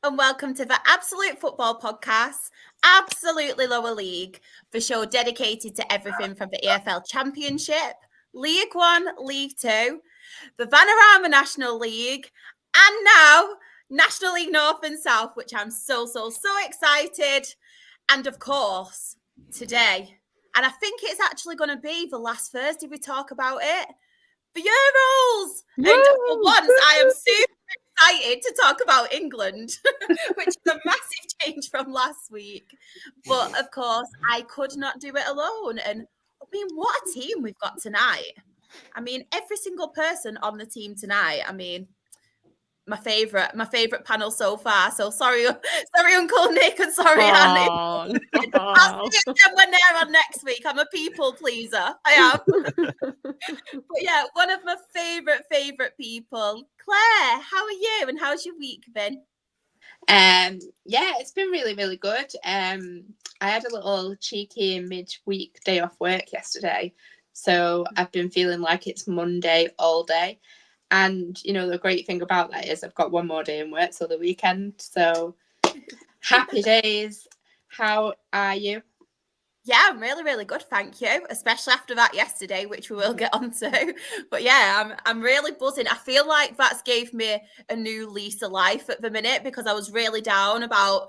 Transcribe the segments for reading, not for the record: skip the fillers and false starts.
And welcome to the Absolute Football Podcast, Absolutely Lower League, the show dedicated to everything from the EFL Championship, League One, League Two, the Vanarama National League, and now National League North and South, which I'm so excited. And of course, today, and I think it's actually going to be the last Thursday we talk about it, the Euros. And for once, I am super excited to talk about England, which is a massive change from last week. But of course, I could not do it alone. And I mean, what a team we've got tonight. I mean, every single person on the team tonight. I mean, my favorite panel so far. So sorry, Uncle Nick, and sorry, Annie. I'll see you again when they're on next week. I'm a people pleaser. I am. But yeah, one of my favorite people, Claire. How are you? And how's your week been? Yeah, it's been really good. I had a little cheeky midweek day off work yesterday, so I've been feeling like it's Monday all day. And, you know, the great thing about that is I've got one more day in work till the weekend. So happy days. How are you? Yeah, I'm really good, thank you. Especially after that yesterday, which we will get onto. But yeah, I'm really buzzing. I feel like that's gave me a new lease of life at the minute, because I was really down about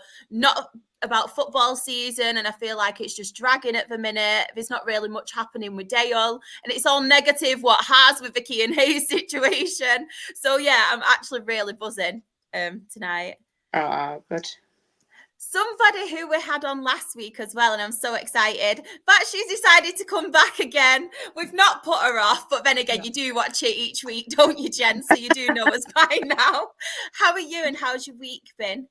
football season, and I feel like it's just dragging at the minute. There's not really much happening with Dale, and it's all negative what has with the Keane Hayes situation. So yeah, I'm actually really buzzing tonight. Oh, good. Somebody who we had on last week as well, and I'm so excited that she's decided to come back again. We've not put her off, but then again, you do watch it each week, don't you, Jen? So you do know us by now. How are you, and how's your week been?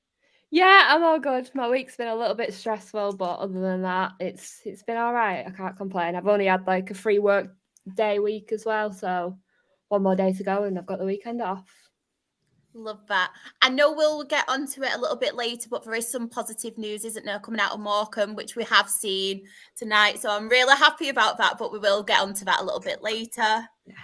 Yeah, I'm all good. My week's been a little bit stressful, but other than that, it's been all right. I can't complain. I've only had like a free work day week as well, so one more day to go and I've got the weekend off. Love that. I know we'll get onto it a little bit later, but there is some positive news, isn't there, coming out of Morecambe, which we have seen tonight. So I'm really happy about that, but we will get onto that a little bit later. Yes.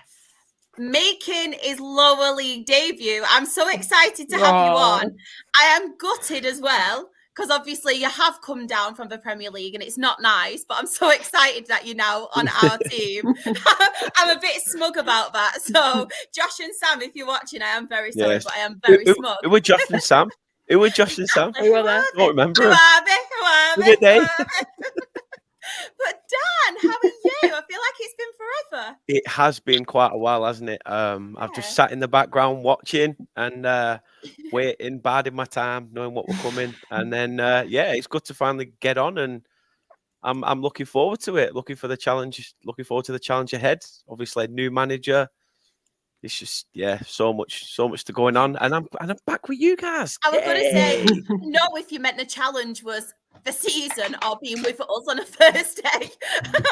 Making his lower league debut. I'm so excited to have you on. I am gutted as well, because obviously you have come down from the Premier League and it's not nice, but I'm so excited that you're now on our team. I'm a bit smug about that. So Josh and Sam, if you're watching, I am very sorry, but I am very smug. It was Josh and Sam. It was Josh and Sam. Who are I don't remember. Who are they? But Dan, how are you? I feel like it's been forever. It has been quite a while, hasn't it? I've just sat in the background watching and waiting, biding my time, knowing what we're coming. And then, it's good to finally get on, and I'm looking forward to it. Looking for the challenge. Looking forward to the challenge ahead. Obviously, new manager. It's just so much to going on, and I'm back with you guys. I was going to say, no, if you meant the challenge was the season or being with us on a Thursday.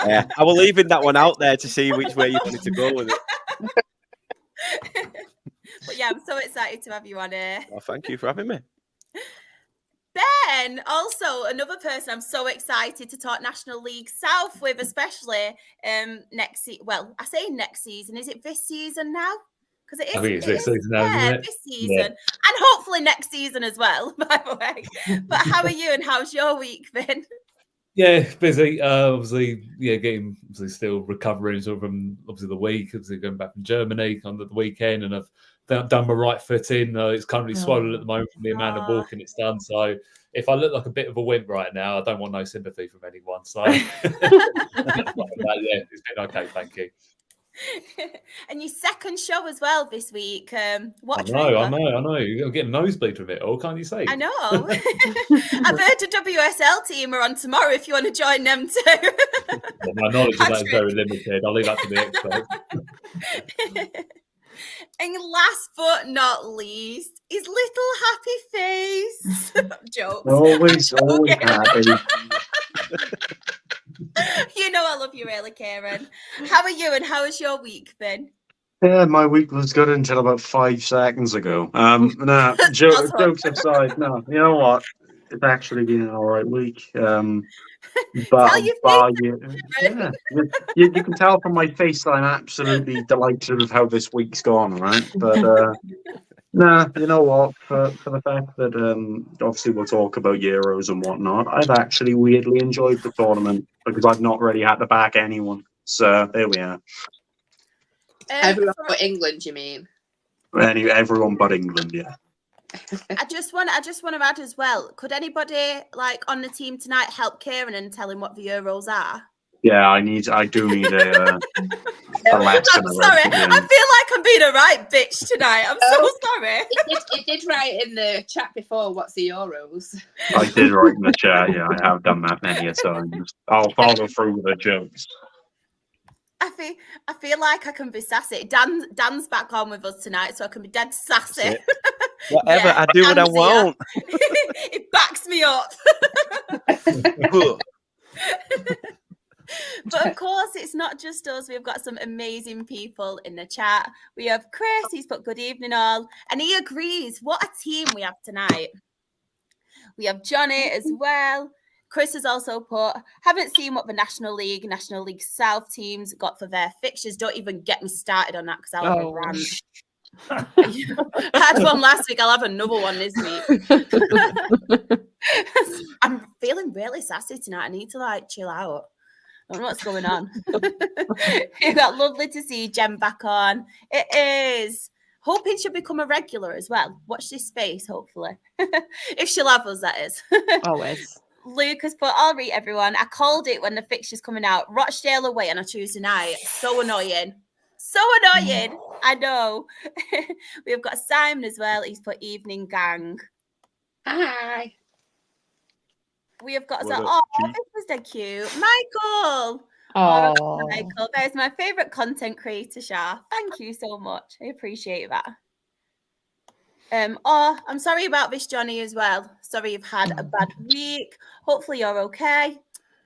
Yeah, I was leaving that one out there to see which way you wanted to go with it. But yeah, I'm so excited to have you on here. Well, thank you for having me. Ben, also another person I'm so excited to talk National League South with, especially next season. Well, I say next season. Is it this season now? Because it is. I think it's this season now, isn't it? This season. And hopefully next season as well, by the way. But how are you, and how's your week been? Yeah, busy. Obviously, still recovering sort of from obviously the week. Obviously going back from Germany on the weekend, and I've done my right foot in. It's currently swollen at the moment from the amount of walking it's done. So if I look like a bit of a wimp right now, I don't want no sympathy from anyone. So it's been okay, thank you. And your second show as well this week. I know. You're getting nosebleed from it all, can't you say? I know. I've heard the WSL team are on tomorrow if you want to join them too. Well, my knowledge of that is very limited. I'll leave that to the experts. And last but not least, his little happy face. Jokes. Always happy. You know I love you really, Kieran. How are you, and how has your week been? Yeah, my week was good until about 5 seconds ago. Jokes aside, no, you know what? it's actually been an all right week. Tell But your yeah, you can tell from my face that I'm absolutely delighted with how this week's gone, right? But nah, you know what? For the fact that obviously we'll talk about Euros and whatnot, I've actually weirdly enjoyed the tournament because I've not really had to back anyone. So there we are. Everyone but England, you mean? Everyone but England, yeah. I just want to add as well. Could anybody like on the team tonight help Kieran and tell him what the Euros are? Yeah, I do need a lesson. I'm sorry. I feel like I'm being a right bitch tonight. I'm so sorry. It did write in the chat before, what's the Euros? I did write in the chat, yeah, I have done that many a times. I'll follow through with the jokes. I feel like I can be sassy. Dan's back on with us tonight, so I can be dead sassy. Whatever, I do what I want. It backs me up. But of course, it's not just us. We've got some amazing people in the chat. We have Chris, he's put good evening all, and he agrees. What a team we have tonight. We have Johnny as well. Chris has also put, haven't seen what the National League South teams got for their fixtures. Don't even get me started on that because I'll have a rant. I had one last week. I'll have another one this week. I'm feeling really sassy tonight. I need to like chill out. I don't know what's going on. You've got lovely to see Jen back on. It is. Hoping she'll become a regular as well. Watch this space, hopefully. If she'll have us, that is. Always. Lucas put, I'll read everyone. I called it when the fixture's coming out. Rochdale away on a Tuesday night. So annoying. So annoying. I know. We've got Simon as well. He's put evening gang. Hi. We have got, What this was dead cute. Michael. Oh, Michael, that is my favourite content creator, Shah. Thank you so much. I appreciate that. I'm sorry about this, Johnny, as well. Sorry you've had a bad week. Hopefully you're okay.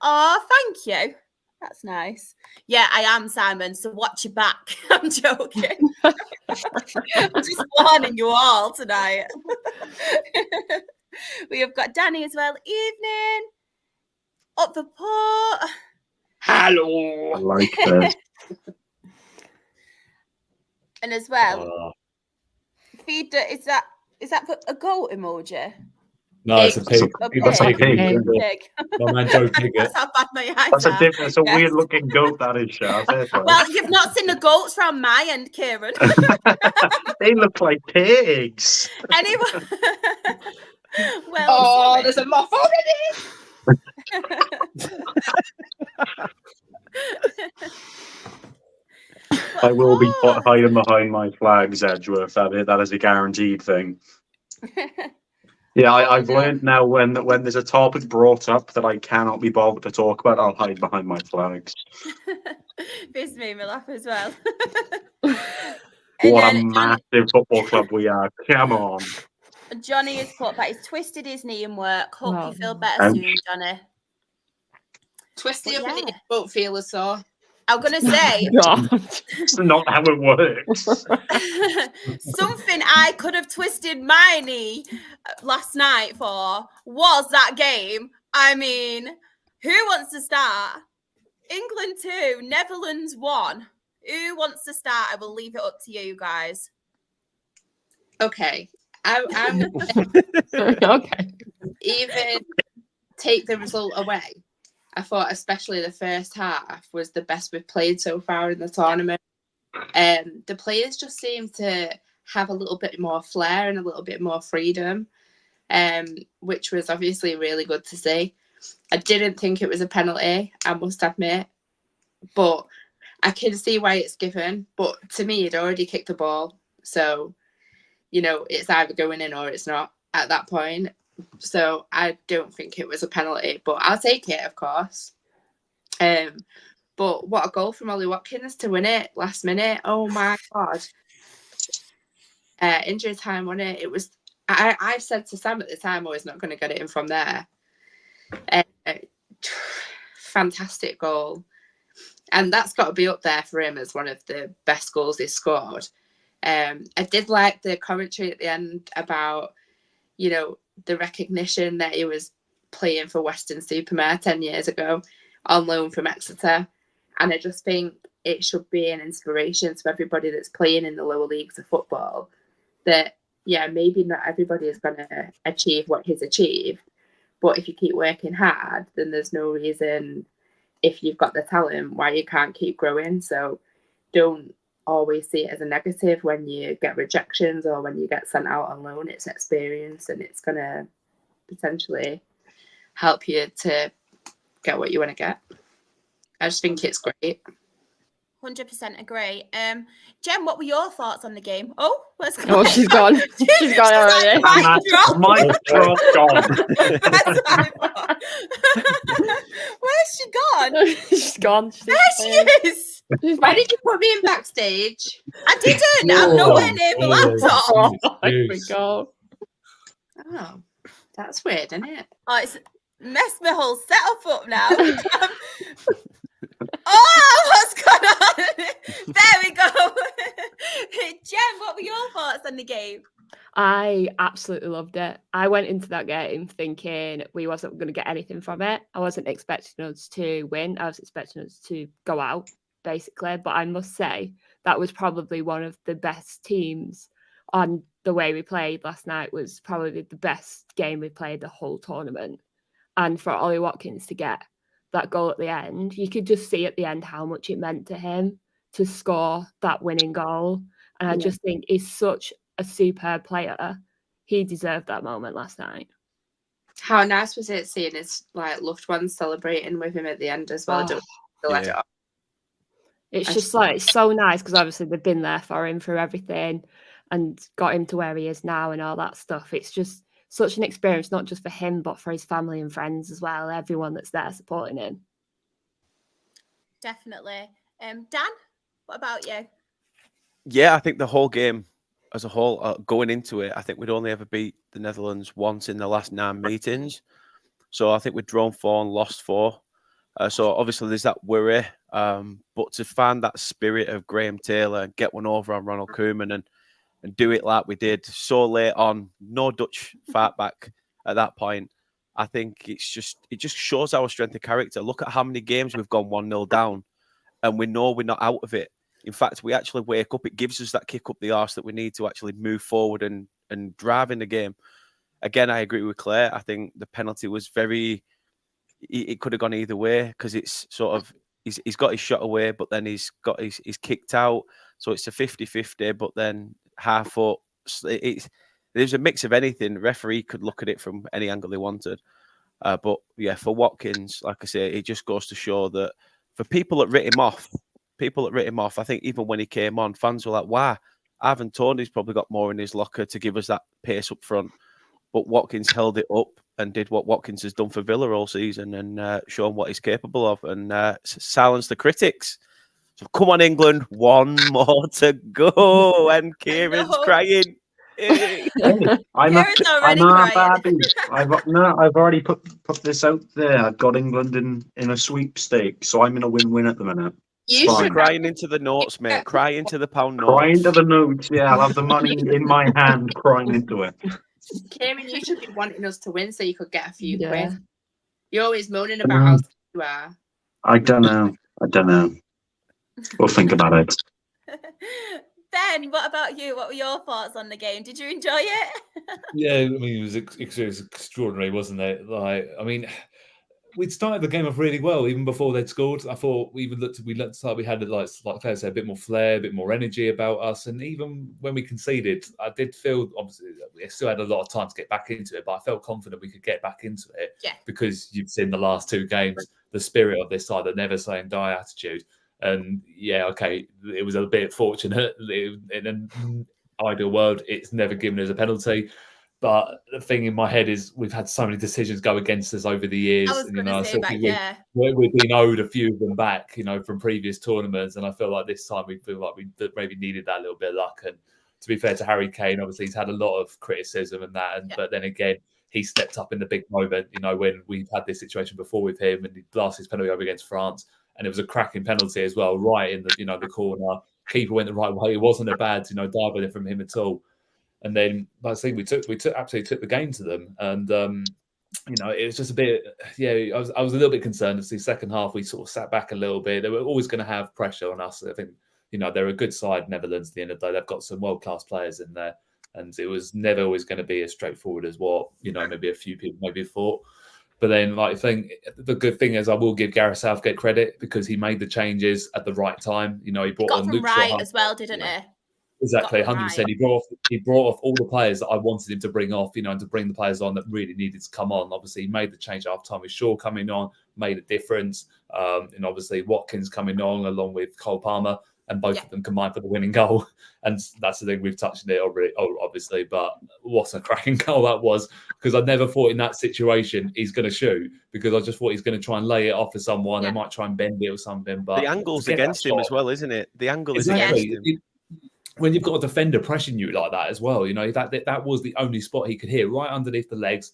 Oh, thank you. That's nice. Yeah, I am, Simon, so watch your back. I'm joking. I'm just warning you all tonight. We have got Danny as well. Evening. Up the port. Hello. I like this. And as well, feed is that a goat emoji? No, it's a pig. That's a pig. Pig. My man Joe Pigott. That's how bad my eyes That's are. It's a Yes. weird looking goat, that is, Shah. Well, you've not seen the goats from my end, Kieran. They look like pigs. Anyway. Well, there's a moth already. I will be hiding behind my flags, Edgeworth. That is a guaranteed thing. Yeah, I've learned now when there's a topic brought up that I cannot be bothered to talk about, I'll hide behind my flags. This made me laugh as well. What a massive football club we are. Come on. Johnny has put that he's twisted his knee in work. Hope you feel better soon, Johnny. Twist the other knee, won't feel as sore. I'm going to say... It's not how it works. Something I could have twisted my knee last night for was that game. I mean, who wants to start? England 2, Netherlands 1. Who wants to start? I will leave it up to you guys. Okay. I'm okay. even take the result away. I thought especially the first half was the best we've played so far in the tournament. The players just seem to have a little bit more flair and a little bit more freedom, which was obviously really good to see. I didn't think it was a penalty, I must admit, but I can see why it's given. But to me, he'd already kicked the ball. So, it's either going in or it's not at that point. So I don't think it was a penalty, but I'll take it, of course. But what a goal from Ollie Watkins to win it last minute. Oh my God. Injury time, wasn't it? It was, I said to Sam at the time, I was not going to get it in from there. Fantastic goal. And that's got to be up there for him as one of the best goals he's scored. I did like the commentary at the end about, the recognition that he was playing for Weston-super-Mare 10 years ago on loan from Exeter. And I just think it should be an inspiration to everybody that's playing in the lower leagues of football that, yeah, maybe not everybody is going to achieve what he's achieved, but if you keep working hard, then there's no reason, if you've got the talent, why you can't keep growing. So don't always see it as a negative when you get rejections or when you get sent out on loan. It's experience, and it's going to potentially help you to get what you want to get. I just think it's great. 100% agree. Jen, what were your thoughts on the game? Oh, where's Claire? Oh, she's gone. She's gone already. Like, My drop gone. Where's she gone? She's gone. There she is. Why did you put me in backstage? I didn't. I'm nowhere near the laptop. Here we go. Oh, that's weird, isn't it? Oh, it's messed my whole setup up now. Oh, what's going on? There we go. Jen, what were your thoughts on the game? I absolutely loved it. I went into that game thinking we wasn't going to get anything from it. I wasn't expecting us to win. I was expecting us to go out, basically. But I must say that was probably one of the best teams. On the way we played last night was probably the best game we played the whole tournament. And for Ollie Watkins to get that goal at the end, you could just see at the end how much it meant to him to score that winning goal. And I just think he's such a superb player. He deserved that moment last night. How nice was it seeing his loved ones celebrating with him at the end as well? It's just it's so nice because obviously they've been there for him through everything and got him to where he is now and all that stuff. It's just such an experience, not just for him, but for his family and friends as well. Everyone that's there supporting him. Definitely. Dan, what about you? Yeah, I think the whole game as a whole, going into it, I think we'd only ever beat the Netherlands once in the last 9 meetings. So I think we'd drawn 4 and lost 4. So obviously there's that worry. But to find that spirit of Graham Taylor and get one over on Ronald Koeman and do it like we did so late on, no Dutch fight back at that point. I think it just shows our strength of character. Look at how many games we've gone 1-0 down and we know we're not out of it. In fact, we actually wake up. It gives us that kick up the arse that we need to actually move forward and drive in the game. Again, I agree with Claire. I think the penalty was it could have gone either way because it's sort of, he's got his shot away, but then he's kicked out. So it's a 50-50, but then half foot. There's a mix of anything. The referee could look at it from any angle they wanted. But yeah, for Watkins, like I say, it just goes to show that for people that writ him off, I think even when he came on, fans were like, wow, Ivan Toney's probably got more in his locker to give us that pace up front. But Watkins held it up and did what Watkins has done for Villa all season and shown what he's capable of and silenced the critics. So come on, England, one more to go. And Kieran's crying. I'm happy. I've already put this out there. I've got England in a sweepstake, so I'm in a win-win at the minute. You should crying into the notes, mate. Crying into the pound notes. Crying into the notes. Yeah, I'll have the money in my hand, crying into it. Kieran, you should be wanting us to win so you could get a few quid. You're always moaning about how sick you are. I don't know. We'll think about it. Ben, what about you? What were your thoughts on the game? Did you enjoy it? Yeah, I mean, it was extraordinary, wasn't it? We'd started the game off really well, even before they'd scored. I thought we looked like we had, like Claire said, a bit more flair, a bit more energy about us. And even when we conceded, I did feel, obviously, we still had a lot of time to get back into it, but I felt confident we could get back into it because you've seen the last 2 games, the spirit of this side, the never say and die attitude. And it was a bit fortunate. In an ideal world, it's never given us a penalty. But the thing in my head is we've had so many decisions go against us over the years. I was going to say that, we've been owed a few of them back, from previous tournaments. And I feel like this time we feel like we maybe needed that little bit of luck. And to be fair to Harry Kane, obviously he's had a lot of criticism and that. But then again, he stepped up in the big moment, when we've had this situation before with him and he blasted his penalty over against France. And it was a cracking penalty as well, right in the the corner. Keeper went the right way. It wasn't a bad, diving from him at all. And then, like I say, we absolutely took the game to them, and it was just a bit. Yeah, I was a little bit concerned. Obviously, second half we sort of sat back a little bit. They were always going to have pressure on us. I think they're a good side. Netherlands, at the end of the day, they've got some world class players in there, and it was never always going to be as straightforward as what maybe a few people maybe thought. But then, I think the good thing is I will give Gareth Southgate credit because he made the changes at the right time. He brought on Luke Shaw as well, didn't he? Exactly, 100%. He brought off all the players that I wanted him to bring off, and to bring the players on that really needed to come on. Obviously, he made the change at half time with Shaw coming on, made a difference. And obviously, Watkins coming on along with Cole Palmer, and both of them combined for the winning goal. And that's the thing, we've touched on it already, obviously, but what a cracking goal that was, because I never thought in that situation he's going to shoot, because I just thought he's going to try and lay it off to someone. They might try and bend it or something. But the angle's against him as well, isn't it? The angle is against him. When you've got a defender pressing you like that as well, that was the only spot he could hit, right underneath the legs,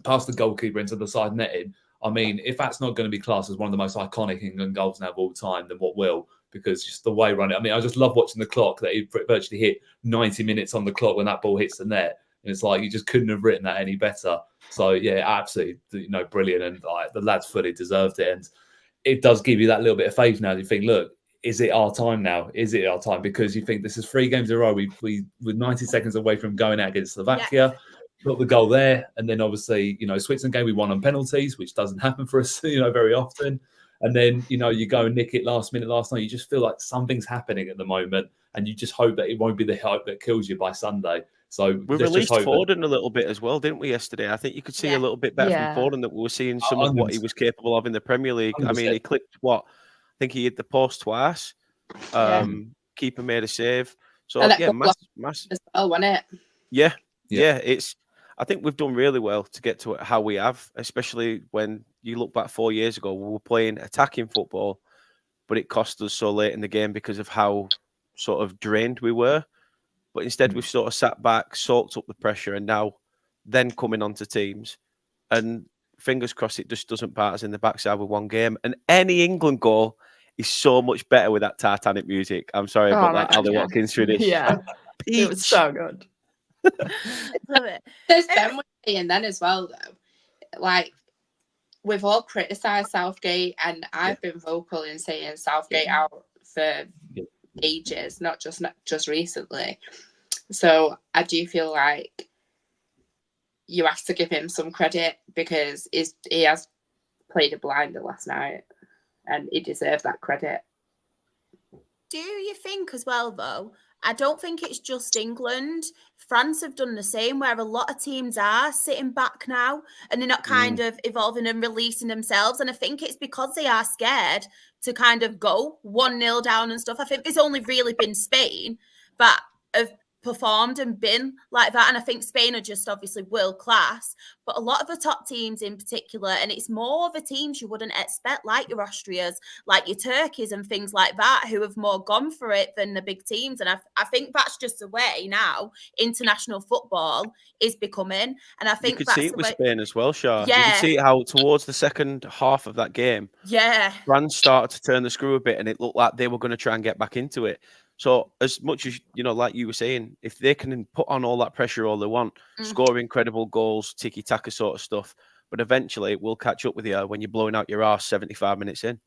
past the goalkeeper into the side netting. I mean, if that's not going to be classed as one of the most iconic England goals now of all time, then what will? Because just the way run it. I mean, I just love watching the clock, that he virtually hit 90 minutes on the clock when that ball hits the net. And it's like, you just couldn't have written that any better. So, yeah, absolutely, brilliant. And the lads fully deserved it. And it does give you that little bit of faith now. You think, look, is it our time now? Is it our time? Because you think this is 3 games in a row. We're 90 seconds away from going out against Slovakia. Got the goal there. And then obviously, Switzerland game, we won on penalties, which doesn't happen for us, very often. And then, you go and nick it last minute last night. You just feel like something's happening at the moment. And you just hope that it won't be the hope that kills you by Sunday. So we released Foden a little bit as well, didn't we, yesterday? I think you could see a little bit better from Foden, that we were seeing some of what he was capable of in the Premier League. 100%. I mean, he clipped I think he hit the post twice. Keeper made a save. So massive. Oh, wasn't it? Yeah. I think we've done really well to get to how we have, especially when you look back 4 years ago, we were playing attacking football, but it cost us so late in the game because of how sort of drained we were. But instead, we've sort of sat back, soaked up the pressure, and now then coming onto teams. And fingers crossed it just doesn't part us in the backside with one game. And any England goal is so much better with that Titanic music. I'm sorry about that Ali Watkins tradition. Yeah, it was so good. Love it. There's Ben was saying then as well, though. Like, we've all criticised Southgate, and I've been vocal in saying Southgate out for ages, not just recently. So I do feel like you have to give him some credit, because he has played a blinder last night, and he deserved that credit. Do you think as well, though? I don't think it's just England. France have done the same, where a lot of teams are sitting back now and they're not kind of evolving and releasing themselves. And I think it's because they are scared to kind of go 1-0 down and stuff. I think there's only really been Spain that have performed and been like that. And I think Spain are just obviously world class, but a lot of the top teams in particular, and it's more of the teams you wouldn't expect, like your Austrias, like your Turkeys and things like that, who have more gone for it than the big teams. And I think that's just the way now international football is becoming. And I think you could see it with Spain as well, Shah. Yeah. You could see how towards the second half of that game, France started to turn the screw a bit, and it looked like they were going to try and get back into it. So as much as, like you were saying, if they can put on all that pressure all they want, score incredible goals, tiki-taka sort of stuff, but eventually it will catch up with you when you're blowing out your arse 75 minutes in.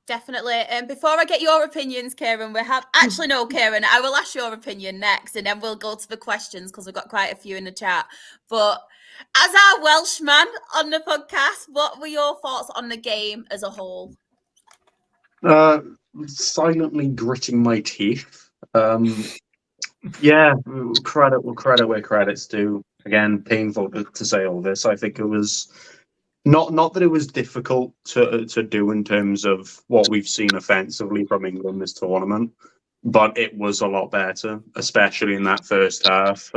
Definitely. And before I get your opinions, Kieran, Kieran, I will ask your opinion next, and then we'll go to the questions, because we've got quite a few in the chat. But as our Welshman on the podcast, what were your thoughts on the game as a whole? Silently gritting my teeth. Credit where credit's due. Again, painful to say all this. I think it was not that it was difficult to do in terms of what we've seen offensively from England this tournament, but it was a lot better, especially in that first half.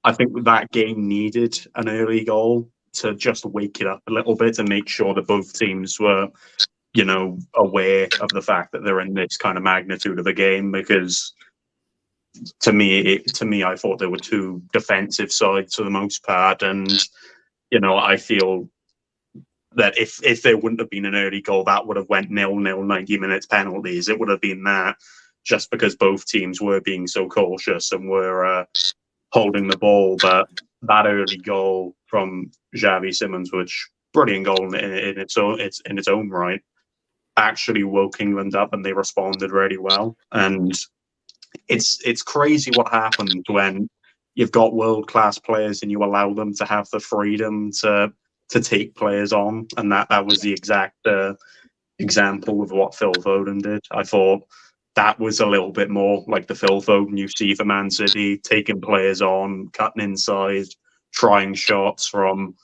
I think that game needed an early goal to just wake it up a little bit and make sure that both teams were aware of the fact that they're in this kind of magnitude of a game, because to me, I thought there were two defensive sides for the most part, and I feel that if there wouldn't have been an early goal, that would have went 0-0, 90 minutes penalties. It would have been that. just because both teams were being so cautious and were holding the ball. But that early goal from Xavi Simons, which brilliant goal in its own right, actually woke England up, and they responded really well. And it's crazy what happens when you've got world-class players and you allow them to have the freedom to take players on. And that was the exact example of what Phil Foden did. I thought that was a little bit more like the Phil Foden you see for Man City, taking players on, cutting inside, trying shots from,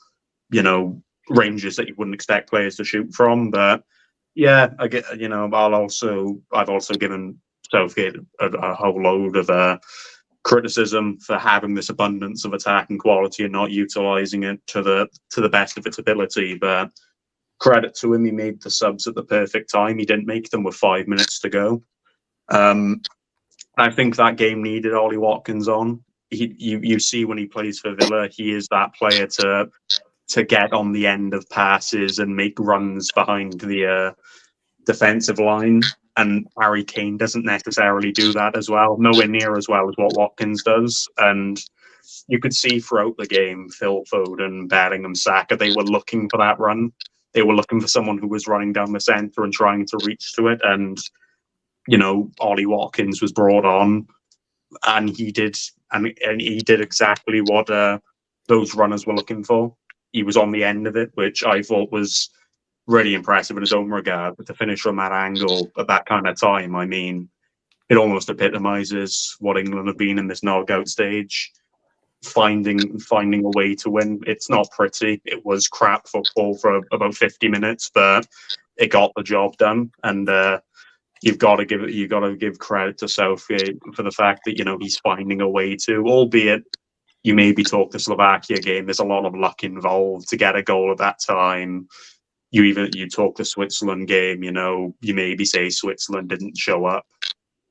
ranges that you wouldn't expect players to shoot from. But yeah, I get, I've also given Southgate a whole load of criticism for having this abundance of attacking quality and not utilising it to the best of its ability. But credit to him, he made the subs at the perfect time. He didn't make them with 5 minutes to go. I think that game needed Ollie Watkins on. You see when he plays for Villa, he is that player to get on the end of passes and make runs behind the defensive line. And Harry Kane doesn't necessarily do that as well, nowhere near as well as what Watkins does. And you could see throughout the game, Phil Foden, Bellingham, Saka, they were looking for that run. They were looking for someone who was running down the centre and trying to reach to it. And, Ollie Watkins was brought on, and he did exactly what those runners were looking for. He was on the end of it, which I thought was really impressive in his own regard. But to finish from that angle at that kind of time, I mean, it almost epitomises what England have been in this knockout stage. Finding a way to win. It's not pretty. It was crap football for about 50 minutes, but it got the job done. And you've got to give credit to Southgate for the fact that he's finding a way to, albeit you maybe talk the Slovakia game. There's a lot of luck involved to get a goal at that time. You talk the Switzerland game. You maybe say Switzerland didn't show up,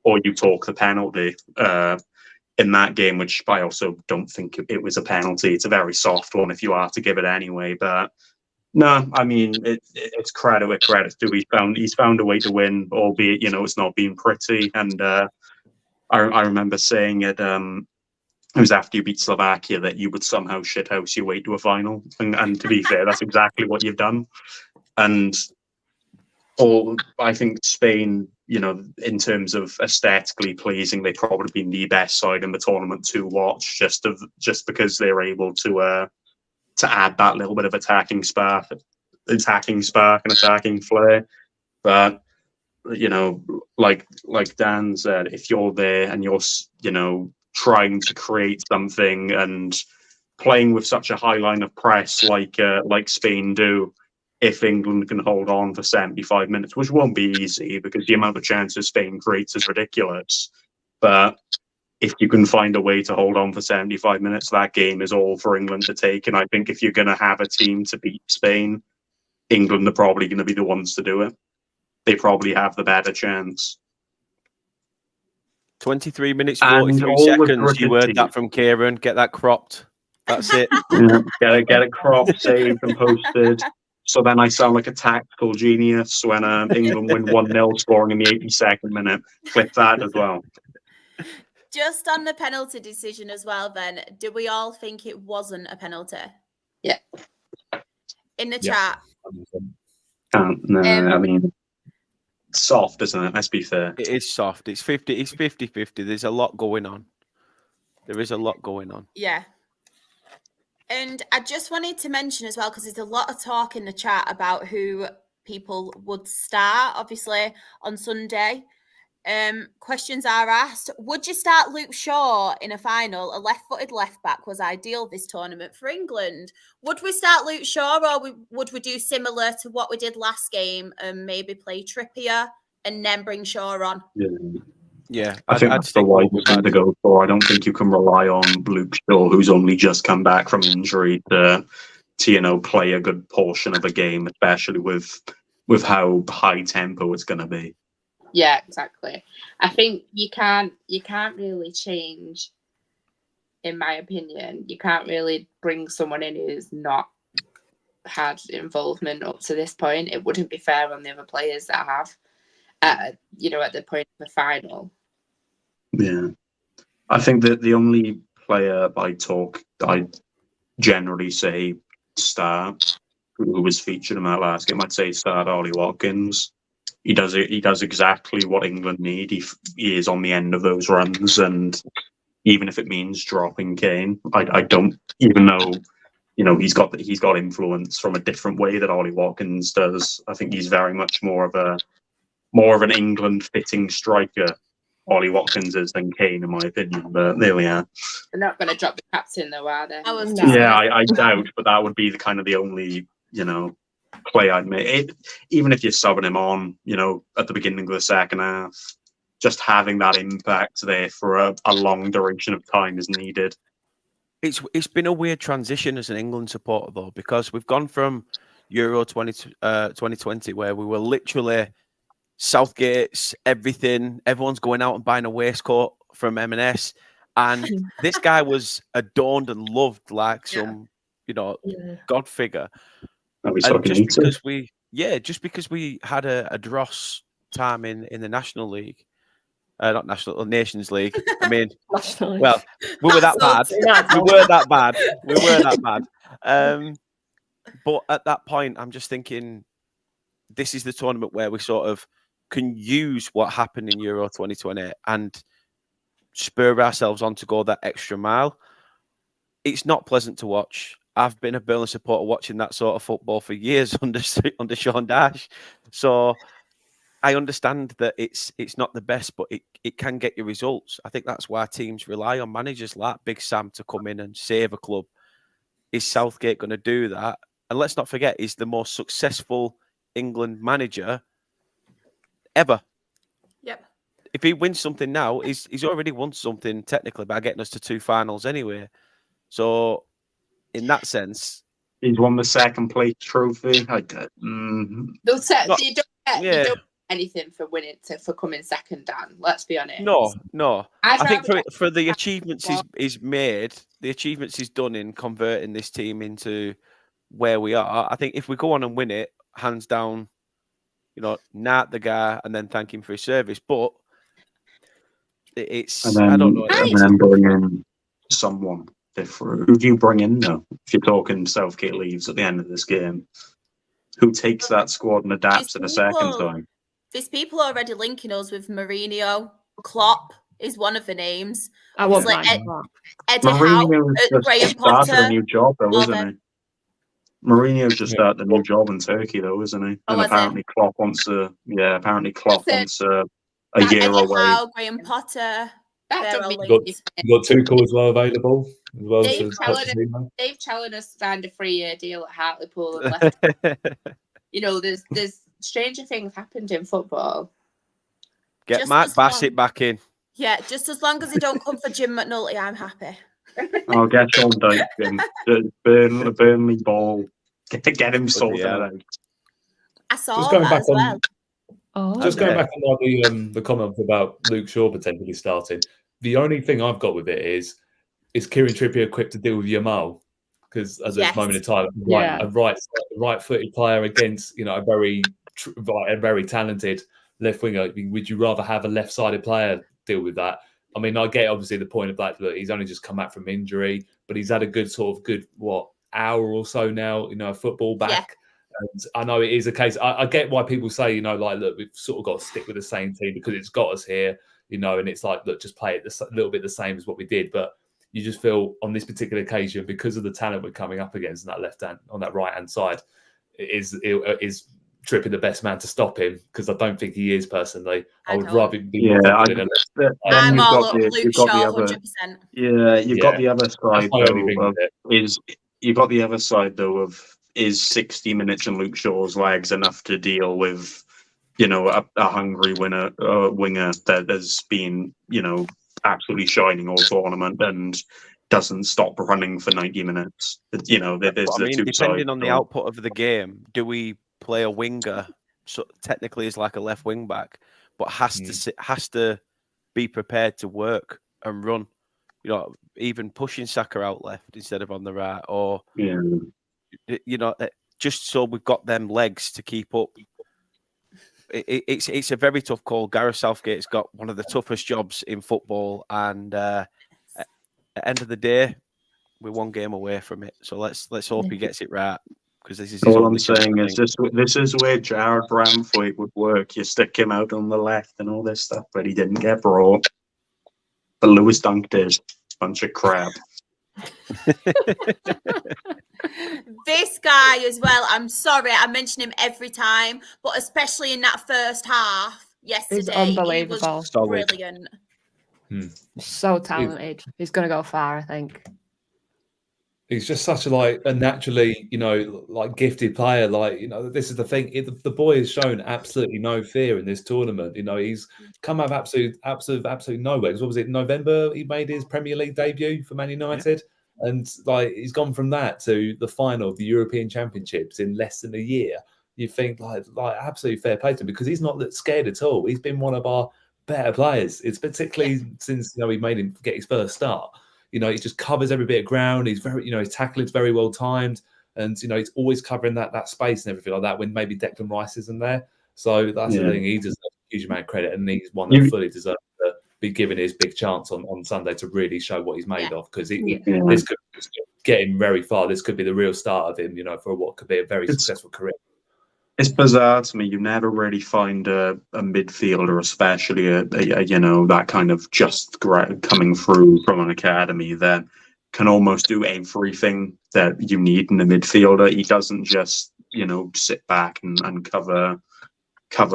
or you talk the penalty in that game, which I also don't think it was a penalty. It's a very soft one if you are to give it anyway. But no, I mean it's credit where credit's due. He's found a way to win, albeit it's not been pretty. And I remember saying it. It was after you beat Slovakia that you would somehow shithouse your way to a final. And to be fair, that's exactly what you've done. And I think Spain, in terms of aesthetically pleasing, they've probably been the best side in the tournament to watch, just because they're able to add that little bit of attacking spark and attacking flair. But like Dan said, if you're there and you're trying to create something and playing with such a high line of press like Spain do, if England can hold on for 75 minutes, which won't be easy because the amount of chances Spain creates is ridiculous. But if you can find a way to hold on for 75 minutes, that game is all for England to take. And I think if you're going to have a team to beat Spain, England are probably going to be the ones to do it. They probably have the better chance. 23 minutes, 43 seconds. You heard that from Kieran. Get that cropped. That's it. Yeah, get it cropped, saved and posted. So then I sound like a tactical genius when England win 1-0, scoring in the 82nd minute. Clip that as well. Just on the penalty decision as well, then, do we all think it wasn't a penalty? Yeah. In the chat. No, I mean, it's soft, isn't it? Let's be fair. It is soft. It's 50-50. There's a lot going on. There is a lot going on. Yeah. And I just wanted to mention as well, because there's a lot of talk in the chat about who people would start, obviously, on Sunday. Questions are asked. Would you start Luke Shaw in a final? A left-footed left-back was ideal this tournament for England. Would we start Luke Shaw, or would we do similar to what we did last game and maybe play Trippier and then bring Shaw on? Yeah, I think that's the right thing to go for. I don't think you can rely on Luke Shaw, who's only just come back from injury, to play a good portion of the game, especially with how high tempo it's going to be. Yeah, exactly. I think you can't really change, in my opinion. You can't really bring someone in who's not had involvement up to this point. It wouldn't be fair on the other players that have, at the point of the final. Yeah. I think that the only player I generally say start, who was featured in that last game, I'd say start Ollie Watkins. He does it. He does exactly what England need. He is on the end of those runs, and even if it means dropping Kane, I don't. Even though he's got influence from a different way that Ollie Watkins does. I think he's very much more of an England fitting striker. Ollie Watkins is than Kane, in my opinion. But there we are. They're not going to drop the captain, though, are they? I doubt, but that would be the only play I'd make. Even if you're subbing him on, at the beginning of the second half, just having that impact there for a long duration of time is needed. It's been a weird transition as an England supporter, though, because we've gone from Euro 2020, where we were literally Southgate's everything. Everyone's going out and buying a waistcoat from M&S. And this guy was adorned and loved like some, God figure. And just because we had a dross time in the National League, not Nations League. I mean, well, we were that bad. We were that bad. We were that bad. But at that point, I'm just thinking, this is the tournament where we sort of can use what happened in Euro 2020 and spur ourselves on to go that extra mile. It's not pleasant to watch. I've been a Burnley supporter watching that sort of football for years under Sean Dyche. So I understand that it's not the best, but it can get you results. I think that's why teams rely on managers like Big Sam to come in and save a club. Is Southgate going to do that? And let's not forget, he's the most successful England manager ever. Yep. If he wins something now, he's already won something technically by getting us to 2 finals anyway. So in that sense, he's won the second place trophy. You don't get anything for winning for coming second, Dan. Let's be honest. No. I think for the achievements he's made, the achievements he's done in converting this team into where we are. I think if we go on and win it, hands down, nat the guy and then thank him for his service. But I don't know. And then bring in someone different. Who do you bring in though? If you're talking Southgate leaves at the end of this game, who takes that squad and adapts it a second time? There's people already linking us with Mourinho. Klopp is one of the names. I want Eddie Howe, Graham Potter. Started a new job though, isn't he? Mourinho's just started a new job in Turkey though, isn't he? And apparently Klopp wants a year Eddie away. Howe, Graham Potter. You got Tuchel as well available as well. Dave Challinor signed a 3-year deal at Hartlepool and left. There's stranger things happened in football. Get just Mark Bassett back in. Yeah, just as long as he don't come for Jim McNulty, I'm happy. I'll get Sean Dyche in. The Burnley ball. Get him sorted out. I saw that as well. Just going back on the comment about Luke Shaw potentially starting, the only thing I've got with it is Kieran Trippier equipped to deal with Yamal? Because at this moment in time, a right-footed player against a very talented left winger. Would you rather have a left-sided player deal with that? I mean, I get obviously the point of that. Look, he's only just come back from injury, but he's had a good hour or so now. Football back. Yeah. And I know it is a case. I get why people say, look, we've sort of got to stick with the same team because it's got us here, and it's like, look, just play it a little bit the same as what we did. But you just feel on this particular occasion, because of the talent we're coming up against on that right hand side, is Trippier the best man to stop him? Because I don't think he is personally. I would rather be. I'm all up Luke Shaw, 100%. Yeah, you've got the other side you've got the other side though of. Is 60 minutes in Luke Shaw's legs enough to deal with, a hungry winger that has been, absolutely shining all tournament and doesn't stop running for 90 minutes? There's the two sides. Depending on the output of the game, do we play a winger? So technically, is like a left wing back, but has to be prepared to work and run. Even pushing Saka out left instead of on the right, or just so we've got them legs to keep up. it's a very tough call. Gareth Southgate's got one of the toughest jobs in football, and at the end of the day, we're one game away from it. So let's hope he gets it right, because this is his All only I'm saying chance, is this is where Jared Bramthwaite would work. You stick him out on the left and all this stuff, but he didn't get brought. But Lewis Dunk did. Bunch of crap. This guy as well, I'm sorry, I mention him every time, but especially in that first half yesterday, unbelievable. he was Solid. brilliant. So talented. He's going to go far, I think. He's just such a naturally, gifted player. This is the thing. The boy has shown absolutely no fear in this tournament. He's come out of absolute nowhere. What was it? November he made his Premier League debut for Man United, and he's gone from that to the final of the European Championships in less than a year. You think absolutely fair play to him, because he's not scared at all. He's been one of our better players. It's particularly since we made him get his first start. He just covers every bit of ground. He's very, his tackling is very well timed, and he's always covering that space and everything like that when maybe Declan Rice isn't there. So that's the thing. He deserves a huge amount of credit, and he's one that fully deserves to be given his big chance on Sunday to really show what he's made of, because this could get him very far. This could be the real start of him, for what could be a very successful career. It's bizarre to me. You never really find a midfielder, especially a that kind of just coming through from an academy, that can almost do everything that you need in a midfielder. He doesn't just sit back and cover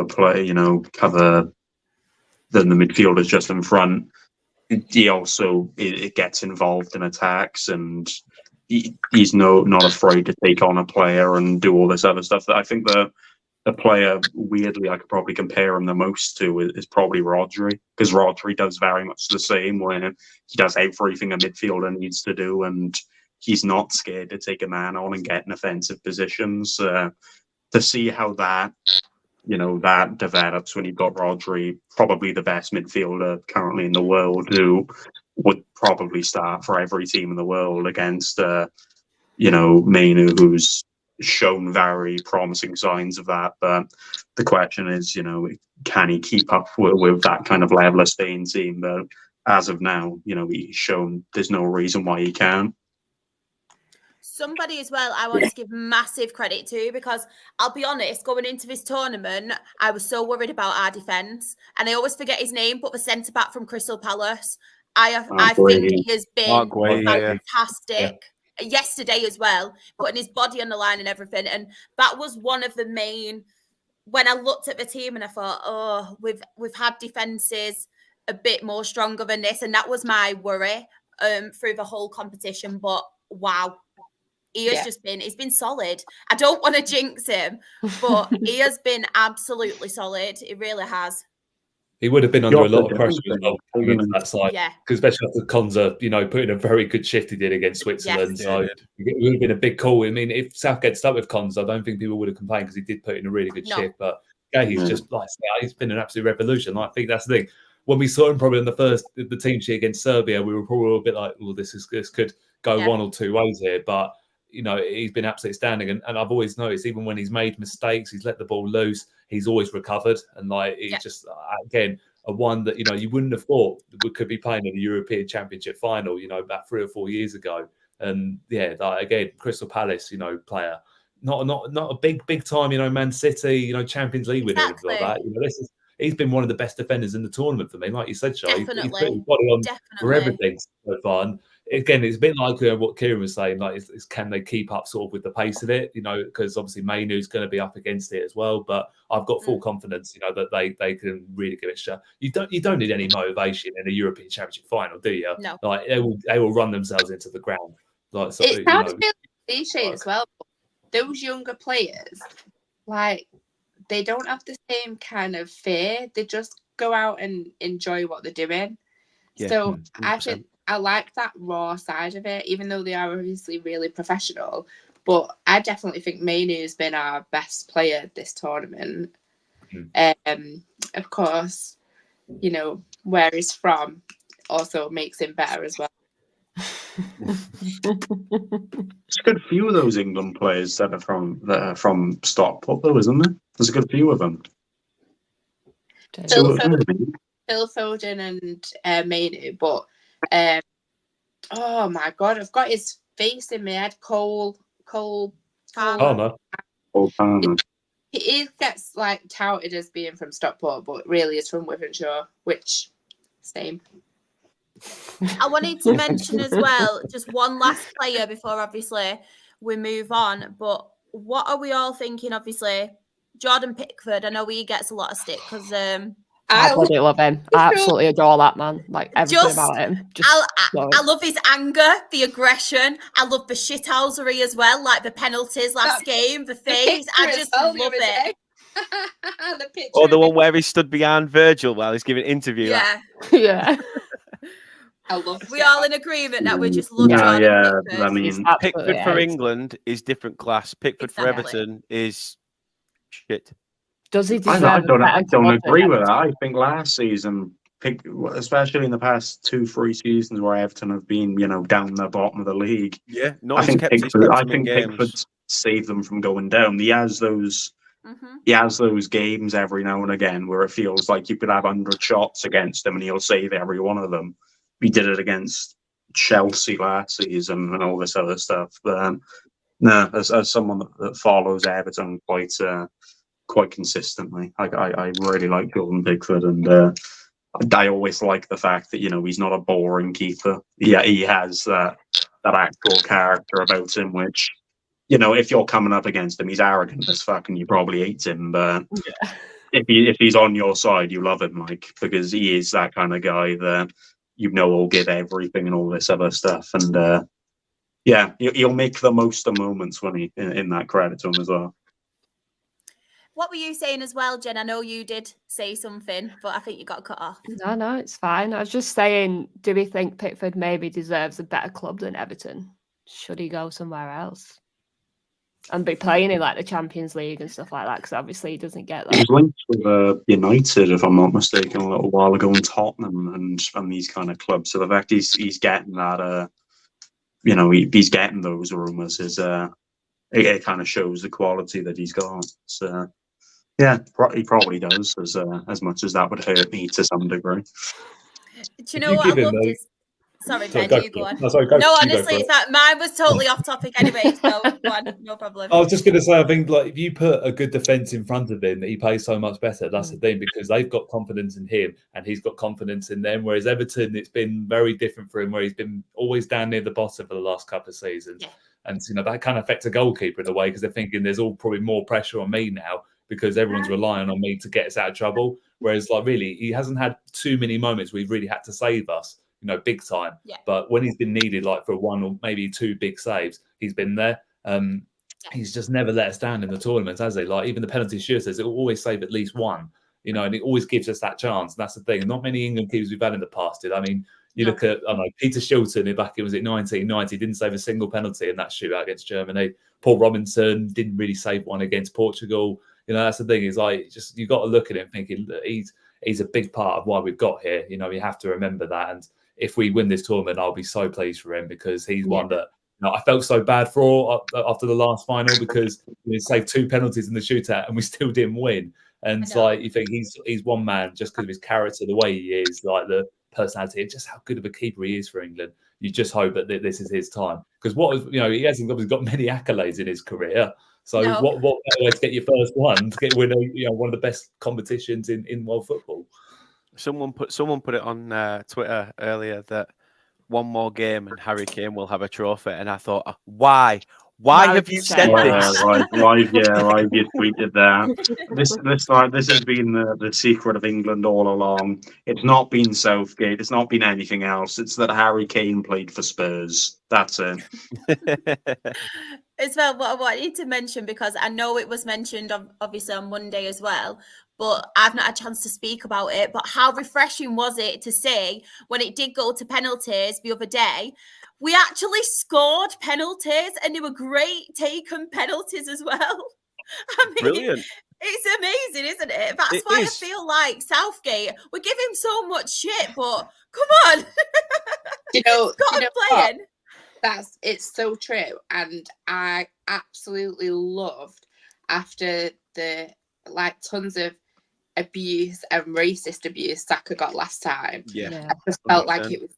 play, cover the midfielders just in front. He also it gets involved in attacks, and he's not afraid to take on a player and do all this other stuff. I think the player, weirdly, I could probably compare him the most to is probably Rodri, because Rodri does very much the same, where he does everything a midfielder needs to do, and he's not scared to take a man on and get in offensive positions. To see how that develops when you've got Rodri, probably the best midfielder currently in the world, who would probably start for every team in the world against, Mainu, who's shown very promising signs of that. But the question is, can he keep up with that kind of level of Spain team? But as of now, he's shown there's no reason why he can't. Somebody as well I want to give massive credit to, because I'll be honest, going into this tournament, I was so worried about our defence, and I always forget his name, but the centre-back from Crystal Palace, I think he has been fantastic. Yesterday as well, putting his body on the line and everything. And that was one of the main, when I looked at the team and I thought, we've had defences a bit more stronger than this. And that was my worry through the whole competition. But wow, he's been solid. I don't want to jinx him, but he has been absolutely solid. It really has. He would have been under a lot of pressure as well coming into that side, because especially after Konza, put in a very good shift he did against Switzerland. So it would have been a big call. I mean, if Southgate stuck with Konza, I don't think people would have complained, because he did put in a really good shift. But he's just he's been an absolute revolution. I think that's the thing. When we saw him probably in the team sheet against Serbia, we were probably a bit like, well, this could go one or two ways here. But he's been absolutely standing, and I've always noticed, even when he's made mistakes, he's let the ball loose, he's always recovered, and he's just again a one that you wouldn't have thought we could be playing in the European Championship final, about 3 or 4 years ago. And again, Crystal Palace, player, not a big time, Man City, Champions League winner, like that. He's been one of the best defenders in the tournament for me, like you said, Charlie. He's put his body on for everything so far. And again, it's a bit like what Kieran was saying, is can they keep up sort of with the pace of it, because obviously Mainu's going to be up against it as well. But I've got full confidence, that they can really give it a shot. You don't need any motivation in a European Championship final, do you? No. They will run themselves into the ground. It sounds really cliche as well. Those younger players, they don't have the same kind of fear. They just go out and enjoy what they're doing. Yeah, so 100%. I think I like that raw side of it, even though they are obviously really professional. But I definitely think Mainu's been our best player this tournament. Of course, where he's from also makes him better as well. There's a good few of those England players that are from Stockport, though, isn't there? There's a good few of them. Phil Foden and Mainu, but oh my God, I've got his face in my head. Cole. Palmer. He gets like touted as being from Stockport, but really is from Wythenshawe, which same. I wanted to mention as well, just one last player before obviously we move on. But what are we all thinking? Obviously, Jordan Pickford. I know he gets a lot of stick because I bloody love him. I absolutely adore that man. Like everything about him. I love his anger, the aggression. I love the shithousery as well, like the penalties last game, the things. I just love it. Or the one where he stood behind Virgil while he's giving an interview. Yeah. Yeah. I love. We all in agreement that we just love Jordan Pickford. I mean, Pickford for England is different class. Pickford for Everton is shit. Does he I deserve don't agree with that. I think last season, especially in the past 2-3 seasons where Everton have been, down the bottom of the league. Yeah, no, I think Pickford saved them from going down. He has those games every now and again where it feels like you could have 100 shots against him and he'll save every one of them. He did it against Chelsea last season and all this other stuff. But no, as someone that follows Everton quite consistently, I really like Jordan Pickford, and I always like the fact that he's not a boring keeper. Yeah, he has that actual character about him, which if you're coming up against him, he's arrogant as fuck, and you probably hate him. But if he's on your side, you love him, because he is that kind of guy that will give everything and all this other stuff. And he'll make the most of moments when he in that credit to him as well. What were you saying as well, Jen? I know you did say something, but I think you got cut off. No, it's fine. I was just saying, do we think Pickford maybe deserves a better club than Everton? Should he go somewhere else and be playing in like the Champions League and stuff like that? Because obviously he doesn't get that. He was linked with United, if I'm not mistaken, a little while ago, in Tottenham and these kind of clubs. So the fact he's getting that, he's getting those rumours is it kind of shows the quality that he's got. So. Yeah, he probably does, as much as that would hurt me to some degree. Do you know what I love this? Sorry, Ben, you go on. No, honestly, it's that mine was totally off topic anyway, so go on, no problem. I was just going to say, I think if you put a good defence in front of him, he plays so much better. That's the thing, because they've got confidence in him and he's got confidence in them. Whereas Everton, it's been very different for him, where he's been always down near the bottom for the last couple of seasons. Yeah. And that kind of affects a goalkeeper in a way, because they're thinking there's all probably more pressure on me now, because everyone's relying on me to get us out of trouble. Whereas, really, he hasn't had too many moments where he's really had to save us, big time. Yeah. But when he's been needed, for one or maybe two big saves, he's been there. He's just never let us down in the tournament, has he? Even the penalty shooters, it will always save at least one, and it always gives us that chance. And that's the thing. And not many England keepers we've had in the past did. I mean, you look at, Peter Shilton back in, 1990, didn't save a single penalty in that shootout against Germany. Paul Robinson didn't really save one against Portugal. That's the thing, is you've got to look at him thinking that he's a big part of why we've got here. You have to remember that. And if we win this tournament, I'll be so pleased for him, because he's one that I felt so bad for after the last final, because he saved 2 penalties in the shootout and we still didn't win. And you think he's one man just because of his character, the way he is, the personality, and just how good of a keeper he is for England. You just hope that this is his time, because he hasn't obviously got many accolades in his career. So what better way to get your first one, to get win one of the best competitions in world football? Someone put it on Twitter earlier that one more game and Harry Kane will have a trophy, and I thought, why? Why have you said this? Live, you tweeted that. This has been the secret of England all along. It's not been Southgate. It's not been anything else. It's that Harry Kane played for Spurs. That's it. As well, what I wanted to mention, because I know it was mentioned obviously on Monday as well, but I've not had a chance to speak about it. But how refreshing was it to see when it did go to penalties the other day? We actually scored penalties, and they were great taken penalties as well. I mean, brilliant. It's amazing, isn't it? That's why I feel like Southgate, we give him so much shit, but come on. Got him playing. It's so true. And I absolutely loved, after the tons of abuse and racist abuse Saka got last time. Yeah. I just felt 100%. like it was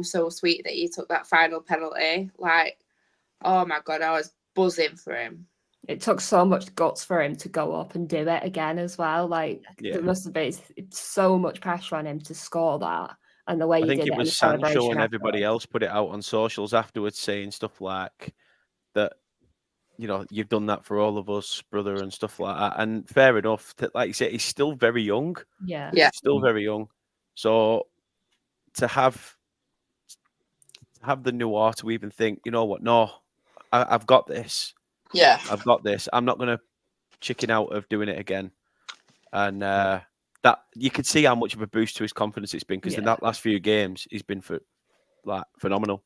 so sweet that he took that final penalty. Like, oh my God, I was buzzing for him. It took so much guts for him to go up and do it again as well. Like, there must have been so much pressure on him to score that. And the way I think did it was and Sancho and everybody else put it out on socials afterwards saying stuff like that, you know, you've done that for all of us, brother, and stuff like that. And fair enough. Like you say, he's still very young. Yeah. Still very young. So to have the noir to even think, you know what, no, I've got this. Yeah. I've got this. I'm not going to chicken out of doing it again. And that you could see how much of a boost to his confidence it's been, because in that last few games, he's been phenomenal.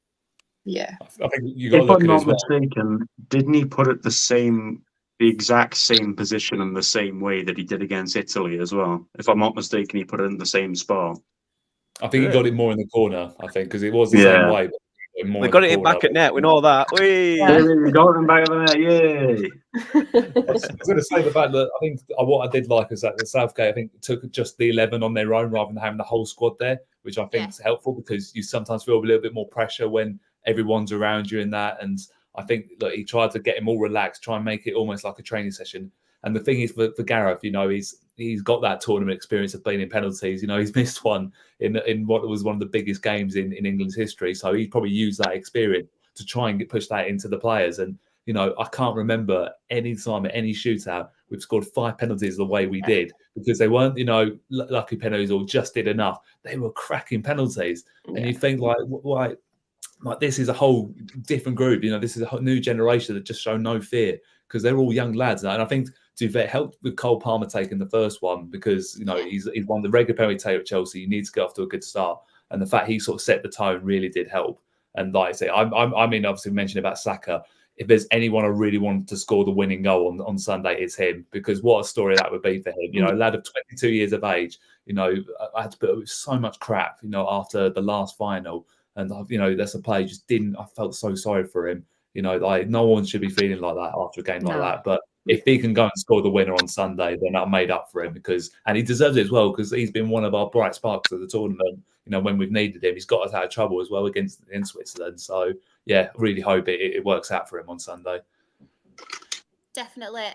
Yeah. I think you got to If look I'm at it not as well. mistaken, didn't he put it the exact same position in the same way that he did against Italy as well? If I'm not mistaken, he put it in the same spot. I think he got it more in the corner, I think, because it was the same way. But they got it in back at net. We know that. We got him back at the net. Yay! I was going to say the fact that I think what I did like is that the Southgate, I think, took just the 11 on their own rather than having the whole squad there, which I think is helpful, because you sometimes feel a little bit more pressure when everyone's around you in that. And I think that he tried to get him all relaxed, try and make it almost like a training session. And the thing is, for Gareth, you know, he's got that tournament experience of being in penalties. You know, he's missed one in what was one of the biggest games in England's history. So he probably used that experience to try and push that into the players. And, you know, I can't remember any time at any shootout we've scored 5 penalties the way we did, because they weren't, you know, lucky penalties or just did enough. They were cracking penalties. And you think like this is a whole different group. You know, this is a whole new generation that just show no fear, because they're all young lads. And I think it helped with Cole Palmer taking the first one, because, you know, he's won the regular penalty taker at Chelsea. You need to get off to a good start. And the fact he sort of set the tone really did help. And like I say, I mean, obviously mentioned about Saka. If there's anyone I really wanted to score the winning goal on Sunday, it's him, because what a story that would be for him. You know, a lad of 22 years of age, you know, I had to put up with so much crap, you know, after the last final. And, you know, that's a player just didn't, I felt so sorry for him. You know, like, no one should be feeling like that after a game like that. But if he can go and score the winner on Sunday, then I made up for him, and he deserves it as well, because he's been one of our bright sparks of the tournament. You know, when we've needed him, he's got us out of trouble as well in Switzerland. So yeah, really hope it works out for him on Sunday. Definitely.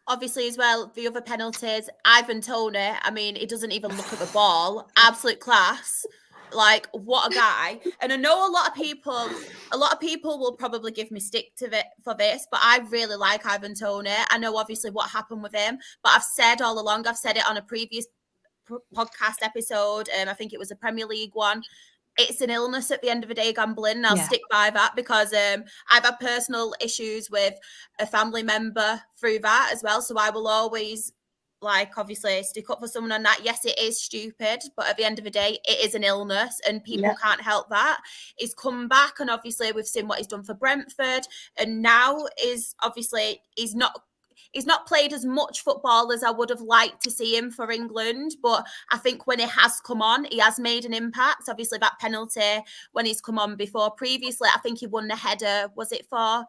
Obviously, as well, the other penalties, Ivan Toney, I mean, he doesn't even look at the ball. Absolute class. Like, what a guy. And I know a lot of people will probably give me stick for this, but I really like Ivan Toney. I know obviously what happened with him, but I've said all along, I've said it on a previous podcast episode, I think it was a Premier League one, it's an illness at the end of the day, gambling, and I'll stick by that, because I've had personal issues with a family member through that as well, so I will always, like, obviously stick up for someone on that. Yes, it is stupid, but at the end of the day, it is an illness, and people can't help that. He's come back, and obviously we've seen what he's done for Brentford, and now is obviously he's not played as much football as I would have liked to see him for England, but I think when he has come on, he has made an impact. Obviously, that penalty when he's come on before previously, I think he won the header. Was it for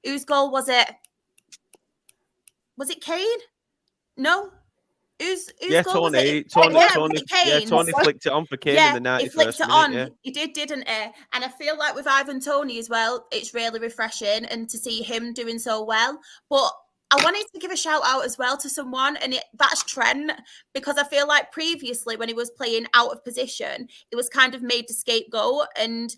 whose goal was it? Was it Kane? No. Whose goal was it? Tony flicked it on for Kane in the 91st he flicked it on. minute, He did, didn't he? And I feel like with Ivan Toney as well, it's really refreshing, and to see him doing so well. But I wanted to give a shout out as well to someone, and that's Trent, because I feel like previously when he was playing out of position, he was kind of made the scapegoat, and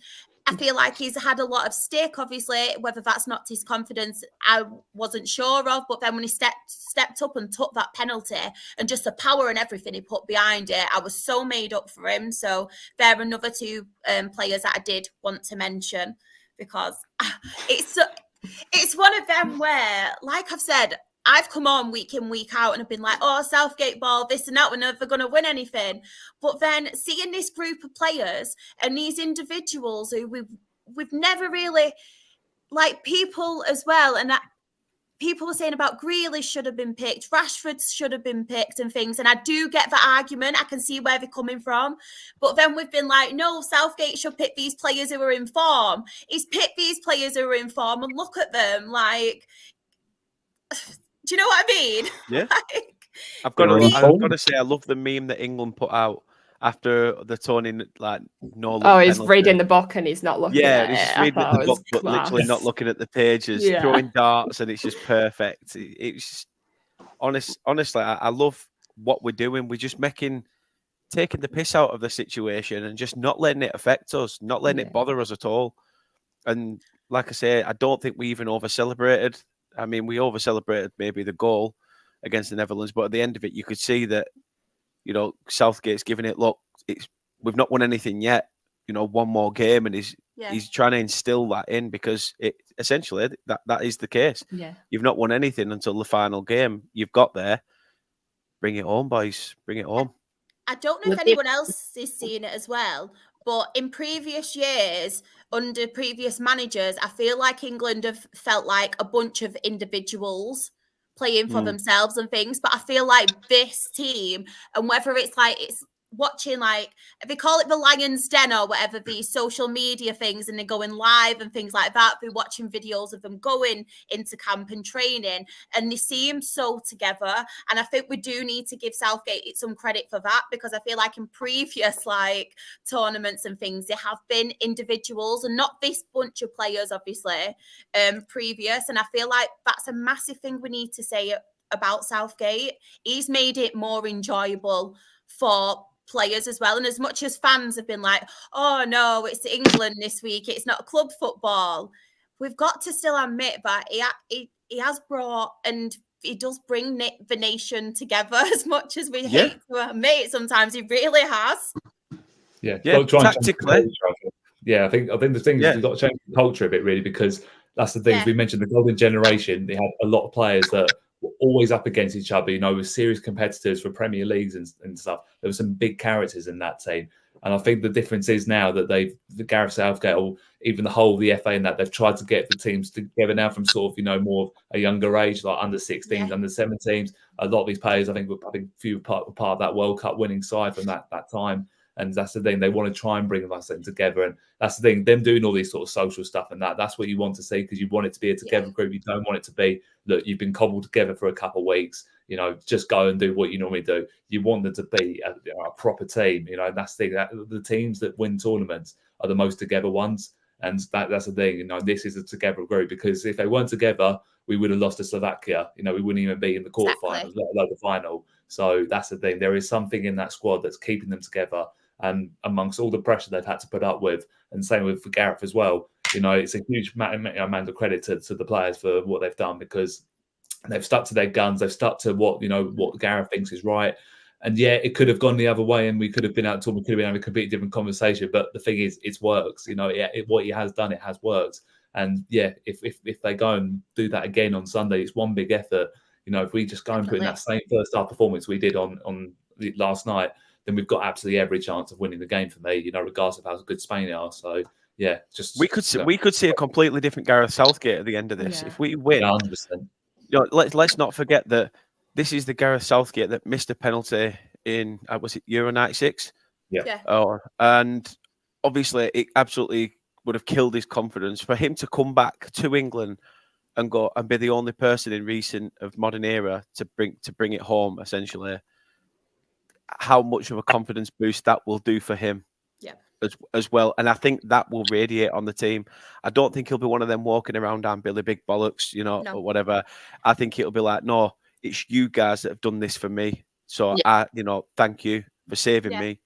I feel like he's had a lot of stick, obviously, whether that's knocked his confidence, I wasn't sure of. But then when he stepped up and took that penalty, and just the power and everything he put behind it, I was so made up for him. So there are another two players that I did want to mention, because it's one of them where, like I've said, I've come on week in, week out, and I've been like, oh, Southgate ball, this and that, we're never going to win anything. But then seeing this group of players and these individuals who we've never really, like, people as well, and that people were saying about Grealish should have been picked, Rashford should have been picked and things. And I do get the argument. I can see where they're coming from. But then we've been like, no, Southgate should pick these players who are in form. He's picked these players who are in form, and look at them. Like, do you know what I mean? Yeah. I've got They're to say, I love the meme that England put out after the Tony no look Oh, he's penalty. reading the book and he's not looking Yeah, at he's it. just I reading thought the it book, was but literally not class. looking at the pages, Yeah. throwing darts, and it's just perfect. It's just honestly, I love what we're doing. We're just taking the piss out of the situation and just not letting it affect us, not letting it bother us at all. And like I say, I don't think we even over-celebrated. I mean, we over-celebrated maybe the goal against the Netherlands, but at the end of it, you could see that, you know, Southgate's giving it, look, we've not won anything yet, you know, one more game, and he's trying to instill that in, because it essentially that is the case. Yeah. You've not won anything until the final game. You've got there. Bring it home, boys. Bring it home. I don't know if anyone else is seeing it as well, but in previous years, under previous managers, I feel like England have felt like a bunch of individuals playing for themselves and things. But I feel like this team, and whether it's watching, like, they call it the Lion's Den or whatever, these social media things, and they're going live and things like that. We're watching videos of them going into camp and training, and they seem so together. And I think we do need to give Southgate some credit for that, because I feel like in previous tournaments and things, they have been individuals and not this bunch of players, obviously, previous. And I feel like that's a massive thing we need to say about Southgate. He's made it more enjoyable for players as well. And as much as fans have been like, oh no, it's England this week, it's not club football, we've got to still admit that he has brought, and he does bring the nation together, as much as we hate to admit it sometimes. He really has. Tactically. I think the thing is we've got to change the culture a bit, really, because that's the thing. As we mentioned, the golden generation, they had a lot of players that were always up against each other, you know, with serious competitors for Premier Leagues and stuff. There were some big characters in that team. And I think the difference is now that the Gareth Southgate, or even the whole of the FA, and that they've tried to get the teams together now from sort of, you know, more of a younger age, like under 16s, under 17s. A lot of these players, I think few part of that World Cup winning side from that time. And that's the thing, they want to try and bring us together. And that's the thing, them doing all these sort of social stuff and that's what you want to see, because you want it to be a together group. You don't want it to be, look, you've been cobbled together for a couple of weeks, you know, just go and do what you normally do. You want them to be a proper team, you know, and that's the thing. The teams that win tournaments are the most together ones. And that's the thing, you know, this is a together group, because if they weren't together, we would have lost to Slovakia. You know, we wouldn't even be in the quarterfinals, let alone the final. So that's the thing. There is something in that squad that's keeping them together. And amongst all the pressure they've had to put up with, and same with Gareth as well, you know, it's a huge amount of credit to the players for what they've done, because they've stuck to their guns. They've stuck to what Gareth thinks is right. And it could have gone the other way, and we could have been out talking. We could have been having a completely different conversation. But the thing is, it works. You know, what he has done, it has worked. And if they go and do that again on Sunday, it's one big effort. You know, if we just go and put in that same first half performance we did on last night, then we've got absolutely every chance of winning the game for me, you know, regardless of how good Spain are. So, we could see a completely different Gareth Southgate at the end of this. If we win, 100%. You know, let's not forget that this is the Gareth Southgate that missed a penalty in, was it Euro 96? Yeah. And obviously it absolutely would have killed his confidence. For him to come back to England and go and be the only person in recent of modern era to bring it home, essentially, how much of a confidence boost that will do for him as well. And I think that will radiate on the team. I don't think he'll be one of them walking around down Billy Big Bollocks, you know, or whatever. I think it'll be like, no, it's you guys that have done this for me. So thank you for saving me.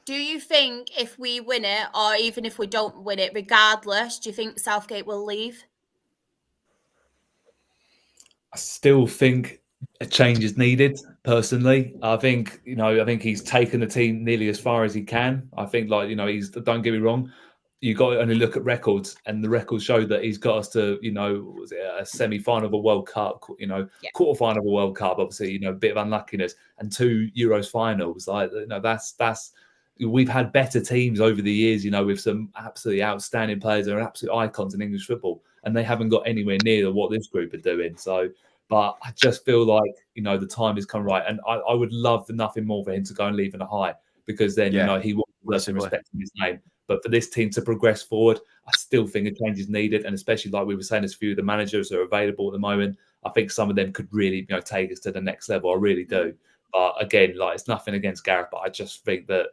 Do you think if we win it, or even if we don't win it, regardless, do you think Southgate will leave? I still think a change is needed, personally. I think he's taken the team nearly as far as he can. I think, don't get me wrong, you got to only look at records, and the records show that he's got us to, was it a semi-final of a World Cup, quarter-final of a World Cup, obviously, a bit of unluckiness, and 2 Euros finals. That's we've had better teams over the years, with some absolutely outstanding players that are absolute icons in English football, and they haven't got anywhere near what this group are doing. So, but I just feel like, the time has come right. And I would love for nothing more for him to go and leave in a high, because then, he will be respecting his name. But for this team to progress forward, I still think a change is needed. And especially, like we were saying, there's a few of the managers that are available at the moment. I think some of them could really, take us to the next level. I really do. But again, it's nothing against Gareth, but I just think that,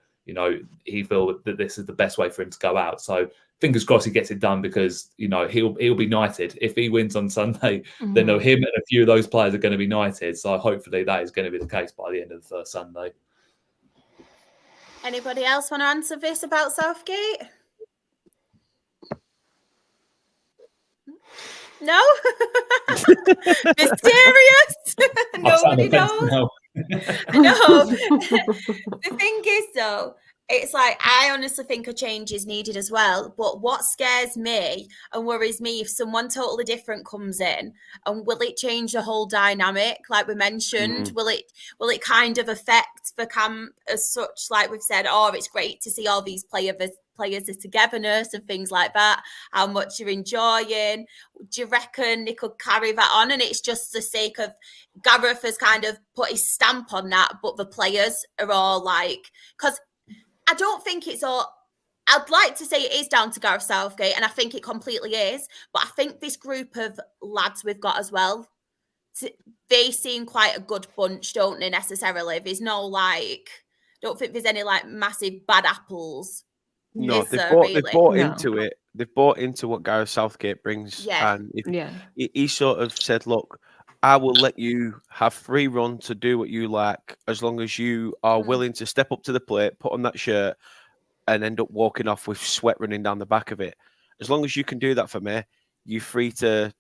he feels that this is the best way for him to go out. So fingers crossed he gets it done, because, he'll be knighted. If he wins on Sunday, then him and a few of those players are going to be knighted. So hopefully that is going to be the case by the end of the first Sunday. Anybody else want to answer this about Southgate? No? Mysterious? Nobody knows? No. No. The thing is, though, it's I honestly think a change is needed as well. But what scares me and worries me, if someone totally different comes in, and will it change the whole dynamic? Like we mentioned, will it kind of affect the camp as such? Like we've said, it's great to see all these players' togetherness and things like that, how much you're enjoying. Do you reckon they could carry that on? And it's just the sake of Gareth has kind of put his stamp on that, but the players are all because I don't think it's all. I'd like to say it is down to Gareth Southgate, and I think it completely is. But I think this group of lads we've got as well, they seem quite a good bunch, don't they? Necessarily, there's no don't think there's any massive bad apples. No, they've bought into it. They've bought into what Gareth Southgate brings, and he sort of said, "Look, I will let you have free run to do what you like, as long as you are willing to step up to the plate, put on that shirt, and end up walking off with sweat running down the back of it. As long as you can do that for me, you're free to,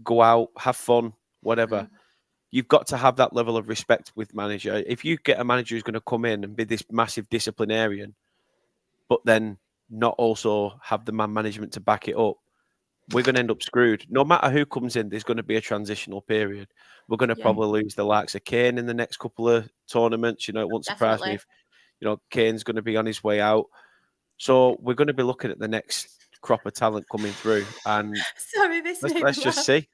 go out, have fun, whatever." You've got to have that level of respect with manager. If you get a manager who's going to come in and be this massive disciplinarian, but then not also have the man management to back it up, we're going to end up screwed. No matter who comes in, there's going to be a transitional period. We're going to probably lose the likes of Kane in the next couple of tournaments. It won't surprise me if, Kane's going to be on his way out. So we're going to be looking at the next crop of talent coming through. And sorry, let's just see.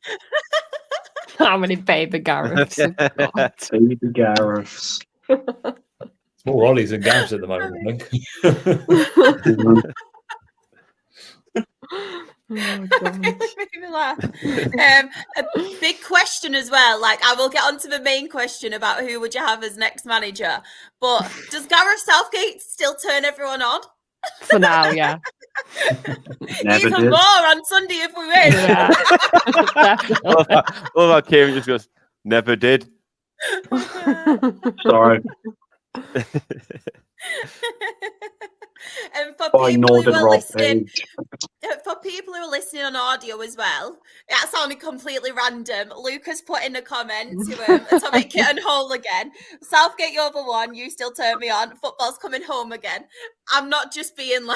How many baby Gareths? Baby Gareths. It's more Ollies and Gavs at the moment, I think. Oh, God. Made me laugh. A big question as well. I will get onto the main question about who would you have as next manager. But does Gareth Southgate still turn everyone on? For now, yeah. Never Even did. more on Sunday if we win. Yeah. All that Kieran just goes, never did. Sorry. And for By people who Northern are Rock listening, page. for people who are listening on audio as well, that sounded completely random. Lucas put in a comment to make it on whole again. Southgate, you're the one. You still turn me on. Football's coming home again. I'm not just being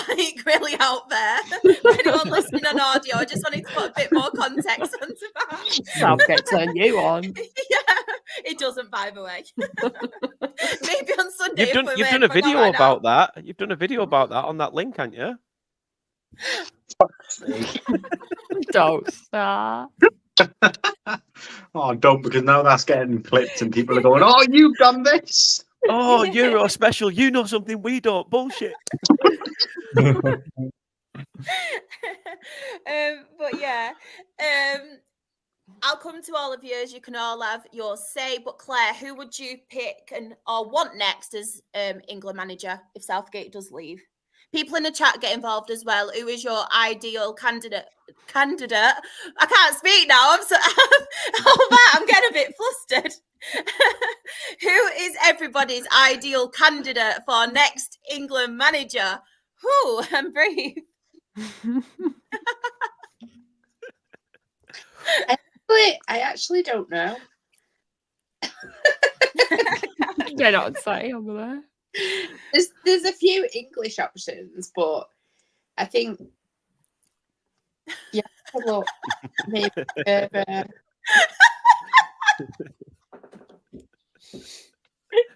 really out there. For anyone listening on audio, I just wanted to put a bit more context onto that. Southgate turn you on. Yeah, it doesn't, by the way. Maybe on Sunday. You've done a video about that. You've done a video about that on that link, haven't you? Don't start. Oh, don't, because now that's getting clipped and people are going, "Oh, you've done this." Oh, Euro special. You know something we don't. Bullshit. But yeah, I'll come to all of you as you can all have your say. But Claire, who would you pick or want next as England manager if Southgate does leave? People in the chat get involved as well. Who is your ideal candidate? I can't speak now. I'm getting a bit flustered. Who is everybody's ideal candidate for next England manager? Who? I'm brave. I actually don't know. You're not saying over there. There's a few English options, but I think look, maybe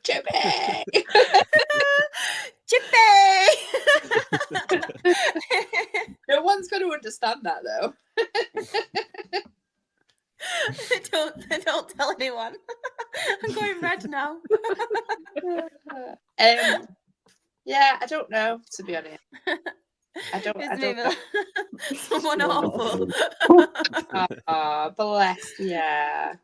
Chippy. No one's going to understand that though. Don't tell anyone. I'm going red now. Yeah, I don't know, to be honest. I don't Someone awful. Oh, bless, yeah.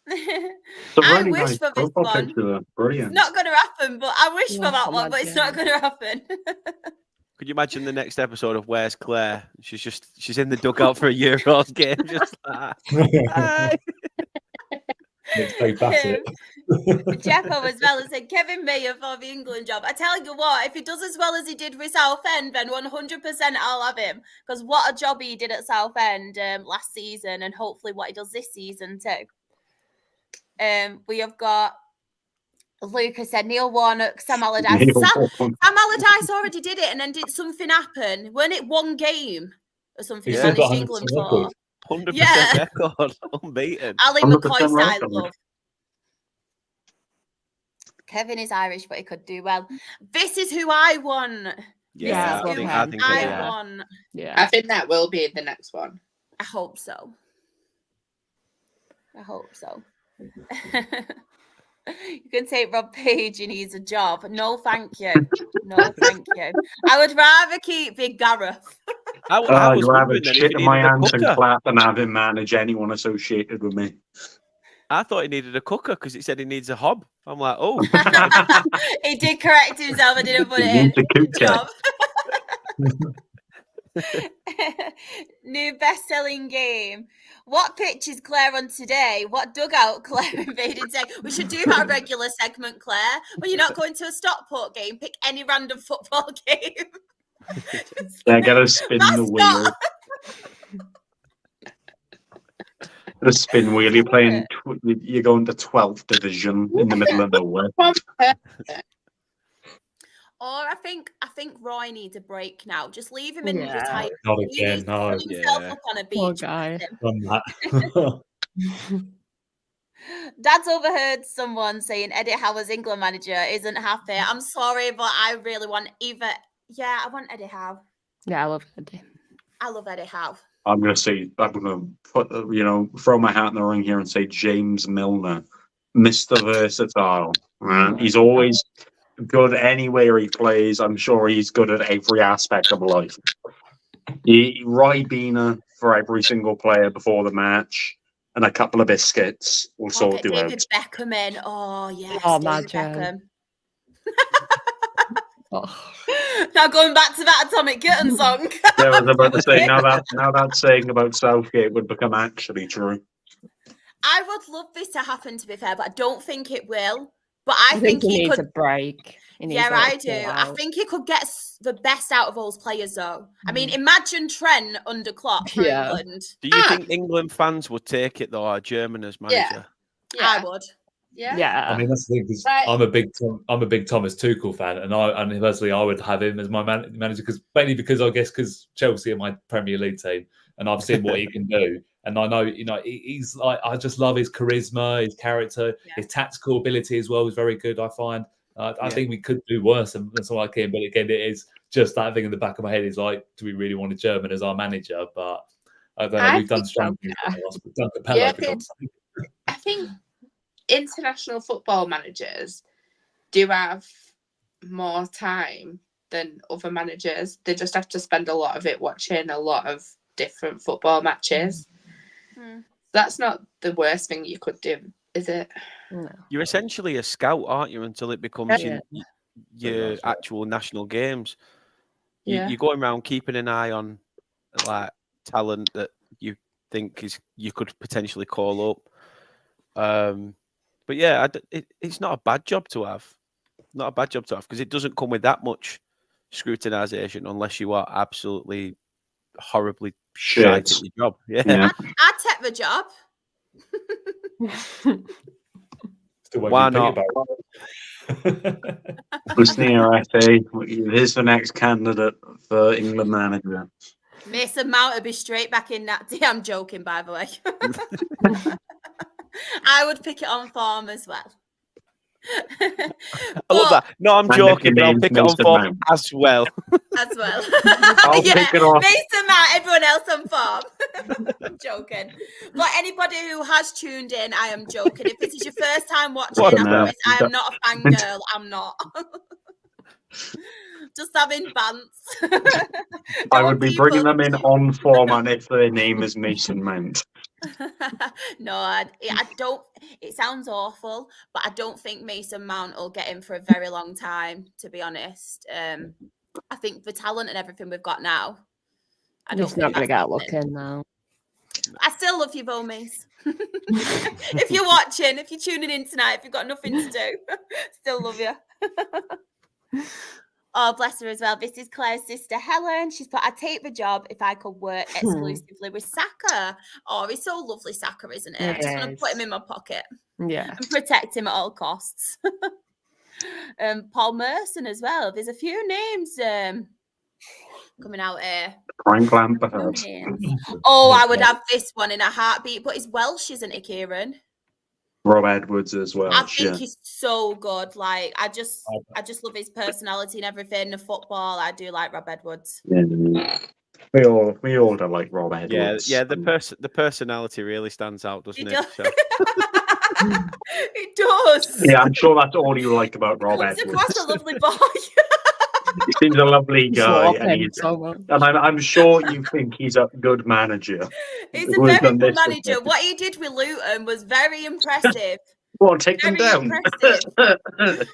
It's a I really wish nice for this profile one. picture. Brilliant. It's not going to happen, but I wish for Yeah, that one, but it's not going to happen. Could you imagine the next episode of Where's Claire? She's in the dugout for a Euros game, just like, hi. Next day, Bassett. Jeffo as well has said Kevin Mayer for the England job. I tell you what, if he does as well as he did with Southend, then 100% I'll have him. Because what a job he did at Southend last season, and hopefully what he does this season too. We have got Lucas said Neil Warnock, Sam Allardyce. Sam Allardyce already did it, and then did something happen? Weren't it one game or something? He's He still got managed England 100% for. record. 100% record, unbeaten. Ali 100% McCoy style record. love. Kevin is Irish, but he could do well. This is who I want. Yeah, This I is think, who I think I yeah. want. Yeah. I think that will be the next one. I hope so. I hope so. You can take Rob Page and he's a job. No, thank you. No, thank you. I would rather keep Big Gareth. I was you have wondering a then if shit he in my needed a hands and cooker. clap and have him manage anyone associated with me. I thought he needed a cooker because he said he needs a hob. I'm like, oh. He did correct himself. I didn't put He it in. needs a Good cooker. job. New best-selling game. What pitch is Claire on today? What dugout Claire invaded today? We should do that regular segment, Claire. When you're not going to a Stockport game, pick any random football game. Yeah, gotta spin the wheel. The spin wheel. You're playing. You're going to 12th division in the middle of nowhere. Or I think Roy needs a break now. Just leave him in retire. Not He again, needs to no. put himself Yeah. up on a Poor beach. guy. Done that. Dad's overheard someone saying Eddie Howe's England manager isn't happy. I'm sorry, but I really want either. Yeah, I want Eddie Howe. Yeah, I love Eddie. I love Eddie Howe. I'm gonna put throw my hat in the ring here and say James Milner, Mr. Versatile. He's always good anywhere he plays. I'm sure he's good at every aspect of life. Ribena for every single player before the match, and a couple of biscuits will sort Get you out. David Beckham in. Oh yes, Oh, David imagine. Beckham. Oh. Now going back to that Atomic Kitten song. Yeah, I was about to say now that saying about Southgate would become actually true. I would love this to happen, to be fair, but I don't think it will. But I think he he needs could. a break. He needs Yeah, a little I do. chill I out. think he could get the best out of those players, though. I mean, imagine Trent under Klopp for Yeah. England. Do you think England fans would take it though, or German as manager? I would. Yeah. Yeah. I mean, that's the thing. 'Cause Right. I'm a big Thomas Tuchel fan, and personally, I would have him as my manager because Chelsea are my Premier League team, and I've seen what he can do, and I know he's like, I just love his charisma, his character, his tactical ability as well is very good. I find. I think we could do worse than someone like him, but again, it is just that thing in the back of my head is like, do we really want a German as our manager? But I don't know. We've done strong things. We've done Capello for God's sake. I think international football managers do have more time than other managers. They just have to spend a lot of it watching a lot of different football matches. That's not the worst thing you could do, is it? No. You're essentially a scout, aren't you? Until it becomes your actual national games. You're going around keeping an eye on like talent that you think you could potentially call up. But yeah, it's not a bad job to have. Not a bad job to have because it doesn't come with that much scrutinization unless you are absolutely horribly shite at your job. Yeah. I'd take the job. Why not? Bosnia FA is the next candidate for England manager. Mason Mount would be straight back in that. I'm joking, by the way. I would pick it on form as well. I love that. No, I'm joking, but I'll pick it on form as well. As well. I'll pick it off. Mason Mount, everyone else on form. I'm joking. But anybody who has tuned in, I am joking. If this is your first time watching, I promise I am not a fangirl. I'm not. just having bants. I would be bringing them in on format if their name is Mason Mount. No, I don't. It sounds awful, but I don't think Mason Mount will get in for a very long time, to be honest. I think the talent and everything we've got now, I don't He's think not going to that's get a look happening. in now. I still love you, Mace. If you're watching, if you're tuning in tonight, if you've got nothing to do, still love you. Oh, bless her as well. This is Claire's sister, Helen. She's put, I'd take the job if I could work exclusively with Saka. Oh, he's so lovely, Saka, isn't it? I'm just going to put him in my pocket Yeah. and protect him at all costs. Paul Merson as well. There's a few names coming out here. Frank Lampard. Oh, I would have this one in a heartbeat, but he's Welsh, isn't he, Kieran? Rob Edwards as well. I think he's so good. Like, I just love his personality and everything. The football, I do like Rob Edwards. Yeah. We all do like Rob Edwards. Yeah. The personality really stands out, doesn't it? So. It does. Yeah, I'm sure that's all you like about Rob Comes Edwards. across a lovely boy. He seems a lovely guy, Swap and, him so much. I'm sure you think he's a good manager. He's a very good manager. What he did with Luton was very impressive. Well, take them Very down. impressive.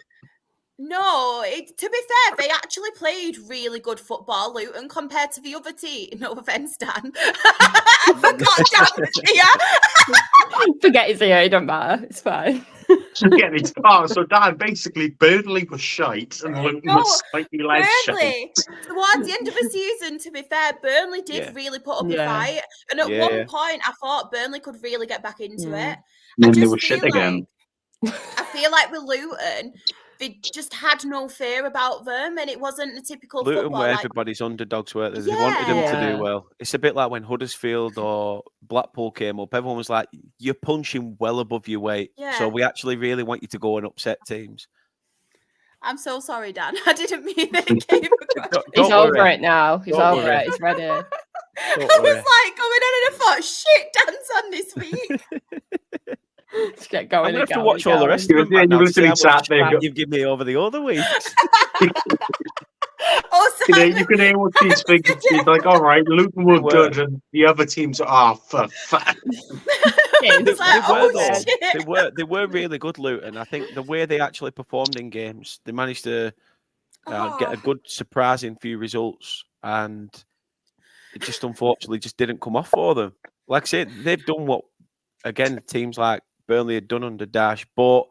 No, to be fair, they actually played really good football, Luton, compared to the other team. No offence, Dan. I forgot Dan was here. Forget he's here. It don't matter. It's fine. So Dan, basically, Burnley was shite and Luton was slightly less Burnley, shite. towards the end of the season, to be fair, Burnley did really put up a fight. And at one point, I thought Burnley could really get back into it. And then they were shit again. I feel like with Luton, they just had no fear about them, and it wasn't a typical Luton football. where Like, everybody's underdogs were. They wanted them to do well. It's a bit like when Huddersfield or Blackpool came up. Everyone was like, you're punching well above your weight. Yeah. So we actually really want you to go and upset teams. I'm so sorry, Dan. I didn't mean it came across. He's over it now. He's Don't over worry. it. He's ready. I was like going on and I thought, shit, Dan's on this week. Let's get going. I'm going to have to watch all the rest of them. Yeah, now you to see literally how much sat there. crap you've given me over the other weeks. You can hear what these figures. He's like, all right, Luton were good, and the other teams are for fuck. They were really good, Luton. I think the way they actually performed in games, they managed to get a good, surprising few results, and it just unfortunately just didn't come off for them. Like I said, they've done what, again, teams like Burnley had done under Dash, but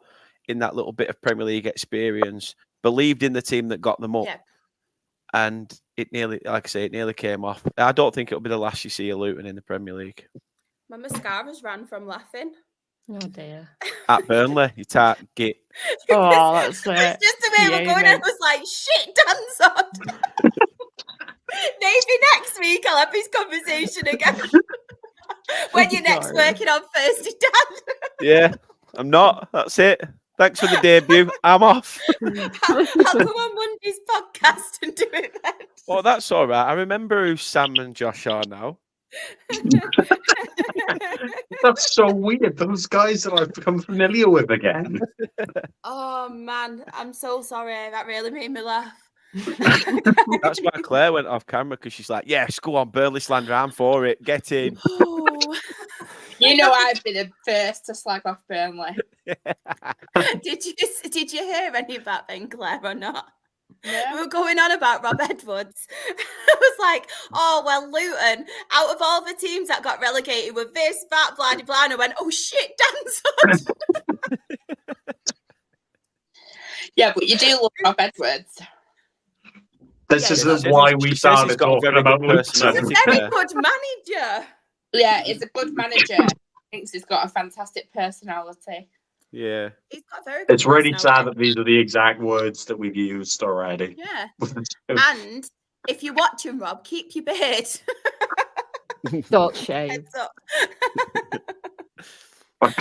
in that little bit of Premier League experience, believed in the team that got them up. Yeah. And it nearly, like I say, it nearly came off. I don't think it'll be the last you see of Luton in the Premier League. My mascara's ran from laughing. Oh dear. At Burnley, you can't get. Oh, that's it. Just the way we're going, I was like, shit, Dan's on. Maybe next week I'll have this conversation again. When you're next working on Thursday, Dan. Yeah, I'm not. That's it. Thanks for the debut. I'm off. I'll come on Monday's podcast and do it then. Well, that's all right. I remember who Sam and Josh are now. That's so weird. Those guys that I've become familiar with again. Oh, man. I'm so sorry. That really made me laugh. That's why Claire went off camera, because she's like, yes, go on, Burnley slander, I'm for it. Get in. Oh. You know I've been the first to slag off Burnley. Did you hear any of that then, Claire, or not? Yeah. We were going on about Rob Edwards. I was like, oh, well, Luton, out of all the teams that got relegated with this, that, blah, blah, blah, and I went, oh, shit, Dan's on. Yeah, but you do love Rob Edwards. This is why we started talking about Luton. He's a very good manager. Yeah, he's a good manager. I think he's got a fantastic personality. Yeah. He's got very good It's really sad that these are the exact words that we've used already. Yeah. And if you're watching, Rob, keep your beard. Don't shave. Heads up. Oh,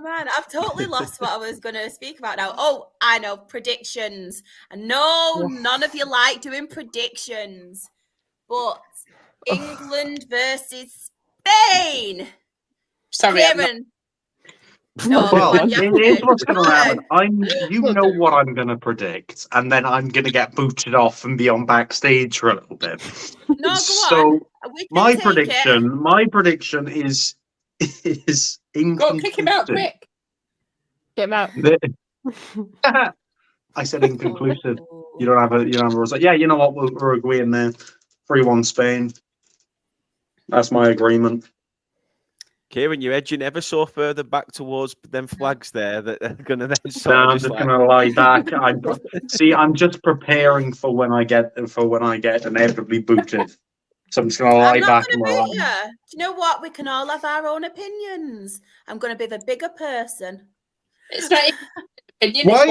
man, I've totally lost what I was going to speak about now. Oh, I know, predictions. And no, none of you like doing predictions. But England versus Spain. Sorry, Kieran, No, Well, go on, you have here's to. what's going to Go happen. on. You know what I'm going to predict, and then I'm going to get booted off and be on backstage for a little bit. No, go So on. We can take it. my prediction is inconclusive. Go kick him out quick. Get him out. I said inconclusive. Oh. You don't have a result. Yeah, you know what? We're agreeing there. 3-1 Spain. That's my agreement. Kieran, you're edging ever so further back towards them flags there that are going to then No, sort I'm of just just going to lie back. I'm just preparing for when I get inevitably booted. So I'm just going to lie I'm not back going and to relax. beat you. Do you know what? We can all have our own opinions. I'm going to be the bigger person. It's not even opinion, Why? it's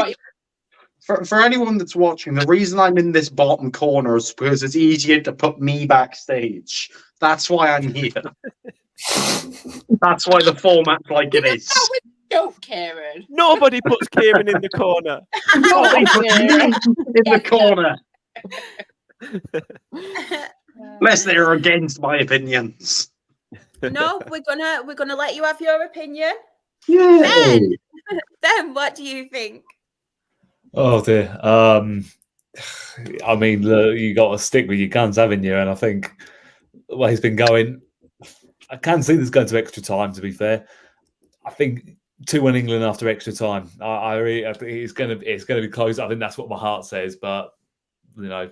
what you For anyone that's watching, the reason I'm in this bottom corner is because it's easier to put me backstage. That's why I'm here. That's why the format's like it is. That was a joke, Karen. Nobody puts Kieran in the corner. Nobody put me in the corner. Unless they're against my opinions. No, we're gonna let you have your opinion. Yeah. Then what do you think? Oh dear. I mean, look, you got to stick with your guns, haven't you? And I think the way he's been going, I can see this going to extra time. To be fair, I think 2-1 England after extra time. I think it's going to be close. I think that's what my heart says. But you know,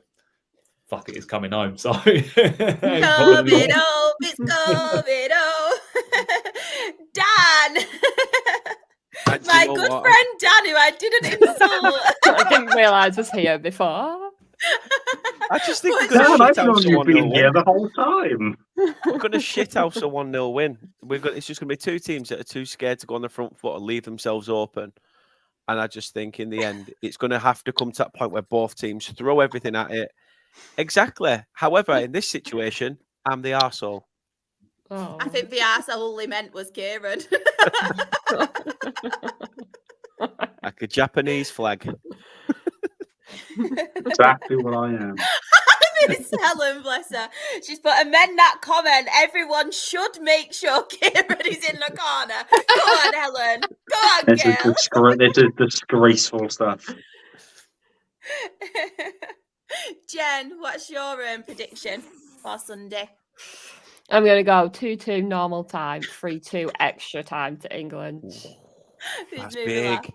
fuck it, it's coming home. So Coming home, it's coming home. Dan, my good friend Dan, who I didn't insult. I didn't realise was here before. I just think Dan, I've known you've been here the whole time. we're going to shit house a 1-0 win. It's just going to be two teams that are too scared to go on the front foot and leave themselves open. And I just think in the end, it's going to have to come to that point where both teams throw everything at it. Exactly. However, in this situation, I'm the arsehole. Oh. I think the arsehole only meant was Kieran. Like a Japanese flag. Exactly what I am. I miss Helen, bless her. She's put, amend that comment. Everyone should make sure Kieran is in the corner. Go on, Helen. Go on, This is disgraceful stuff. Jen, what's your prediction for Sunday? I'm going to go 2-2 normal time, 3-2 extra time to England. That's big.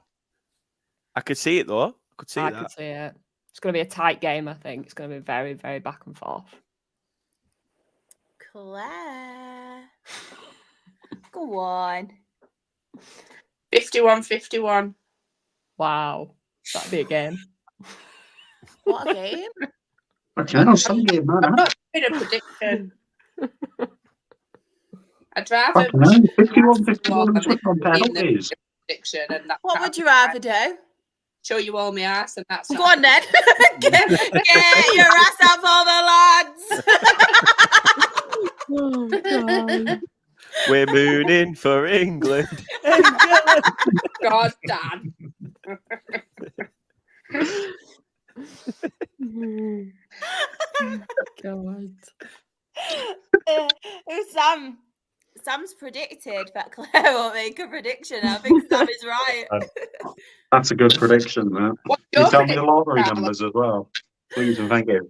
I could see it though. I could see it. It's going to be a tight game, I think. It's going to be very, very back and forth. Claire. Go on. 51-51. Wow. That'd be a game. What a game. Okay, no, some game, man. I'm not doing a prediction. I'd rather 51-51 on penalties. prediction, and that. What would you rather do? Show you all my ass, and that's Go on then. get your ass up all the lads. Oh, God. We're mooning for England. God damn. God. Sam's predicted that Claire won't make a prediction. I think Sam is right. That's a good prediction, man. What's You your tell me the prediction, lottery Carla? numbers as well. Please and thank you.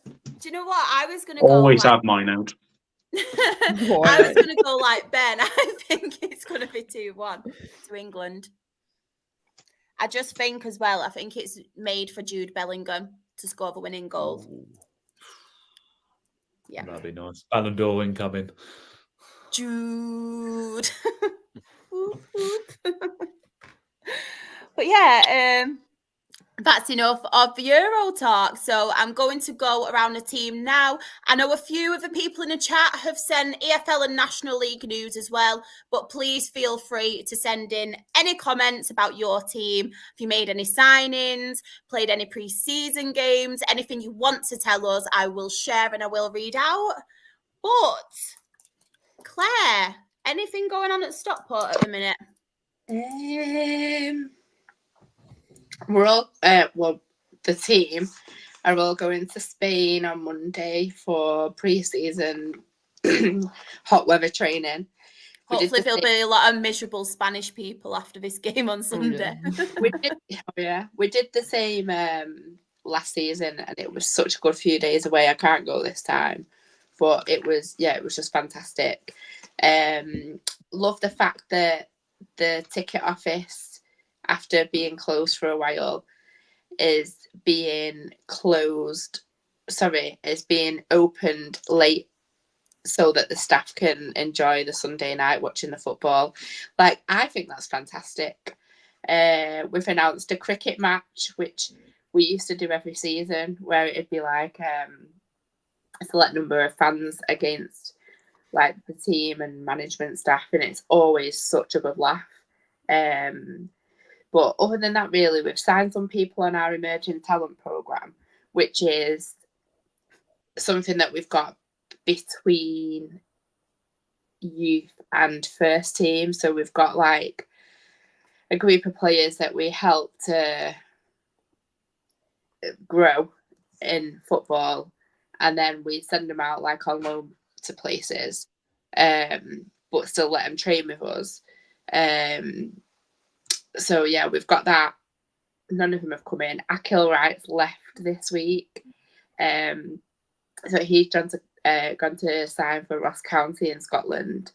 Do you know what? I was going to go. Always have mine out. I was going to go like Ben. I think it's going to be 2-1 to England. I just think as well, I think it's made for Jude Bellingham to score the winning goal. Yeah. That'd be nice. Ballon d'Or incoming. Jude. But yeah, that's enough of the Euro talk. So I'm going to go around the team now. I know a few of the people in the chat have sent EFL and National League news as well, but please feel free to send in any comments about your team. If you made any signings, played any pre-season games, anything you want to tell us, I will share and I will read out. But Claire, anything going on at Stockport at the minute? We're all the team are all going to Spain on Monday for pre-season hot weather training. Hopefully there'll be a lot of miserable Spanish people after this game on Sunday. We did the same last season, and it was such a good few days away. I can't go this time, but it was just fantastic. Love the fact that the ticket office, after being closed for a while, is being opened late so that the staff can enjoy the Sunday night watching the football. Like, I think that's fantastic. We've announced a cricket match, which we used to do every season, where it'd be like a select number of fans against like the team and management staff, and it's always such a good laugh. But other than that, really, we've signed some people on our emerging talent programme, which is something that we've got between youth and first team. So we've got like a group of players that we help to grow in football, and then we send them out like on loan to places, but still let them train with us. So yeah, we've got that. None of them have come in. Akil Wright's left this week, so he's gone to sign for Ross County in Scotland.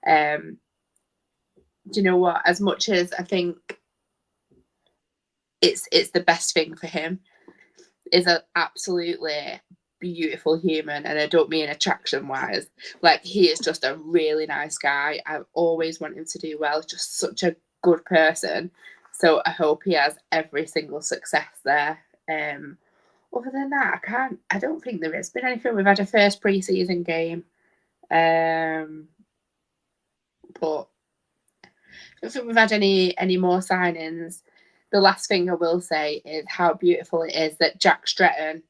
Do you know what? As much as I think it's the best thing for him, is an absolutely beautiful human, and I don't mean attraction wise. Like, he is just a really nice guy. I've always wanted him to do well. Just such a good person. So I hope he has every single success there. Other than that, I don't think there has been anything. We've had a first pre-season game, but I don't think we've had any more signings. The last thing I will say is how beautiful it is that Jack Stretton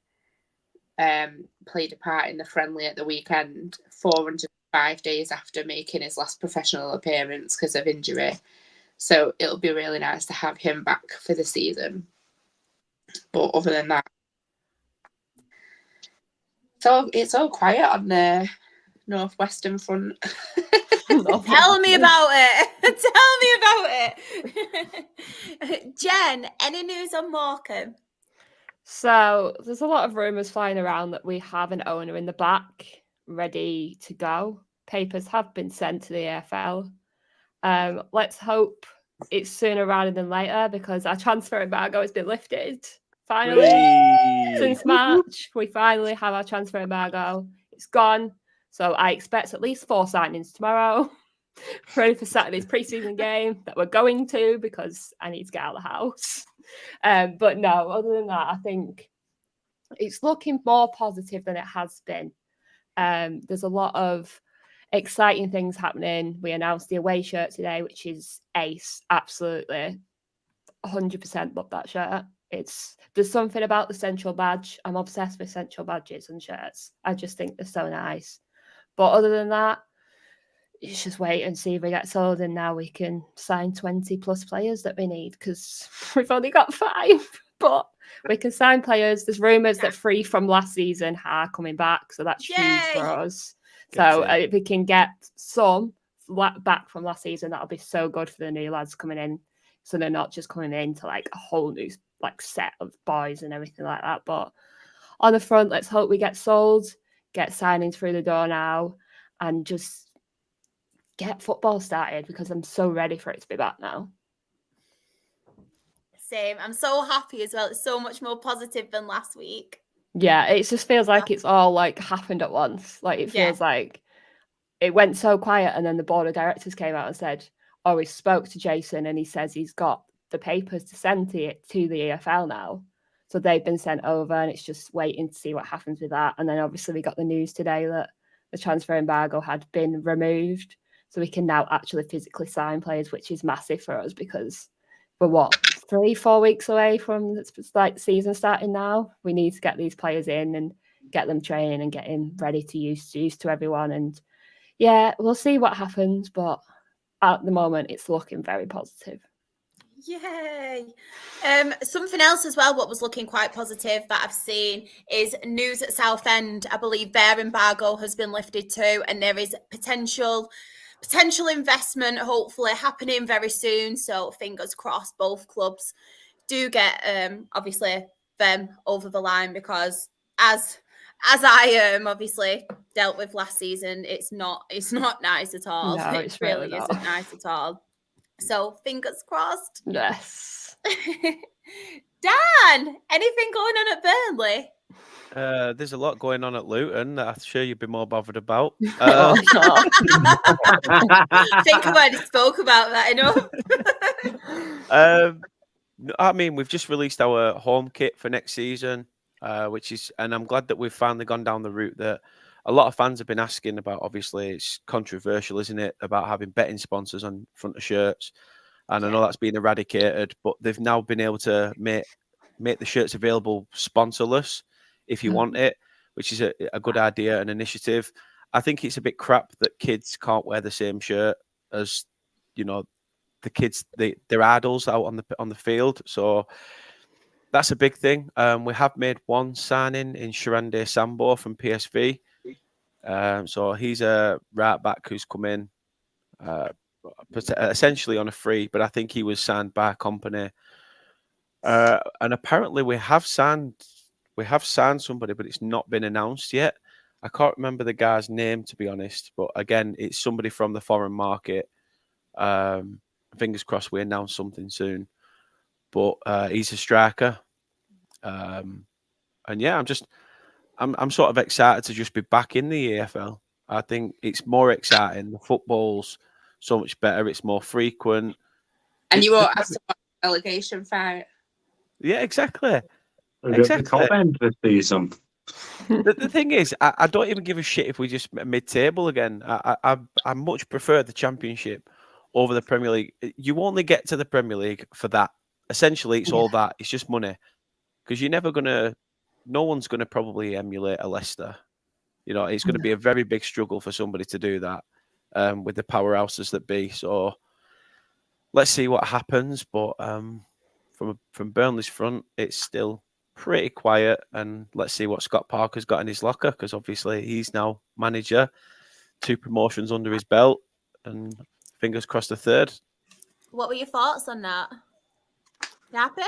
played a part in the friendly at the weekend, 405 days after making his last professional appearance because of injury. So it'll be really nice to have him back for the season. But other than that, so it's all quiet on the northwestern front. Tell me about it. Tell me about it. Jen, any news on Morecambe? So there's a lot of rumours flying around that we have an owner in the back ready to go. Papers have been sent to the EFL. Let's hope it's sooner rather than later, because our transfer embargo has been lifted. Finally, since March, we finally have our transfer embargo. It's gone. So I expect at least 4 signings tomorrow, ready for Saturday's pre-season game that we're going to, because I need to get out of the house. But no, other than that, I think it's looking more positive than it has been. There's a lot of exciting things happening. We announced the away shirt today, which is ace. Absolutely 100% love that shirt. There's something about the central badge. I'm obsessed with central badges and shirts. I just think they're so nice. But other than that, it's just wait and see if we get sold, and now we can sign 20 plus players that we need, because we've only got 5. But we can sign players. There's rumours that 3 from last season are coming back, so that's huge for us. So if we can get some back from last season, that'll be so good for the new lads coming in. So they're not just coming into like a whole new like set of boys and everything like that. But on the front, let's hope we get sold, get signings through the door now, and just get football started, because I'm so ready for it to be back now. Same. I'm so happy as well. It's so much more positive than last week. Yeah, it just feels like it's all like happened at once. Like, it feels like it went so quiet, and then the board of directors came out and said, oh, we spoke to Jason and he says he's got the papers to send to the EFL now. So they've been sent over, and it's just waiting to see what happens with that. And then obviously we got the news today that the transfer embargo had been removed. So we can now actually physically sign players, which is massive for us, because we're 3-4 weeks away from like season starting now. We need to get these players in and get them trained and getting ready to used to everyone. And yeah, we'll see what happens, but at the moment it's looking very positive. Yay. Something else as well, what was looking quite positive that I've seen is news at Southend. I believe their embargo has been lifted too, and there is potential potential investment hopefully happening very soon. So fingers crossed both clubs do get obviously them over the line, because as I obviously dealt with last season, it's not nice at all. No, It it's really really not. isn't nice at all. So fingers crossed. Yes. Dan, anything going on at Burnley? There's a lot going on at Luton that I'm sure you'd be more bothered about. Oh, no. I think I've already spoke about that enough. I mean, we've just released our home kit for next season, and I'm glad that we've finally gone down the route that a lot of fans have been asking about. Obviously, it's controversial, isn't it, about having betting sponsors on front of shirts, and I know that's been eradicated, but they've now been able to make the shirts available sponsorless if you want it, which is a good idea and initiative. I think it's a bit crap that kids can't wear the same shirt as, you know, the kids, their idols out on the field. So that's a big thing. We have made one signing in Sharande Sambo from PSV. So he's a right back who's come in essentially on a free, but I think he was signed by a company. And apparently we have signed somebody, but it's not been announced yet. I can't remember the guy's name, to be honest. But again, it's somebody from the foreign market. Fingers crossed we announce something soon. But he's a striker. And yeah, I'm sort of excited to just be back in the EFL. I think it's more exciting. The football's so much better. It's more frequent. And you won't have to watch the relegation fight. Yeah, exactly. The top end this season. The thing is, I don't even give a shit if we just mid-table again. I much prefer the Championship over the Premier League. You only get to the Premier League for that. Essentially, it's all that. It's just money. Because no one's going to probably emulate a Leicester. You know, it's going to be a very big struggle for somebody to do that with the powerhouses that be. So let's see what happens. But from Burnley's front, it's still pretty quiet, and let's see what Scott Parker's got in his locker, because obviously he's now manager, 2 promotions under his belt, and fingers crossed the third. What were your thoughts on that? You happy?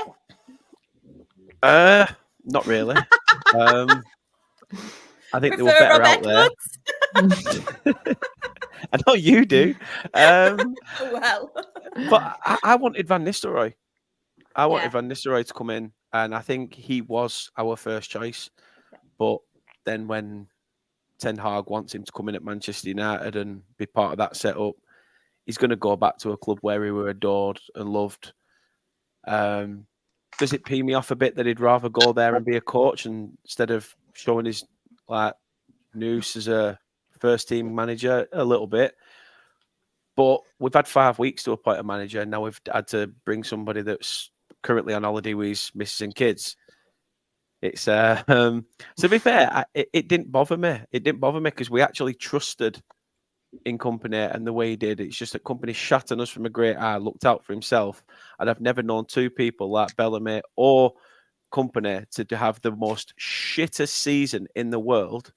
Not really. I think they were better out there. I know you do. Well, but I wanted Van Nistelrooy. Van Nistelrooy to come in, and I think he was our first choice. But then when Ten Hag wants him to come in at Manchester United and be part of that setup, he's going to go back to a club where he were adored and loved. Does it pee me off a bit that he'd rather go there and be a coach instead of showing his noose as a first team manager? A little bit. But we've had 5 weeks to appoint a manager, and now we've had to bring somebody that's currently on holiday with his missus and kids. It's to be fair, it didn't bother me. It didn't bother me because we actually trusted in Company and the way he did. It's just that Company shat on us from a great eye, looked out for himself, and I've never known 2 people like Bellamy or Company to have the most shittest season in the world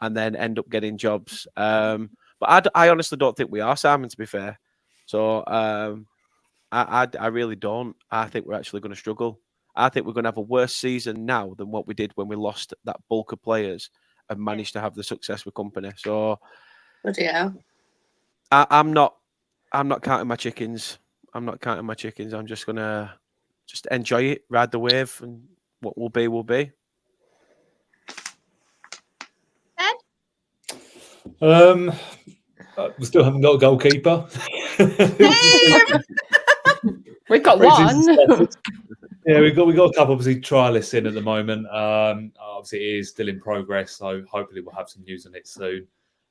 and then end up getting jobs. But I honestly don't think we are, Simon, to be fair. So I really don't. I think we're actually going to struggle. I think we're going to have a worse season now than what we did when we lost that bulk of players and managed to have the success with Company. So, yeah, I'm not counting my chickens. I'm just gonna enjoy it, ride the wave, and what will be will be. We still haven't got a goalkeeper. We've got one. Yeah, we got a couple obviously trialists in at the moment. Obviously it is still in progress, so hopefully we'll have some news on it soon.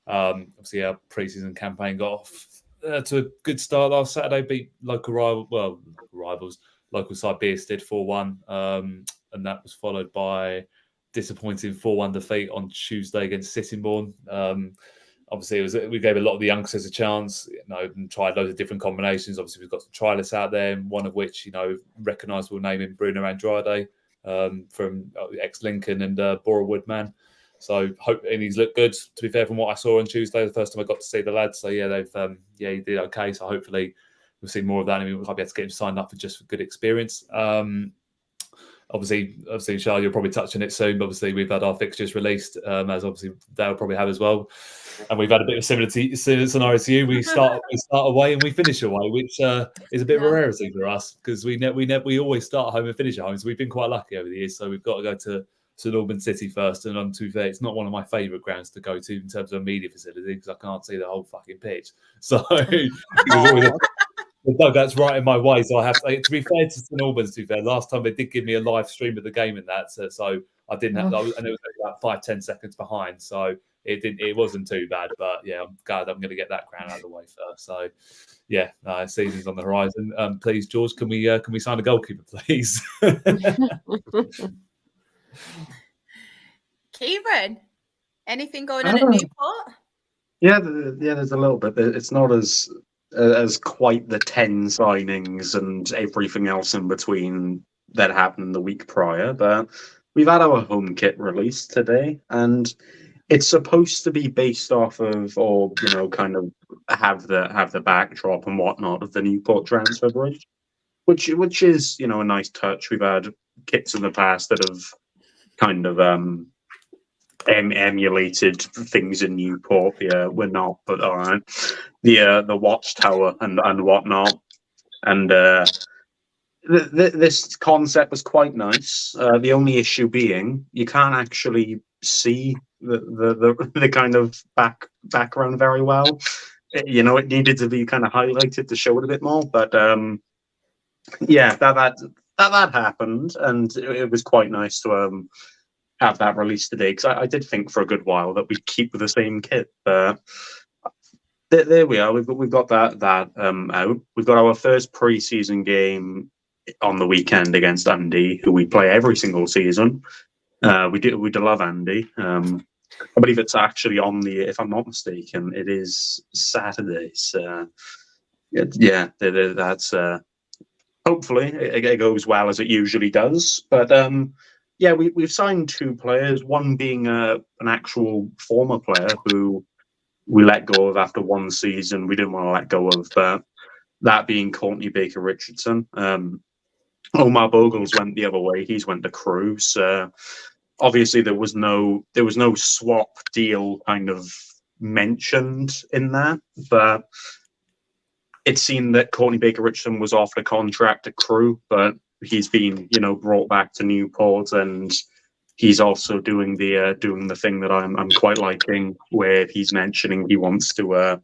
Obviously our pre-season campaign got off to a good start last Saturday, beat local rivals, local side Bearsted 4-1, and that was followed by disappointing 4-1 defeat on Tuesday against Sittingbourne. Obviously, we gave a lot of the youngsters a chance, and tried loads of different combinations. Obviously, we've got some trialists out there, one of which, recognisable name in Bruno Andrade from ex-Lincoln and Borough Woodman. So and he's looked good. To be fair, from what I saw on Tuesday, the first time I got to see the lads. So yeah, they've he did okay. So hopefully we'll see more of that, and we might be able to get him signed up for good experience. Obviously, Charles, you'll probably touch on it soon. But obviously, we've had our fixtures released, as obviously they'll probably have as well. And we've had a bit of similar scenario to you. We start away and we finish away, which is a bit of a rarity for us because we always start at home and finish at home. So we've been quite lucky over the years. So we've got to go to St Albans City first. And to be fair, it's not one of my favourite grounds to go to in terms of a media facility because I can't see the whole fucking pitch. So that's right in my way. So I have to be fair to St Albans. To be fair, last time they did give me a live stream of the game in that, so I didn't have, and it was about 5-10 seconds behind. So it wasn't too bad. But yeah, I'm glad I'm going to get that crown out of the way first. So yeah, season's on the horizon. Please, George, can we sign a goalkeeper, please? Kieran, anything going on at Newport? Yeah, there's a little bit. It's not as quite the 10 signings and everything else in between that happened the week prior, but we've had our home kit released today, and it's supposed to be based off of, or kind of have the backdrop and whatnot of the Newport transfer bridge, which is a nice touch. We've had kits in the past that have kind of emulated things in Newport. Yeah, we're not, but all right. The watchtower and whatnot, and this concept was quite nice. The only issue being you can't actually see the kind of background very well. It needed to be kind of highlighted to show it a bit more, but yeah, that happened, and it was quite nice to have that released today, because I did think for a good while that we'd keep the same kit, but there we are. We've got that out. We've got our first pre-season game on the weekend against Andy, who we play every single season. We do love Andy. I believe it's actually on if I'm not mistaken, it is Saturday. So yeah, that's hopefully it goes well as it usually does. But yeah, we've signed 2 players, one being an actual former player who we let go of after 1 season. We didn't want to let go of, but that being Courtney Baker-Richardson. Omar Bogles went the other way. He's went to Crewe. So obviously there was no swap deal kind of mentioned in that, but it seemed that Courtney Baker-Richardson was offered a contract at Crewe, but he's been, brought back to Newport, and he's also doing the thing that I'm quite liking, where he's mentioning he wants to,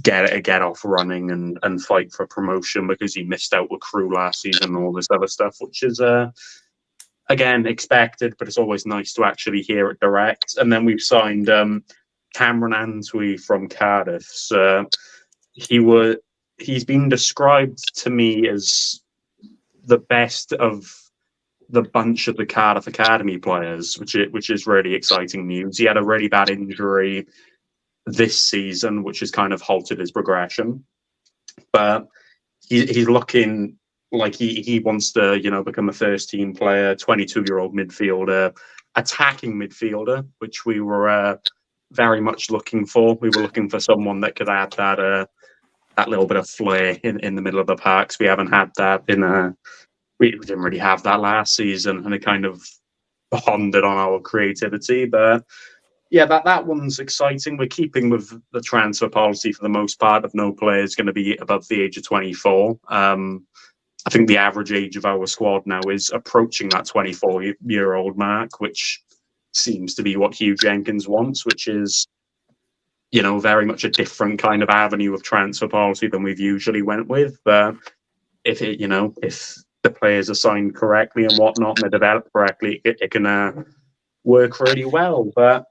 get off running and fight for promotion because he missed out with Crewe last season and all this other stuff, which is again expected, but it's always nice to actually hear it direct. And then we've signed Cameron Antwi from Cardiff. So he's been described to me as the best of the bunch of the Cardiff Academy players, which is really exciting news. He had a really bad injury this season, which has kind of halted his progression, but he's looking like he wants to become a first team player, 22-year-old midfielder, attacking midfielder, which we were very much looking for. We were looking for someone that could add that little bit of flair in the middle of the parks. We haven't had that we didn't really have that last season, and it kind of bonded on our creativity. But yeah, that one's exciting. We're keeping with the transfer policy for the most part of no player is going to be above the age of 24. I think the average age of our squad now is approaching that 24-year-old mark, which seems to be what Hugh Jenkins wants, which is very much a different kind of avenue of transfer policy than we've usually went with. But if the players are signed correctly and whatnot, and they're developed correctly, it can work really well. But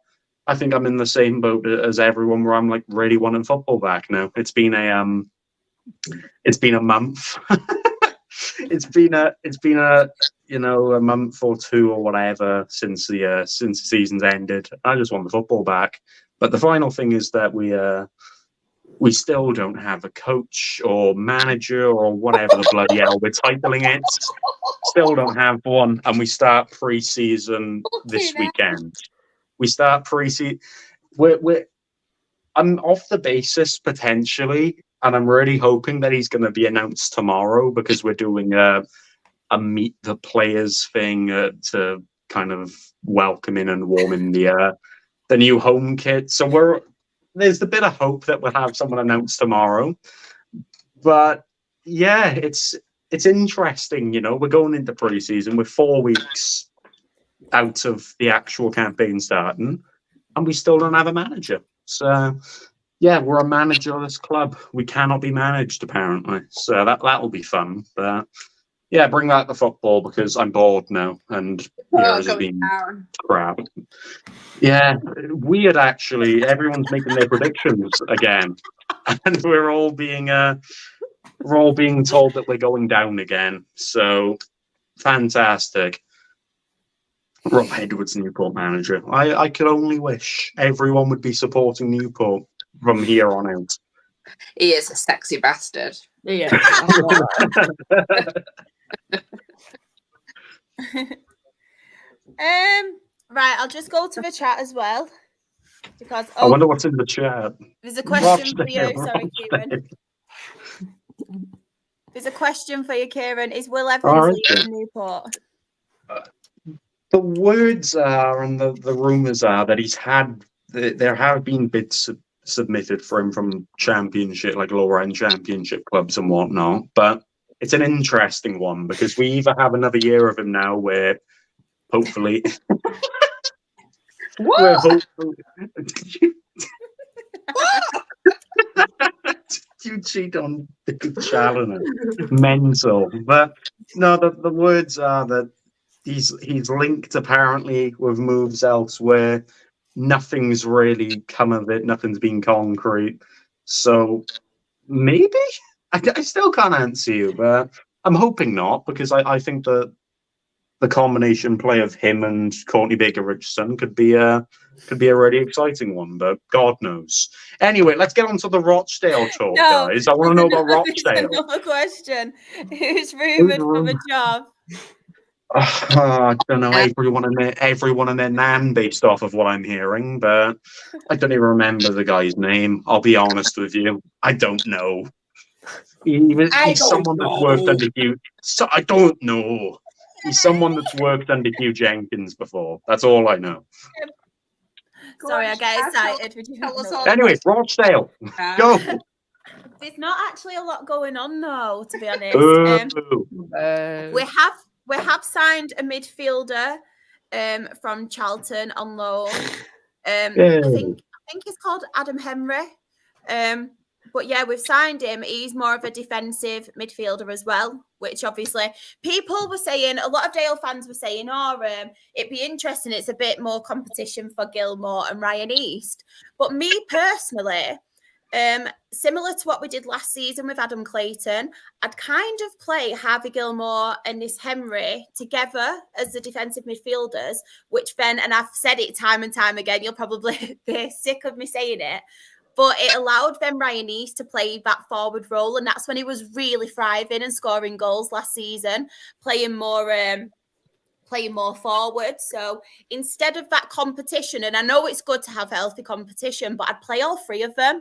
I think I'm in the same boat as everyone, where I'm like really wanting football back now. It's been a month. it's been a month or 2 or whatever since the season's ended. I just want the football back. But the final thing is that we still don't have a coach or manager or whatever the bloody hell we're titling it. Still don't have one, and we start pre-season this weekend. We start pre-season. I'm off the basis potentially, and I'm really hoping that he's going to be announced tomorrow because we're doing a meet the players thing to kind of welcome in and warm in the new home kit. So there's a bit of hope that we'll have someone announced tomorrow. But yeah, it's interesting, we're going into pre-season with 4 weeks out of the actual campaign starting, and we still don't have a manager. So yeah, we're a managerless club. We cannot be managed, apparently. So that'll be fun. But yeah, bring back the football because I'm bored now, and yours has been crap. Yeah, weird actually. Everyone's making their predictions again, and we're all being told that we're going down again. So fantastic. Rob Edwards, Newport manager. I could only wish everyone would be supporting Newport from here on out. He is a sexy bastard. Yeah. Right, I'll just go to the chat as well because I wonder what's in the chat. There's a question for you. Sorry, Kieran. There's a question for you, Kieran. Is Will Evans leaving Newport? The words are, and the rumours are that there have been bids submitted for him from Championship, like lower end Championship clubs and whatnot. But it's an interesting one because we either have another year of him now where hopefully. You cheat on Challoner. Mental. But no, the words are that he's linked apparently with moves elsewhere. Nothing's really come of it. Nothing's been concrete. So maybe I still can't answer you, but I'm hoping not because I think that the combination play of him and Courtney Baker-Richardson could be a really exciting one, but God knows. Anyway, let's get on to the Rochdale talk, guys. I want to know about Rochdale. Another question. Who's rumoured for the job? I don't know everyone and their nan based off of what I'm hearing, but I don't even remember the guy's name. I'll be honest with you. I don't know. He's someone that's worked under Hugh. So I don't know. He's someone that's worked under Hugh Jenkins before. That's all I know. Sorry, I get excited. Anyway, Rochdale. Go. There's not actually a lot going on though, to be honest. We have signed a midfielder from Charlton on loan. I think he's called Adam Henry. But yeah, we've signed him. He's more of a defensive midfielder as well, which obviously people were saying, a lot of Dale fans were saying, it'd be interesting. It's a bit more competition for Gilmore and Ryan East. But me personally, similar to what we did last season with Adam Clayton, I'd kind of play Harvey Gilmore and this Henry together as the defensive midfielders, which then, and I've said it time and time again, you'll probably be sick of me saying it, but it allowed then Ryan East to play that forward role, and that's when he was really thriving and scoring goals last season, playing more forward. So instead of that competition, and I know it's good to have healthy competition, but I'd play all three of them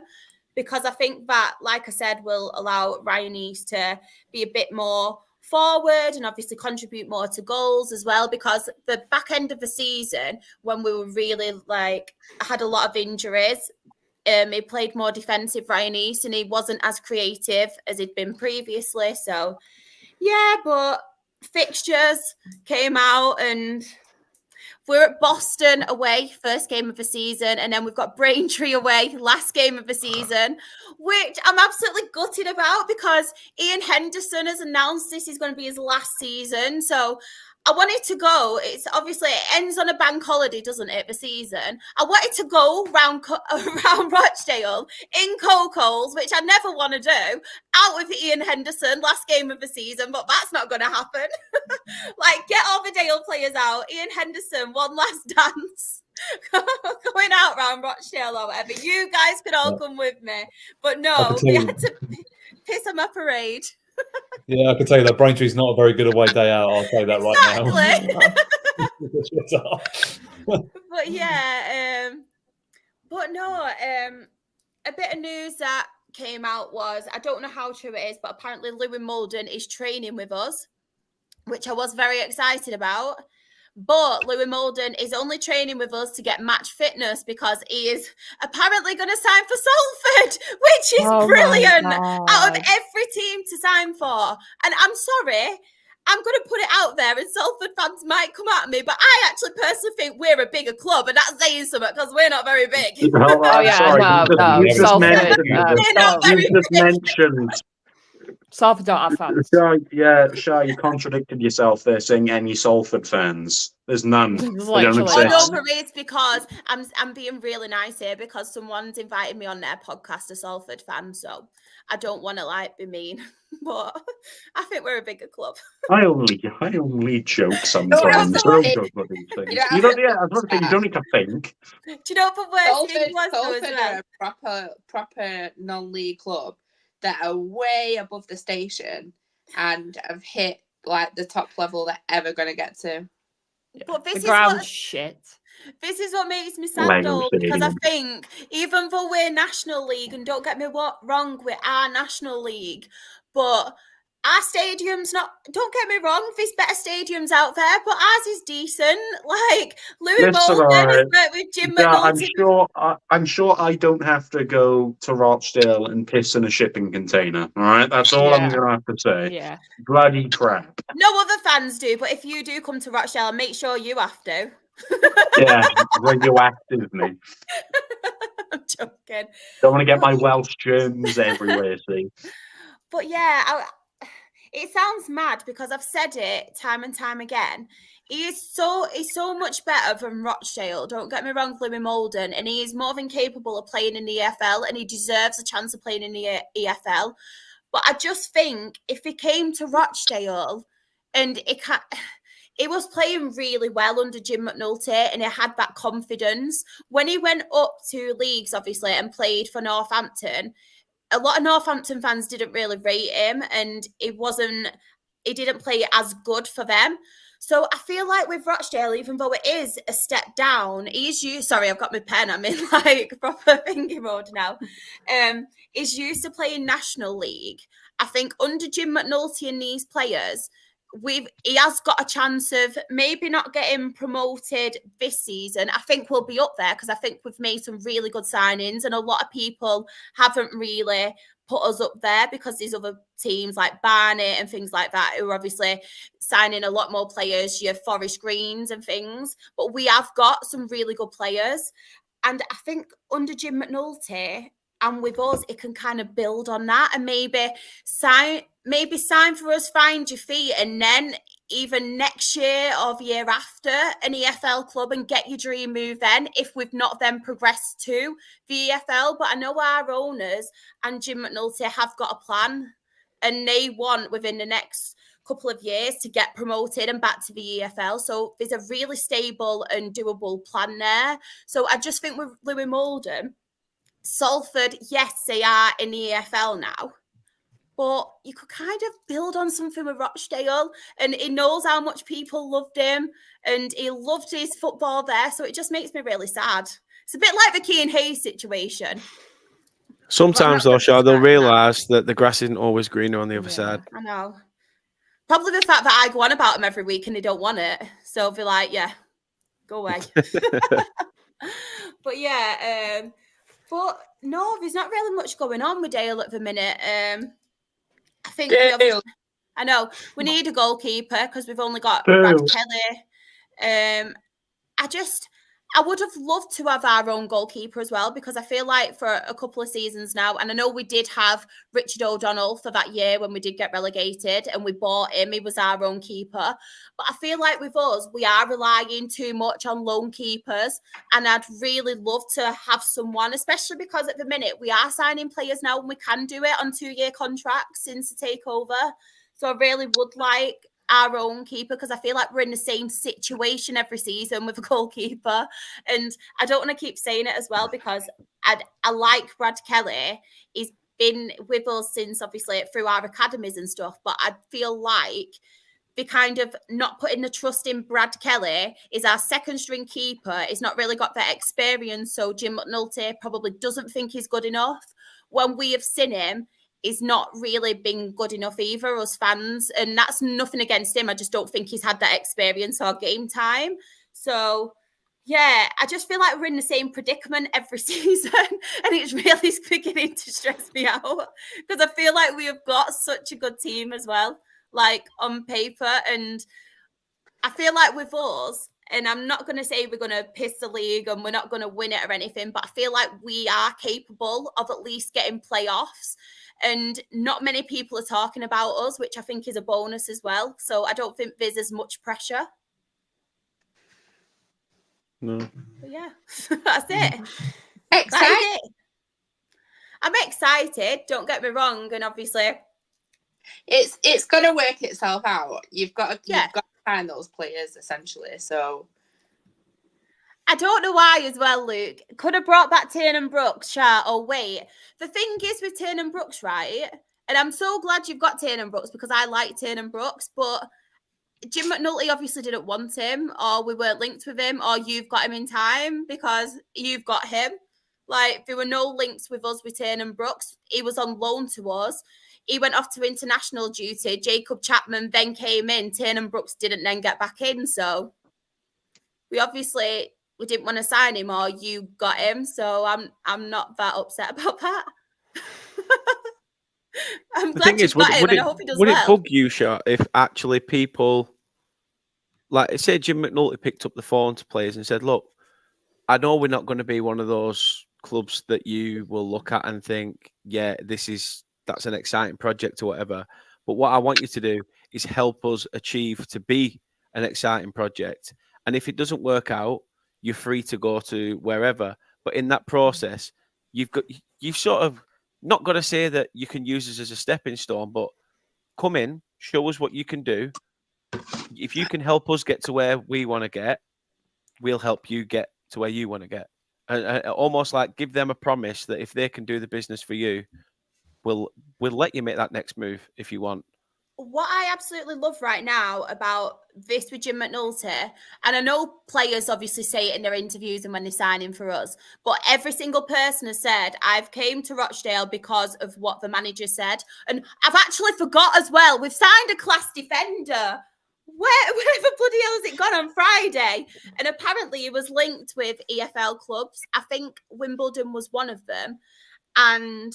because I think that, like I said, will allow Ryan East to be a bit more forward and obviously contribute more to goals as well, because the back end of the season when we were really had a lot of injuries, he played more defensive, Ryan East, and he wasn't as creative as he'd been previously. So, yeah, but fixtures came out and we're at Boston away, first game of the season, and then we've got Braintree away, last game of the season, which I'm absolutely gutted about because Ian Henderson has announced this is going to be his last season. So I wanted to go. It's obviously it ends on a bank holiday, doesn't it? The season. I wanted to go around Rochdale in Coco's, which I never want to do, out with Ian Henderson, last game of the season, but that's not going to happen. Get all the Dale players out. Ian Henderson, one last dance. Going out round Rochdale or whatever. You guys could all come with me, but no, we had to piss on my parade. Yeah, I can tell you that Braintree's not a very good away day out. I'll say that right now. But yeah, but no, a bit of news that came out was, I don't know how true it is, but apparently Louis Molden is training with us, which I was very excited about. But Louis Molden is only training with us to get match fitness because he is apparently going to sign for Salford, which is brilliant, out of every team to sign for. And I'm sorry, I'm going to put it out there, and Salford fans might come at me, but I actually personally think we're a bigger club, and that's saying something because we're not very big. You just mentioned. Salford don't have fans. Shy, you contradicted yourself there saying any Salford fans. There's none. They don't exist. No, but it's because I'm being really nice here because someone's invited me on their podcast, a Salford fan, so I don't want to be mean, but I think we're a bigger club. I only joke sometimes. You don't need to think. Do you know what the worst thing was? Salford are a proper non-league club that are way above the station and have hit the top level they're ever going to get to. Yeah. But this the is ground's shit. This is what makes me sad though, because I think even though we're National League, and don't get me wrong, we are National League, but our stadium's not, don't get me wrong, there's better stadiums out there, but ours is decent. Louis Molden has met with Jim McNulty. I'm sure I don't have to go to Rochdale and piss in a shipping container. All right, that's all I'm going to have to say. Yeah. Bloody crap. No other fans do, but if you do come to Rochdale, make sure you have to. Yeah, radioactive me. I'm joking. Don't want to get my Welsh germs everywhere, see. But yeah, it sounds mad because I've said it time and time again. He's so much better than Rochdale. Don't get me wrong, Louis Molden, and he is more than capable of playing in the EFL, and he deserves a chance of playing in the EFL. But I just think if he came to Rochdale and he was playing really well under Jim McNulty, and he had that confidence. When he went up to leagues, obviously, and played for Northampton, a lot of Northampton fans didn't really rate him, and he didn't play as good for them. So I feel like with Rochdale, even though it is a step down, sorry, I've got my pen, I'm in proper thinking mode now. He's used to playing National League. I think under Jim McNulty and these players, he has got a chance of maybe not getting promoted this season. I think we'll be up there because I think we've made some really good signings, and a lot of people haven't really put us up there because there's other teams like Barnet and things like that who are obviously signing a lot more players, your Forest Greens and things. But we have got some really good players, and I think under Jim McNulty and with us, it can kind of build on that and maybe sign for us, find your feet, and then even next year or the year after an EFL club and get your dream move then, if we've not then progressed to the EFL. But I know our owners and Jim McNulty have got a plan, and they want within the next couple of years to get promoted and back to the EFL. So there's a really stable and doable plan there. So I just think with Louis Molden, Salford, yes, they are in the EFL now, but you could kind of build on something with Rochdale, and he knows how much people loved him, and he loved his football there, so it just makes me really sad. It's a bit like the Keane Hayes situation. Sometimes, though, Shaw, they'll realise that the grass isn't always greener on the other side. I know. Probably the fact that I go on about them every week and they don't want it. So they're like, yeah, go away. But yeah, but no, there's not really much going on with Dale at the minute. I think I know we need a goalkeeper because we've only got Brad Kelly. I would have loved to have our own goalkeeper as well, because I feel like for a couple of seasons now, and I know we did have Richard O'Donnell for that year when we did get relegated and we bought him. He was our own keeper. But I feel like with us, we are relying too much on loan keepers, and I'd really love to have someone, especially because at the minute we are signing players now and we can do it on 2-year contracts since the takeover. So I really would like our own keeper, because I feel like we're in the same situation every season with a goalkeeper. And I don't want to keep saying it as well, because I like Brad Kelly. He's been with us since obviously through our academies and stuff, but I feel like they kind of not putting the trust in Brad Kelly. Is our second string keeper. He's not really got that experience. So Jim McNulty probably doesn't think he's good enough. When we have seen him, he's not really been good enough either, us fans. And that's nothing against him. I just don't think he's had that experience or game time. So, yeah, I just feel like we're in the same predicament every season. And it's really beginning to stress me out. Because I feel like we have got such a good team as well, like on paper. And I feel like with us, and I'm not going to say we're going to piss the league and we're not going to win it or anything, but I feel like we are capable of at least getting playoffs. And not many people are talking about us, which I think is a bonus as well. So I don't think there's as much pressure. No. But yeah, that's it. Excited. I'm excited. Don't get me wrong. And obviously, It's going to work itself out. You've got to find those players essentially. So I don't know why as well, Luke. Could have brought back Tiernan Brooks, sure. Oh, wait. The thing is with Tiernan Brooks, right? And I'm so glad you've got Tiernan Brooks because I like Tiernan Brooks, but Jim McNulty obviously didn't want him, or we weren't linked with him, or you've got him in time because you've got him. Like, there were no links with us with Tiernan Brooks. He was on loan to us. He went off to international duty. Jacob Chapman then came in. Tiernan Brooks didn't then get back in. So we didn't want to sign him, or you got him. So I'm not that upset about that. I'm glad you got him, and I hope he does well. Would it bug you, Shah, if actually people, like say Jim McNulty picked up the phone to players and said, look, I know we're not going to be one of those clubs that you will look at and think, yeah, that's an exciting project or whatever. But what I want you to do is help us achieve to be an exciting project. And if it doesn't work out, you're free to go to wherever. But in that process, you've sort of not got to say that you can use us as a stepping stone, but come in, show us what you can do. If you can help us get to where we want to get, we'll help you get to where you want to get. And almost like give them a promise that if they can do the business for you, we'll let you make that next move if you want. What I absolutely love right now about this with Jim McNulty, and I know players obviously say it in their interviews and when they're signing for us, but every single person has said, I've came to Rochdale because of what the manager said. And I've actually forgot as well, we've signed a class defender. Where the bloody hell has it gone on Friday? And apparently it was linked with EFL clubs. I think Wimbledon was one of them. And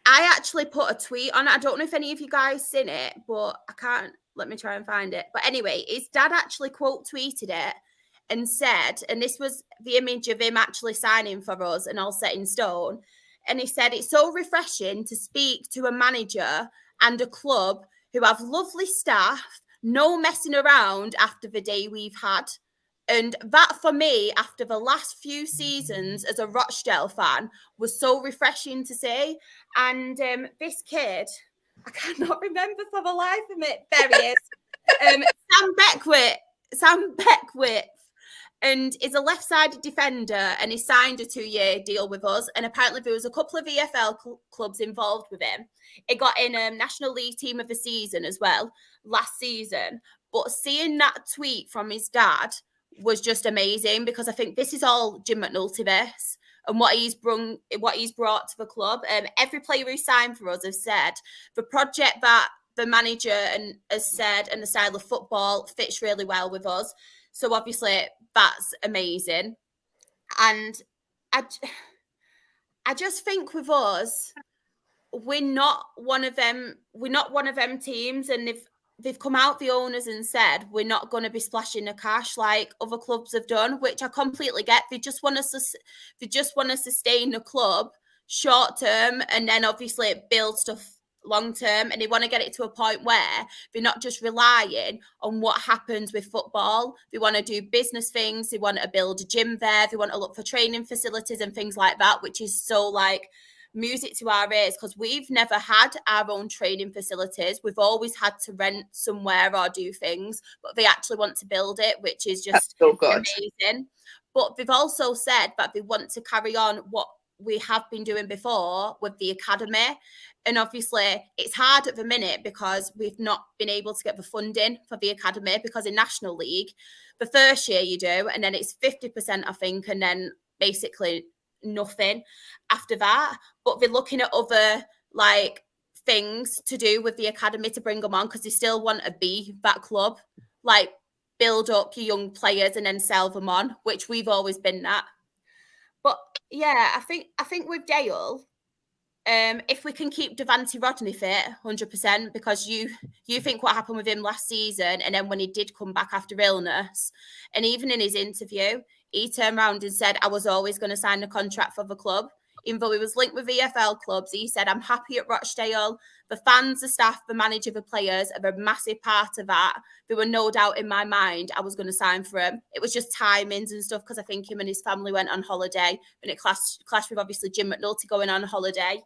I actually put a tweet on it. I don't know if any of you guys seen it, but I can't. Let me try and find it. But anyway, his dad actually quote tweeted it and said, and this was the image of him actually signing for us and all set in stone. And he said, it's so refreshing to speak to a manager and a club who have lovely staff, no messing around after the day we've had. And that, for me, after the last few seasons as a Rochdale fan, was so refreshing to see. And this kid, I cannot remember for the life of me. There he is. Sam Beckwith. And is a left-sided defender, and he signed a 2-year deal with us. And apparently there was a couple of EFL clubs involved with him. He got in National League Team of the Season as well last season. But seeing that tweet from his dad was just amazing, because I think this is all Jim McNulty and what he's brought to the club. Every player who signed for us has said the project that the manager has said and the style of football fits really well with us. So obviously that's amazing. And I just think with us, we're not one of them teams. And if they've come out, the owners, and said, we're not going to be splashing the cash like other clubs have done, which I completely get. They just want to sustain the club short term, and then obviously build stuff long term. And they want to get it to a point where they're not just relying on what happens with football. They want to do business things. They want to build a gym there. They want to look for training facilities and things like that, which is so like music to our ears, because we've never had our own training facilities. We've always had to rent somewhere or do things, but they actually want to build it, which is just so good. Amazing. But they've also said that they want to carry on what we have been doing before with the academy. And obviously, it's hard at the minute because we've not been able to get the funding for the academy, because in National League, the first year you do, and then it's 50%, I think, and then basically nothing after that. But they're looking at other like things to do with the academy to bring them on, because they still want to be that club, like build up your young players and then sell them on, which we've always been that. But yeah, I think with Dale, if we can keep Devante Rodney fit 100%, because you think what happened with him last season, and then when he did come back after illness, and even in his interview, he turned around and said, I was always going to sign a contract for the club. Even though he was linked with EFL clubs, he said, I'm happy at Rochdale. The fans, the staff, the manager, the players are a massive part of that. There were no doubt in my mind I was going to sign for him. It was just timings and stuff, because I think him and his family went on holiday, and it clashed with obviously Jim McNulty going on holiday.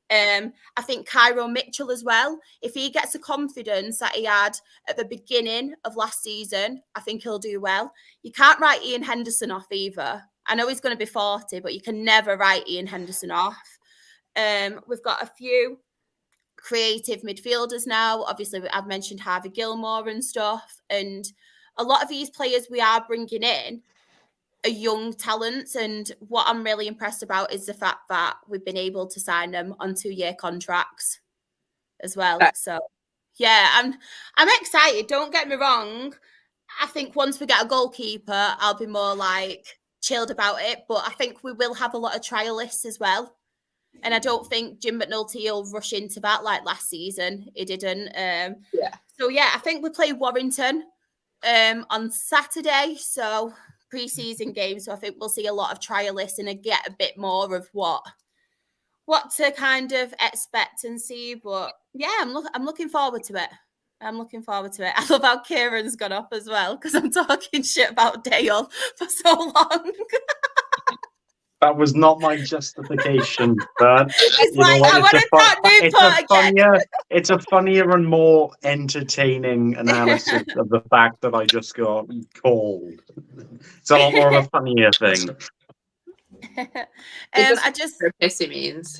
I think Cairo Mitchell as well, if he gets the confidence that he had at the beginning of last season, I think he'll do well. You can't write Ian Henderson off either. I know he's going to be 40, but you can never write Ian Henderson off. We've got a few creative midfielders now. Obviously, I've mentioned Harvey Gilmore and stuff. And a lot of these players we are bringing in are young talents. And what I'm really impressed about is the fact that we've been able to sign them on 2-year contracts as well. So, yeah, I'm excited. Don't get me wrong. I think once we get a goalkeeper, I'll be more like chilled about it, but I think we will have a lot of trialists as well, and I don't think Jim McNulty will rush into that like last season. He didn't. So yeah, I think we play Warrington on Saturday, so pre-season game. So I think we'll see a lot of trialists and get a bit more of what to kind of expect and see. But yeah, I'm looking forward to it. I'm looking forward to it. I love how Kieran's gone up as well, because I'm talking shit about Dale for so long. That was not my justification, but it's like, I want to start Newport again. It's a funnier and more entertaining analysis of the fact that I just got called. It's a lot more of a funnier thing. I just pissy means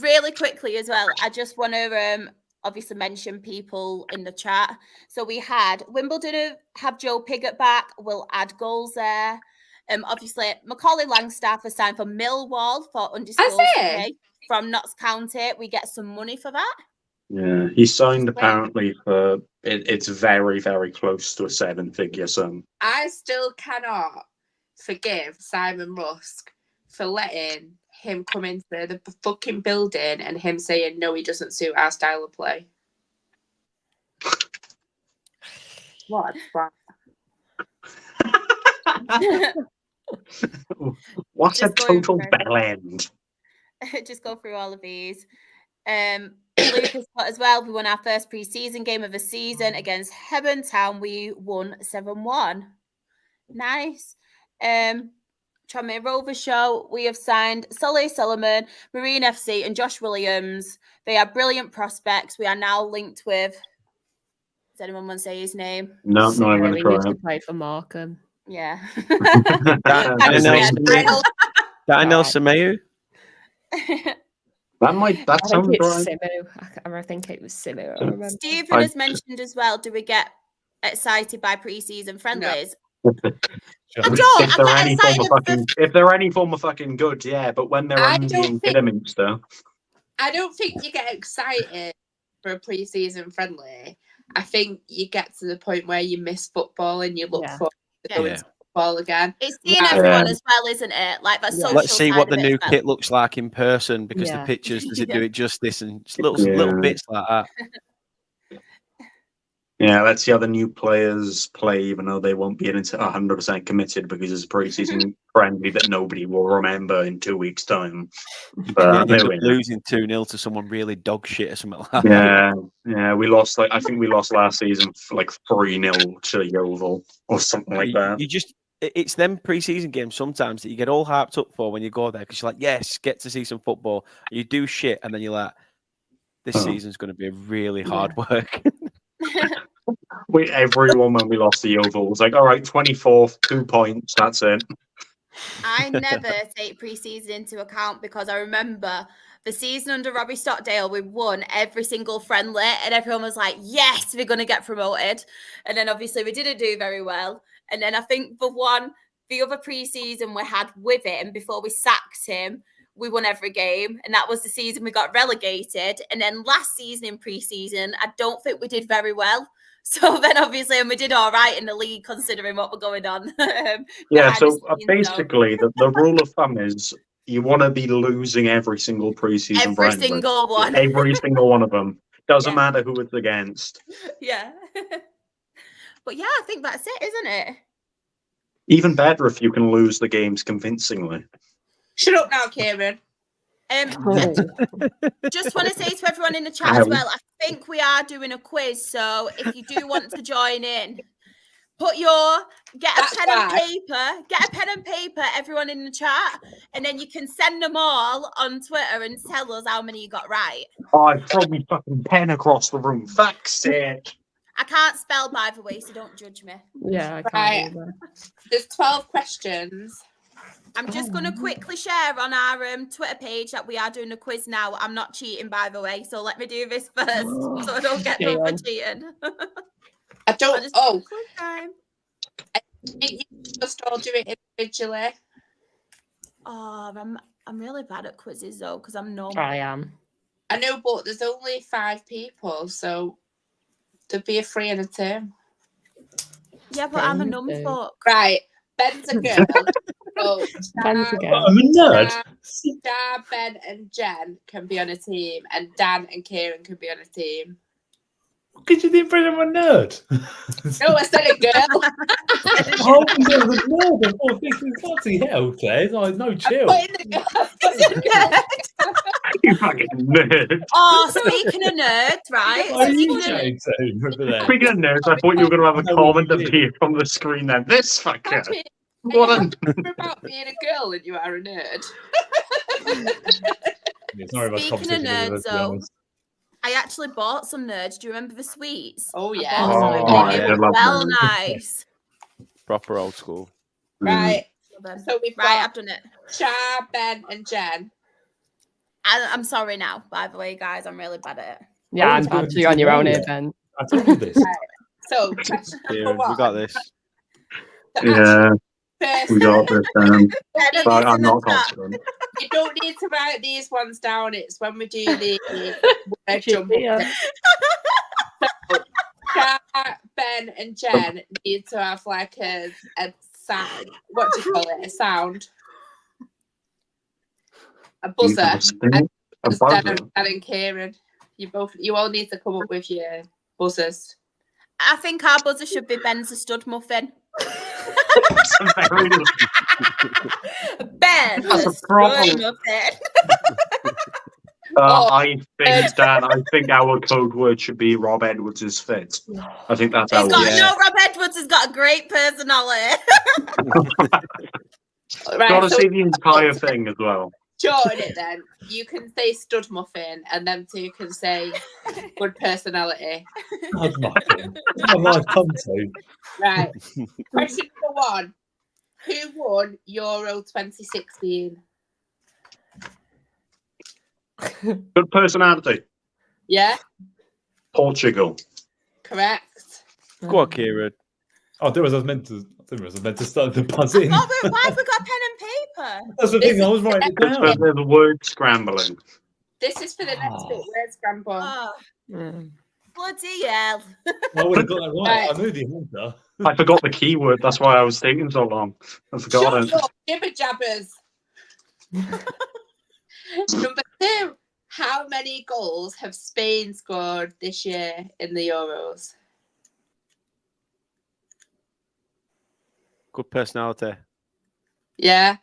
really quickly as well. I just want to obviously mention people in the chat. So we had Wimbledon have Joe Pigott back. We'll add goals there. Obviously, Macaulay Langstaff has signed for Millwall for undisclosed pay from Notts County. We get some money for that. Yeah, he signed apparently for it's very, very close to a 7-figure sum. I still cannot forgive Simon Rusk for letting him come into the fucking building and him saying, no, he doesn't suit our style of play. What? What a total bell end. Just go through all of these. Lucas got as well. We won our first pre-season game of the season against Hebburn Town. We won 7-1. Nice. Tranmere Rovers show, we have signed Solly Solomon, Marine FC, and Josh Williams. They are brilliant prospects. We are now linked with. Does anyone want to say his name? No, no, I'm going to try. Used to play for Markham. Yeah. Daniel Semeyu. That sounds right. I think it was Simu. Stephen has mentioned as well. Do we get excited by pre-season friendlies? No. If they're any form of fucking good, yeah. But when they're only in Kidderminster, I don't think you get excited for a pre-season friendly. I think you get to the point where you miss football and you look forward to going to football again. It's seeing everyone as well, isn't it? Like that social. Let's see what the new kit looks like in person, because the pictures, does it do it justice, and little bits like that. Yeah, let's see how the new players play, even though they won't be 100% committed because it's a pre-season friendly that nobody will remember in 2 weeks' time. But losing 2-0 to someone really dog shit or something like that. Yeah, we lost. I think we lost last season for 3-0 to Yeovil or something like that. It's them pre-season games sometimes that you get all hyped up for when you go there, because you're like, yes, get to see some football. You do shit, and then you're like, this season's going to be really hard work. Everyone when we lost to Yeovil was like, all right, 24th, 2 points, that's it. I never take pre-season into account because I remember the season under Robbie Stockdale, we won every single friendly and everyone was like, yes, we're going to get promoted. And then obviously we didn't do very well. And then I think the other pre-season we had with him before we sacked him, we won every game. And that was the season we got relegated. And then last season in pre-season, I don't think we did very well. So then obviously, and we did all right in the league considering what was going on. Yeah, so basically the rule of thumb is you want to be losing every single preseason every friendly. single one. Every single one of them. Doesn't matter who it's against. Yeah. But yeah, I think that's it, isn't it? Even better if you can lose the games convincingly. Shut up now, Kieran. Just want to say to everyone in the chat as well, I think we are doing a quiz. So if you do want to join in, get a pen and paper, everyone in the chat, and then you can send them all on Twitter and tell us how many you got right. Oh, I throw me fucking pen across the room. Fuck's sake. I can't spell, by the way, so don't judge me. Yeah, I can't. There's 12 questions. I'm just going to quickly share on our Twitter page that we are doing a quiz now. I'm not cheating, by the way, so let me do this first so I don't get done for cheating. I don't. Time. I think you just all do it individually. Oh, I'm really bad at quizzes though because I'm normal. I am. I know, but there's only 5 people, so there'd be a 3 and a 2. Yeah, but I'm a numfuck. Right, Ben's a girl. So Ben's a girl. I'm a nerd. Dad, Ben, and Jen can be on a team, and Dan and Kieran can be on a team. Could you think I'm a nerd? No, I said a girl. Oh, you're a nerd. I'm thinking, bloody hell, Claire. Like, no chill. You fucking nerd. Oh, speaking of nerds, right? What are you saying over there? Speaking of nerds, I thought you were going to have a comment appear from the screen then. This fucker. What about being a girl and you are a nerd? Speaking of nerds, though, I actually bought some nerds. Do you remember the sweets? Oh, yeah. Well, nice. Proper old school. Right. So we've got I've done it. Char, Ben, and Jen. I'm sorry now, by the way, guys. I'm really bad at it. Yeah, I'm bad. You're on your own here, Ben. I told you this. Right. So, question number 1. We got this. Yeah, we got this. But I'm not confident. You don't need to write these ones down. It's when we do the jump. So, Char, Ben, and Jen need to have like a sound. What do you call it? A sound. A buzzer. A buzzer. Dan and Kieran. You all need to come up with your buzzers. I think our buzzer should be Ben's a stud muffin. Ben, That's a a problem. stud muffin. I think our code word should be Rob Edwards is fit. I think that's Rob Edwards has got a great personality. Right, Gotta say the entire thing as well. Shorten it then. You can say stud muffin, and them two can say good personality. Stud muffin. I might come to. Right. Question number 1. Who won Euro 2016? Good personality. Yeah, Portugal. correct. Go on, Kieran. Oh, I was meant to start the buzzing. Oh, but why have we got pen and paper? That's the thing. I was writing it down. There's word scrambling. This is for the next bit. Word scramble. Oh, bloody hell. I would have got that right. I knew the answer. I forgot the keyword. That's why I was taking so long. I forgot it. Shut up, jibber jabbers. Number 2. How many goals have Spain scored this year in the Euros? Good personality. Yeah,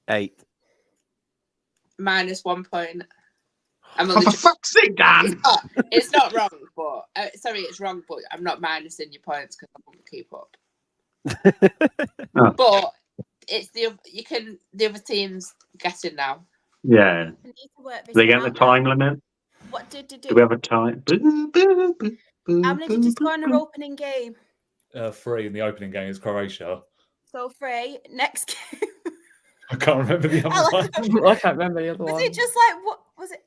8. -1 point. Oh, for fuck's sake, Dan! It's not wrong, but sorry, it's wrong, but I'm not minusing your points because I won't keep up. Oh. But it's the other team's guessing now. Yeah. I need to work this They get out the now. time limit. What did you Do we have a time? How many did you score in our opening game? 3 in the opening game is Croatia. So 3. Next game. I can't remember the other one. I can't remember the other Was one. it just like what was it?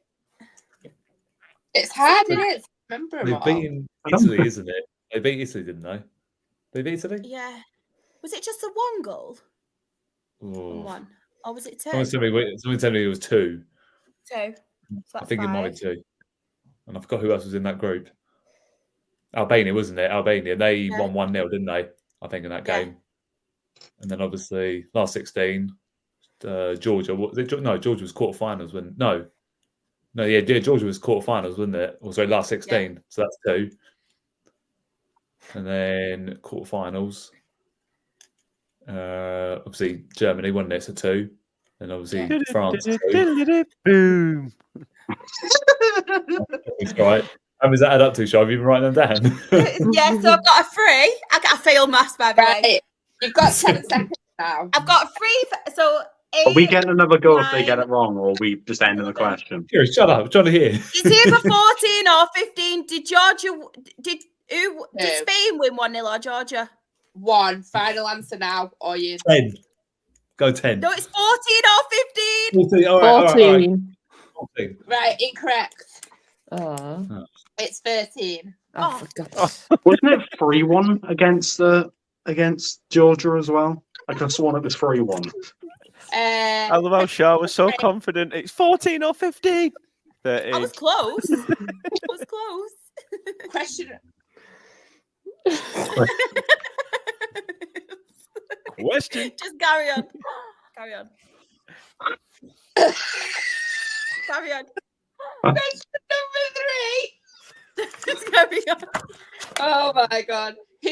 It's hard, isn't it? Remember them They've all. beaten Italy, isn't it? They beat Italy, didn't they? They beat Italy? Yeah. Was it just the one goal? Oh. One. Or was it two? Someone told me it was 2. Two. So I think it might be 5. 2. And I forgot who else was in that group. Albania, wasn't it? Albania. They won 1-0, didn't they? I think in that game. And then obviously last 16, Georgia. No, Georgia was quarterfinals when Georgia was quarterfinals, wasn't it? Or sorry, last 16. So that's 2. And then quarterfinals. Obviously Germany, wasn't it? So 2. And obviously France. 2. Boom. Right. How does that add up to, Shaw? Have you been writing them down? Yeah, so I've got a 3. I got a failed maths, by the way. Right. You've got 10 seconds now. I've got 3. So 8. Are we getting another go if they get it wrong, or are we just ending the question? Here, shut up. I'm trying to hear. It's either 14 or 15. Did Spain win 1-0 or Georgia? 1. Final answer now, or you? 10. Go 10. No, it's 14 or 15. 14. All right, 14. 14. Right, incorrect. Oh, It's 13. for God's Wasn't it 3-1 against Georgia as well? I could have sworn it was 3-1. I love how Shaw was so confident. It's 14 or 15. 13. I was close. I was close. Question. Question. Just carry on. Carry on. Carry on. Question number 3. Just carry on. Oh my God. Who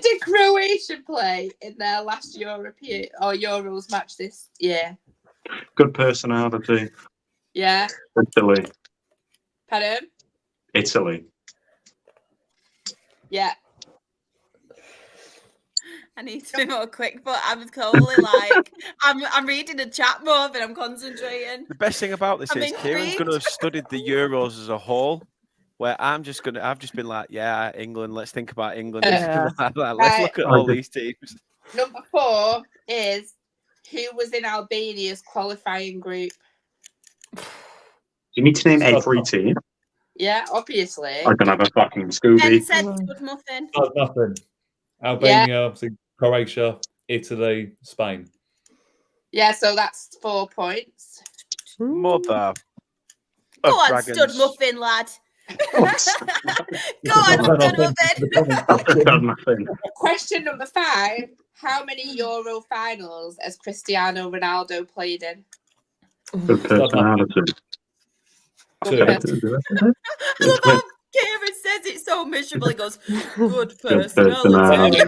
did Croatia play in their last European or Euros match this year? Good personality. Yeah. Italy. Pardon? Italy. Yeah. I need to be more quick, but I'm totally like I'm reading the chat more than I'm concentrating. The best thing about this I'm is Kieran's intrigued. going to have studied the Euros as a whole, where I've just been like, yeah, England, let's think about England. Yeah. Let's look at all these teams. Number 4 is who was in Albania's qualifying group? You need to name every team. Yeah, obviously. I can have a fucking Ben Scooby. said good muffin. Oh, nothing. Albania, obviously, Croatia, Italy, Spain. Yeah, so that's 4 points. Mother. Go of on, dragons. stud muffin, lad. Go on, stud muffin. Done nothing. Question number 5. How many Euro finals has Cristiano Ronaldo played in? Good personality. 2. I love how Kieran says it so miserable. He goes, good personality.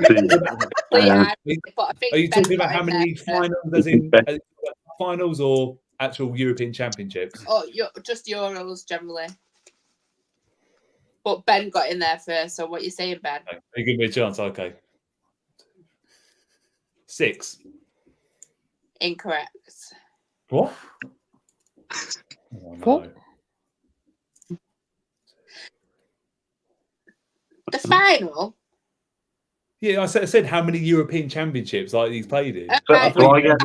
Are you talking about how many finals, as in finals or actual European Championships? Oh, just Euros generally. But Ben got in there first, so what are you saying, Ben? Okay. You give me a chance, okay. 6. Incorrect. What? Oh, no. The final? Yeah, I said how many European Championships like he's played in. Right, Do I get-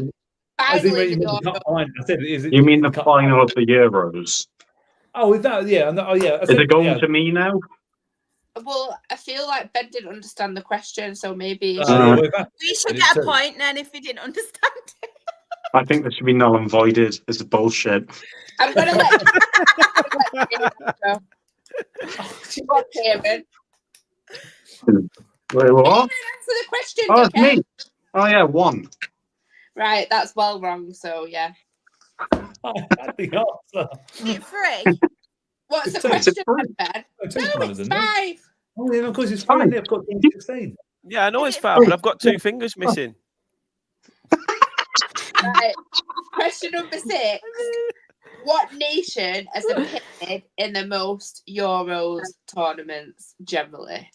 As in, final you mean the Euro. cup final. I said, is it You mean the cup final of the Euros? Oh, is that? Yeah. Oh, yeah. I Is said, it going yeah. to me now? Well, I feel like Ben didn't understand the question, so maybe Well, if that- We should It get a is point then if we didn't understand it. I think this should be null and voided. This is bullshit. I'm going to let you go. Come on, Kieran. Wait, what? Answer the question, Oh, it's okay? me. Oh, yeah, 1. Right, that's well wrong, so yeah. I had the answer. Is it 3? What's the It's two. question, It's a Ben? Oh, two No, finals, it's isn't it? 5. Oh, yeah, of course it's fine. I've got 16. Yeah, I know Is it's it 5, but I've got 2 fingers missing. Right. Question number 6. What nation has appeared in the most Euros tournaments generally?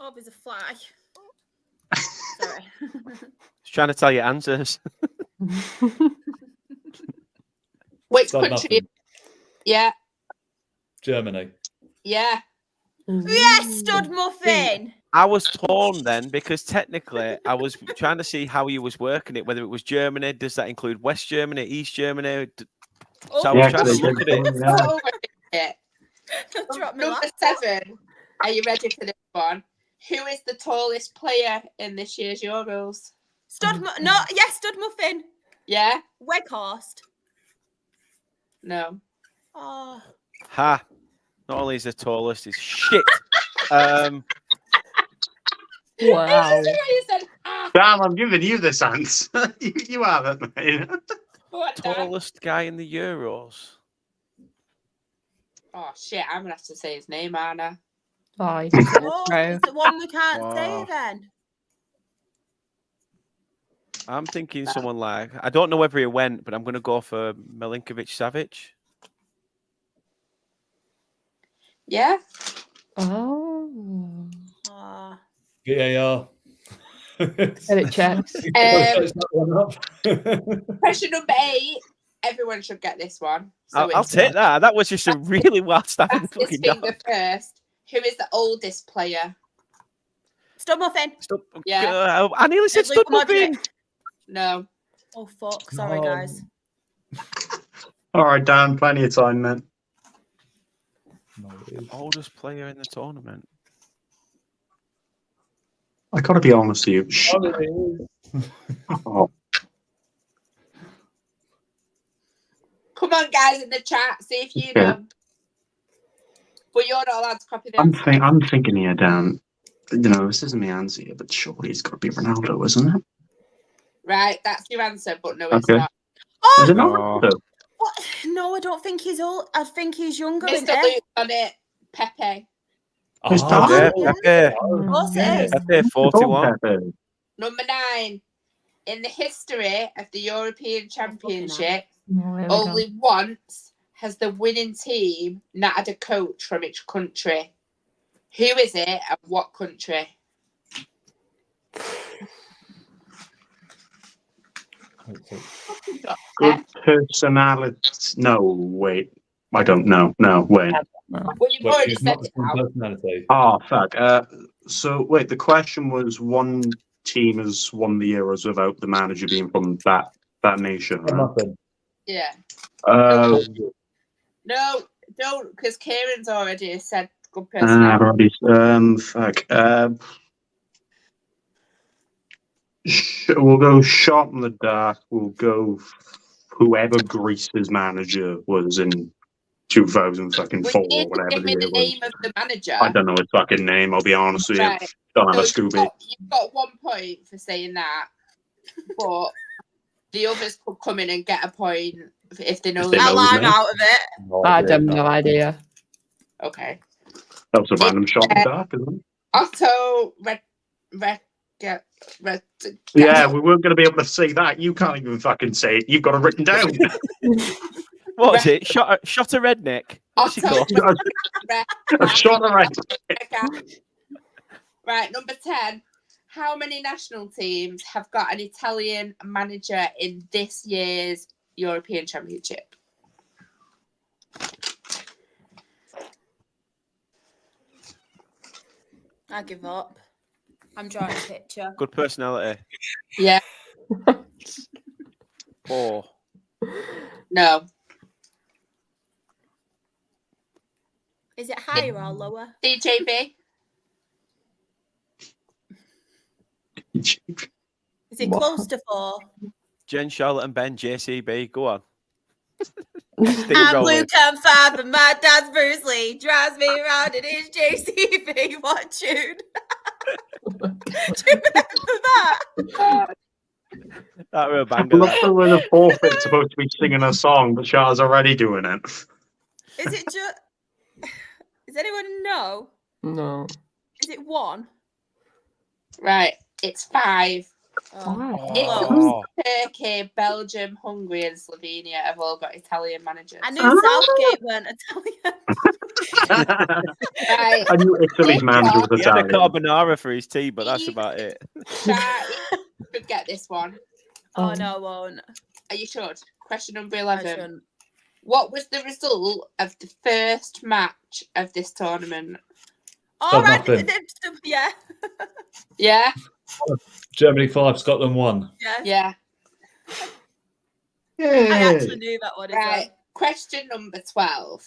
Oh, there's a fly. Sorry. Just trying to tell you answers. Which Got country? nothing. Yeah, Germany. yeah. Yes, stud muffin. I was torn then because technically I was trying to see how you was working it, whether it was Germany. Does that include West Germany, East Germany? So I was trying to look at it. So it. Drop me Number laptop. 7. Are you ready for this one? Who is the tallest player in this year's Euros? Stud Muffin. Yeah? Weghorst. No. Oh. Ha! Not only is the tallest, he's shit. Wow. You said, Damn, I'm giving you this answer. you haven't, mate. what the? Tallest guy in the Euros. Oh, shit. I'm going to have to say his name, Anna. Oh, you Oh, through. is it one we can't say Wow. then? I'm thinking someone like, I don't know whether he went, but I'm going to go for Milinkovic-Savic. Yeah? Oh. Oh. VAR. Get it checked. Question number 8. Everyone should get this one. So I'll take that. That was just a really wild stab in the Fastest fucking finger dog. first. Who is the oldest player? Stud Muffin. Yeah. I nearly said Luka Stud Muffin. Modric. No. Oh, fuck. Sorry, guys. All right, Dan, plenty of time, man. Oldest player in the tournament. I gotta be honest with you. Oh, Come on, guys, in the chat. See if you Yeah. know. But you're not allowed to copy the answer. I'm thinking here, Dan. You know, this isn't my answer here, but surely it's got to be Ronaldo, isn't it? Right, that's your answer, but no, it's Okay. not. Is it not Oh. Ronaldo? What? No, I don't think he's old. I think he's younger. Mr. Isn't he? Luke on it. Pepe. It's Oh, Pepe. yeah. Pepe. Of course it is. Pepe, 41. Pepe. Number 9. In the history of the European Championship, Oh, here we go. only once has the winning team not had a coach from each country. Who is it and what country? Good personality. No, wait. I don't know. No, wait. Well, you've already said it now. Personality. Oh, fuck. So, wait, the question was one team has won the Euros without the manager being from that nation, right? Nothing. Yeah. Uh, No, don't, because Kieran's already said good I've personality. already, fuck. We'll go shot in the dark. We'll go whoever Greece's manager was in 2004 We or need to whatever give the me year the was. name of the manager. I don't know his fucking name, I'll be honest with you. Right. Don't have a So Scooby. you've got 1 point for saying that, but the others could come in and get a point if they know If they the know I'm his name. out of it. I have no idea. Okay. That was a random shot in the dark, isn't it? Otto Yeah, we weren't going to be able to say that. You can't even fucking say it. You've got it written down. What was it? Shot a redneck. What's he Otto called? A shot around. Right, number 10. How many national teams have got an Italian manager in this year's European Championship? I give up. I'm drawing a picture. Good personality. Yeah. Oh. No. Is it higher or lower? DJB? Is it close to 4? Jen, Charlotte, and Ben, JCB. Go on. I'm Steamrolling. Luke, I'm 5, and my dad's Bruce Lee. Drives me around in his JCB. What tune? Do you remember that? That real banger. Look That. at where the forfeit's supposed to be singing a song, but Char's already doing it. Is it just... Does anyone know? No. Is it 1? Right, it's 5. Oh. Oh. Turkey, Belgium, Hungary, and Slovenia have all got Italian managers. I knew Southgate weren't Italian. Right. I knew Italy's manager was He had a Italian. carbonara for his tea, but that's about it. Char, you should get this one. Oh, no, I won't. Are you sure? Question number I 11. shouldn't. What was the result of the first match of this tournament? All right. nothing. Yeah. Yeah. Germany 5, Scotland 1. Yeah. Yeah. I actually knew that one as well. Right. Question number 12.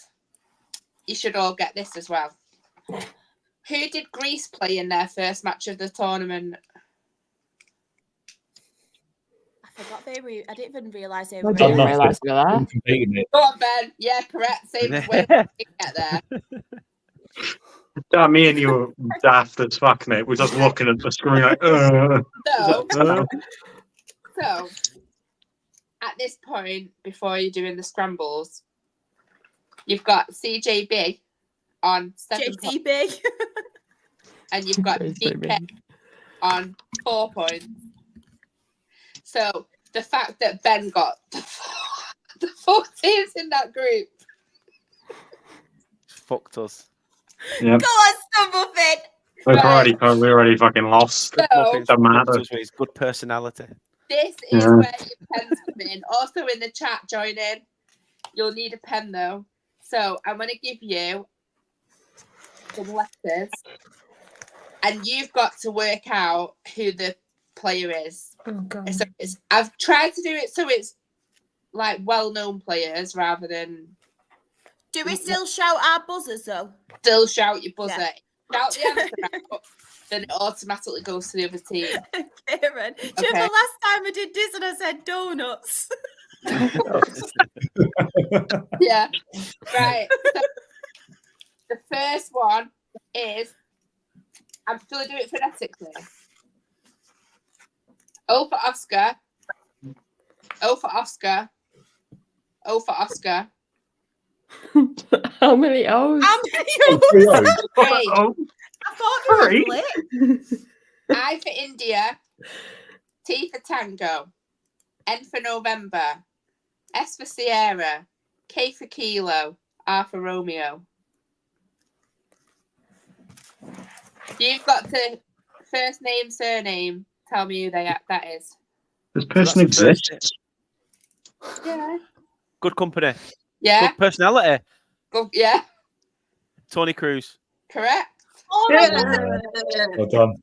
You should all get this as well. Who did Greece play in their first match of the tournament? I forgot they were. I didn't even realise they I were. didn't nothing. realise they were there. Competing it. Go on, Ben. Yeah, correct. Same as Wales. Get there. Me and you were daft as fuck, mate. We're just looking at the screen like, So, at this point, before you're doing the scrambles, you've got CJB on 7 points, JCB. and you've got DK on 4 points. So, the fact that Ben got the 4 teams in that group. Fucked us. yeah. Go on, Stumblefoot. We're already fucking lost. So, Muffins Doesn't matter. fucked us with his good personality. this is Yeah. where your pens come in. Also in the chat, join in. You'll need a pen though. So I'm going to give you some letters, and you've got to work out who the player is. Oh god. So I've tried to do it so it's like well-known players rather than Do we still shout our buzzers though? still shout your buzzer. Yeah. Shout the answer out, then it automatically goes to the other team. Kieran, do you remember last time I did this and I said donuts? Yeah. Right. So the first one is, I'm going to do it phonetically. O for Oscar. O for Oscar. O for Oscar. How many O's? How many O's? Three. I thought they were split. I for India. T for Tango. N for November. S for Sierra. K for Kilo. R for Romeo. You've got to first name, surname. Tell me who that is. This person That's the first exists. Yeah. Good company. Yeah. Good personality. Go, yeah. Tony Cruz. Correct. Oh, Well done.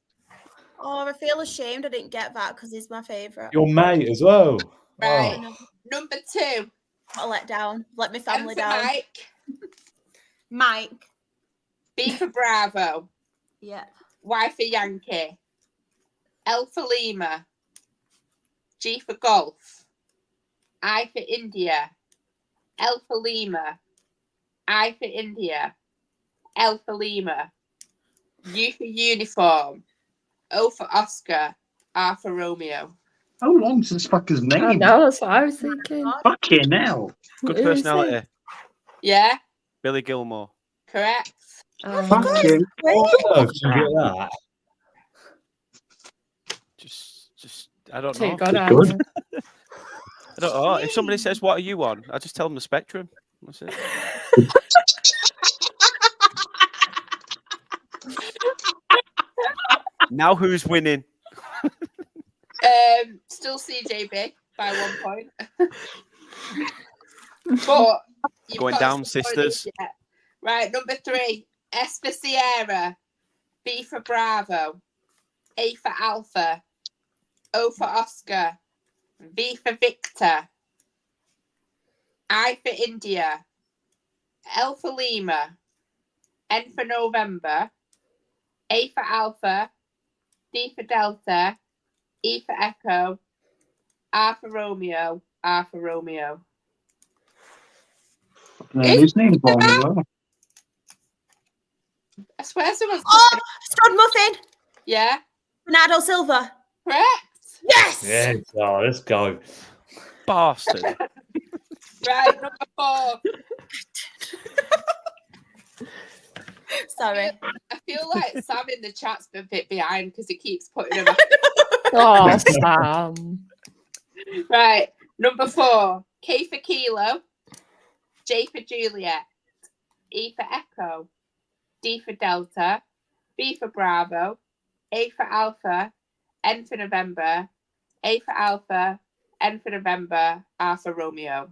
oh, I feel ashamed I didn't get that because he's my favourite. Your mate as well. Right. Oh. Number 2. I'll let down. Let my M family for down. Mike. Mike. B for Bravo. Yeah. Y for Yankee. L for Lima. G for Golf. I for India. L for Lima. I for India. L for Lima. U for Uniform. O for Oscar. R for Romeo. How long's this fucker's I name? know, that's what I was thinking. Fucking hell. Good Who is it? personality. Yeah, Billy Gilmore. correct. Fucking. Oh, did you get that? Just I don't Too know. good. Good. aren't they? I don't know. If somebody says, "What are you on?" I just tell them the Spectrum. That's it. Now who's winning? Still CJB by 1 point. But you've Going got down, some sisters. points yet. Right, number 3. S for Sierra. B for Bravo. A for Alpha. O for Oscar. V for Victor. I for India. L for Lima. N for November. A for Alpha. D for Delta. E for Echo. R for Romeo. R for Romeo. His name's wrong as well. I swear someone's... Oh, Stud Muffin. Yeah, Bernardo Silva. correct. Yes. Yeah. Oh, let's go. Bastard. Right, number 4. Sorry. I feel like Sam in the chat's a bit behind because he keeps putting him up. Oh, Sam. Right, number 4. K for Kilo. J for Juliet. E for Echo. D for Delta. B for Bravo. A for Alpha. N for November. A for Alpha. N for November. R for Romeo.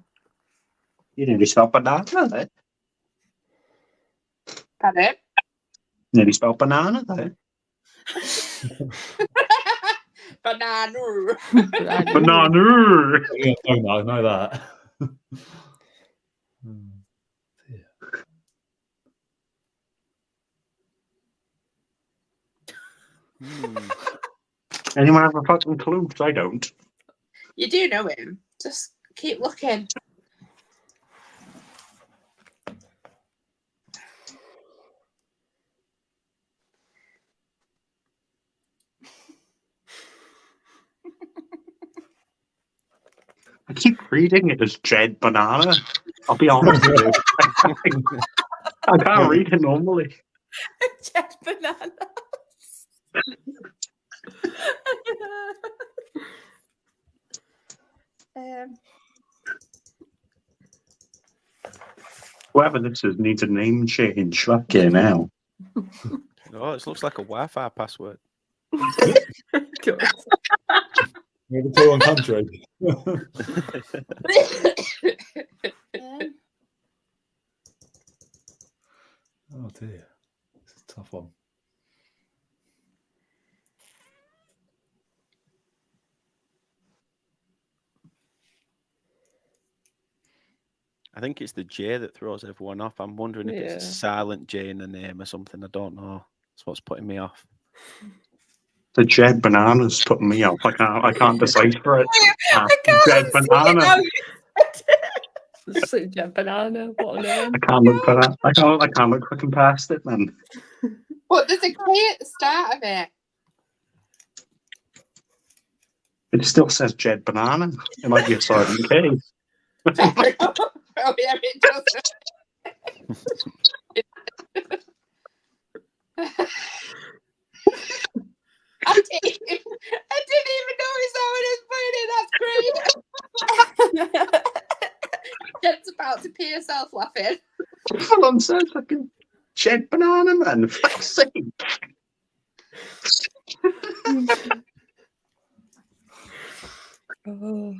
You nearly spelled banana, then. Pardon? Nearly spelled banana there. Banana. Banana. Yeah, I know that. Dear. Anyone have a fucking clue? 'Cause I don't. You do know him. Just keep looking. I keep reading it as Jed Banana. I'll be honest with you. I can't read it normally. Jed Bananas. Whoever this is needs a name change. Fucking hell. Oh, it looks like a Wi-Fi password. Maybe to one country. Oh dear, it's a tough one. I think it's the J that throws everyone off. I'm wondering if it's a silent J in the name or something. I don't know. That's what's putting me off. The Jed Banana's putting me off. I can't decipher it. I can't Jed see Banana. Sweet Jed Banana. What a name. I can't look for that. I can't look fucking past it, man. But there's a K at the start of it. It still says Jed Banana. It might be a silent K. Oh, yeah, it does. I didn't even notice that when I was putting it. That's great. Jed's about to pee herself laughing. Hold on, sir. Fucking Jed Banana, man. For fuck's sake.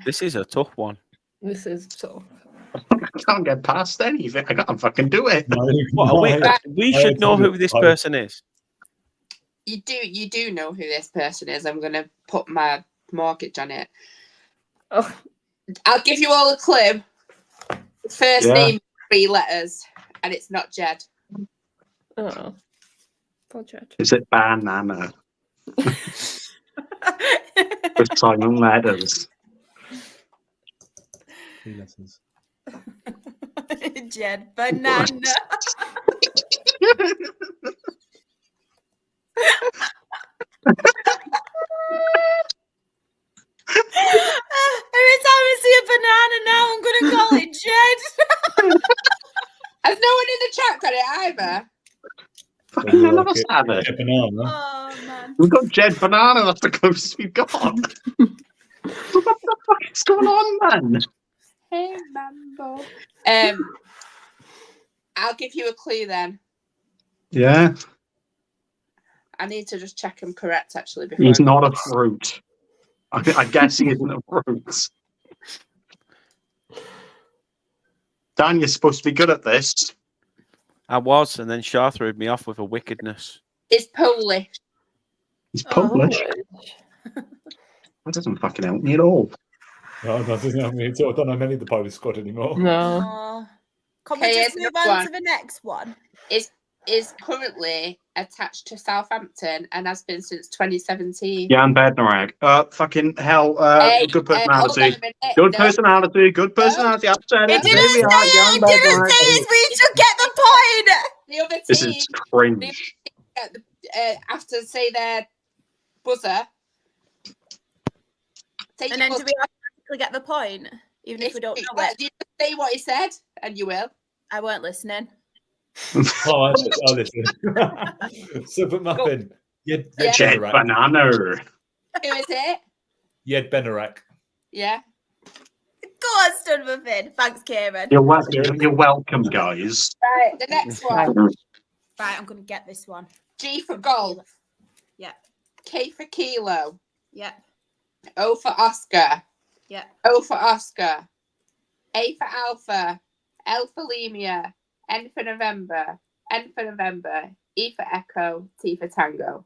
This is a tough one. This is so. I can't get past anything. I can't fucking do it. We should know who this person is. You do know who this person is. I'm gonna put my mortgage on it. Oh. I'll give you all a clue. First name, 3 letters, and it's not Jed. Oh. Poor Jed. Is it banana? With silent letters. 3 letters. Jed Banana. Every time I see a banana now, I'm going to call it Jed. Has no one in the chat got it either? Fucking none of us have it. Banana. Oh, man. We've got Jed Banana. That's the closest we've got. What the fuck is going on, man? Hey, Mambo. I'll give you a clue then. Yeah. I need to just check him correct, actually. Before He's not a fruit. I guess he isn't a fruit. Dan, you're supposed to be good at this. I was, and then Shah threw me off with a wickedness. It's Polish. He's Polish. That doesn't fucking help me at all. No, that doesn't help me at all. I don't know many of the Polish squad anymore. No. Can we just move on to the next one? Is currently attached to Southampton and has been since 2017. Jan Bednarek. Fucking hell. Good personality. Good personality. Good personality. I've said It it. didn't say it. Didn't say it. We should get the point. The other team, This is cringe. have to say their buzzer. And then do we automatically get the point? Even if we don't know it? You just say what he said, and you will. I weren't listening. I'll listen. Super Muffin. Jed Benarac. Banana. Who is it? Jed Benarac. Yeah. Go on, Stud Muffin. Thanks, Kieran. You're welcome, guys. Right, the next one. Right, I'm going to get this one. G for golf. Yeah. K for kilo. Yeah. O for Oscar. Yeah. O for Oscar. A for Alpha. L for Lemur. N for November. N for November. E for Echo, T for Tango.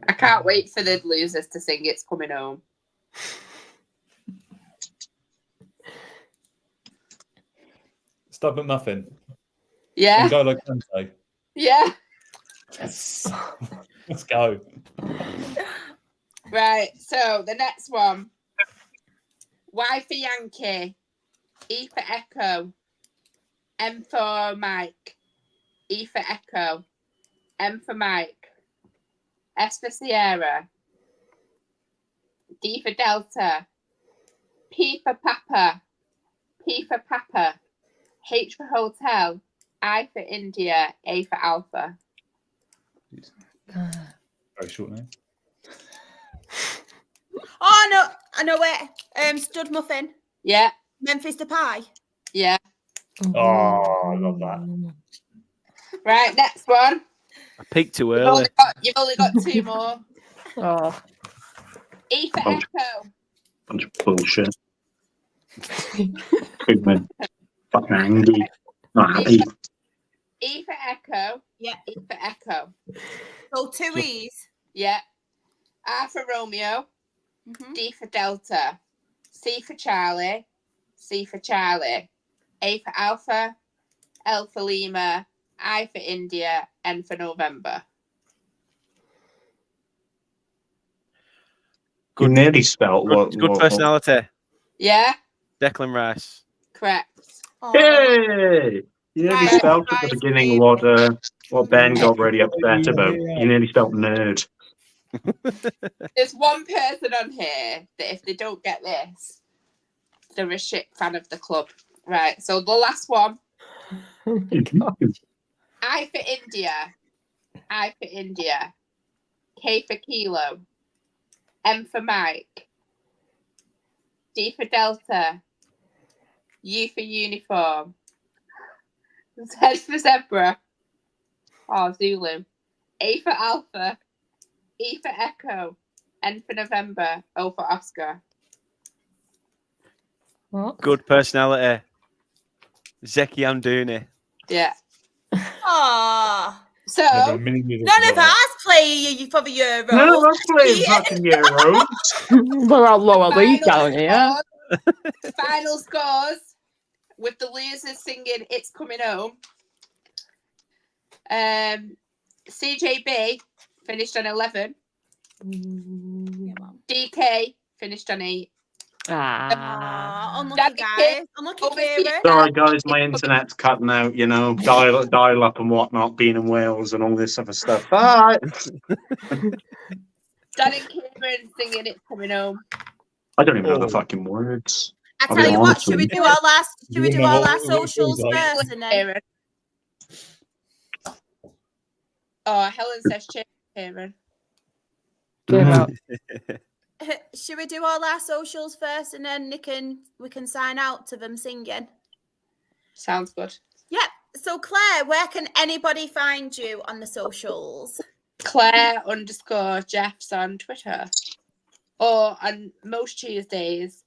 I can't wait for the losers to sing It's Coming Home. Stop at Muffin. Yeah. And go like Kante. Yeah. Yes. Let's go. Right. So the next one. Y for Yankee. E for Echo. M for Mike. E for Echo. M for Mike. S for Sierra. D for Delta. P for Papa. P for Papa. H for Hotel. I for India. A for Alpha. Very short name. Oh, no. I know it. Stud Muffin. Yeah. Memphis to Pie. Yeah. Oh, I love that. Right, next one. I peaked too You've early. only got two more. Oh. E for Echo. Bunch of bullshit. Pigment. Fucking angry. Not happy. E for Echo. Yeah. E for Echo. So 2 E's. Yeah. R for Romeo. Mhm. D for Delta. C for Charlie. C for Charlie. A for Alpha. L for Lima. I for India. N for November. You nearly spelt what? Good personality. Yeah. Declan Rice. Correct. Oh, Hey! You nearly Right, spelt at the right, beginning Steve. what Ben got really upset about. You nearly spelt nerd. There's one person on here that if they don't get this, they're a shit fan of the club. Right. So the last one. I for India. I for India. K for Kilo. M for Mike. D for Delta. U for Uniform. Z for Zebra. Oh, Zulu. A for Alpha. E for Echo. N for November. O for Oscar. What? Good personality. Zeki Amdouni. Yeah. Oh. So, Never a million years None ago. of us play you for the Euros. No, that's playing Yeah. fucking Euros. We're all lower league down here. Final scores with the losers singing It's Coming Home. CJB finished on 11. DK finished on 8. Ah. Unlucky Daddy guys. Kid. Unlucky Over Kieran. here. Sorry, guys, my internet's cutting out, you know, dial up and whatnot, being in Wales and all this other stuff. Bye. Dan and Kieran singing It's Coming Home. I don't even know the fucking words. I I'll tell be you what, honest should we with do our last You wouldn't know what it socials feels like. first and then Kieran. Oh, Helen says cheer, Kieran. Give up. should we do all our socials first and then we can sign out to them singing? Sounds good. Yep. So Claire, where can anybody find you on the socials? Claire_Jeffs on Twitter. Or on most Tuesdays,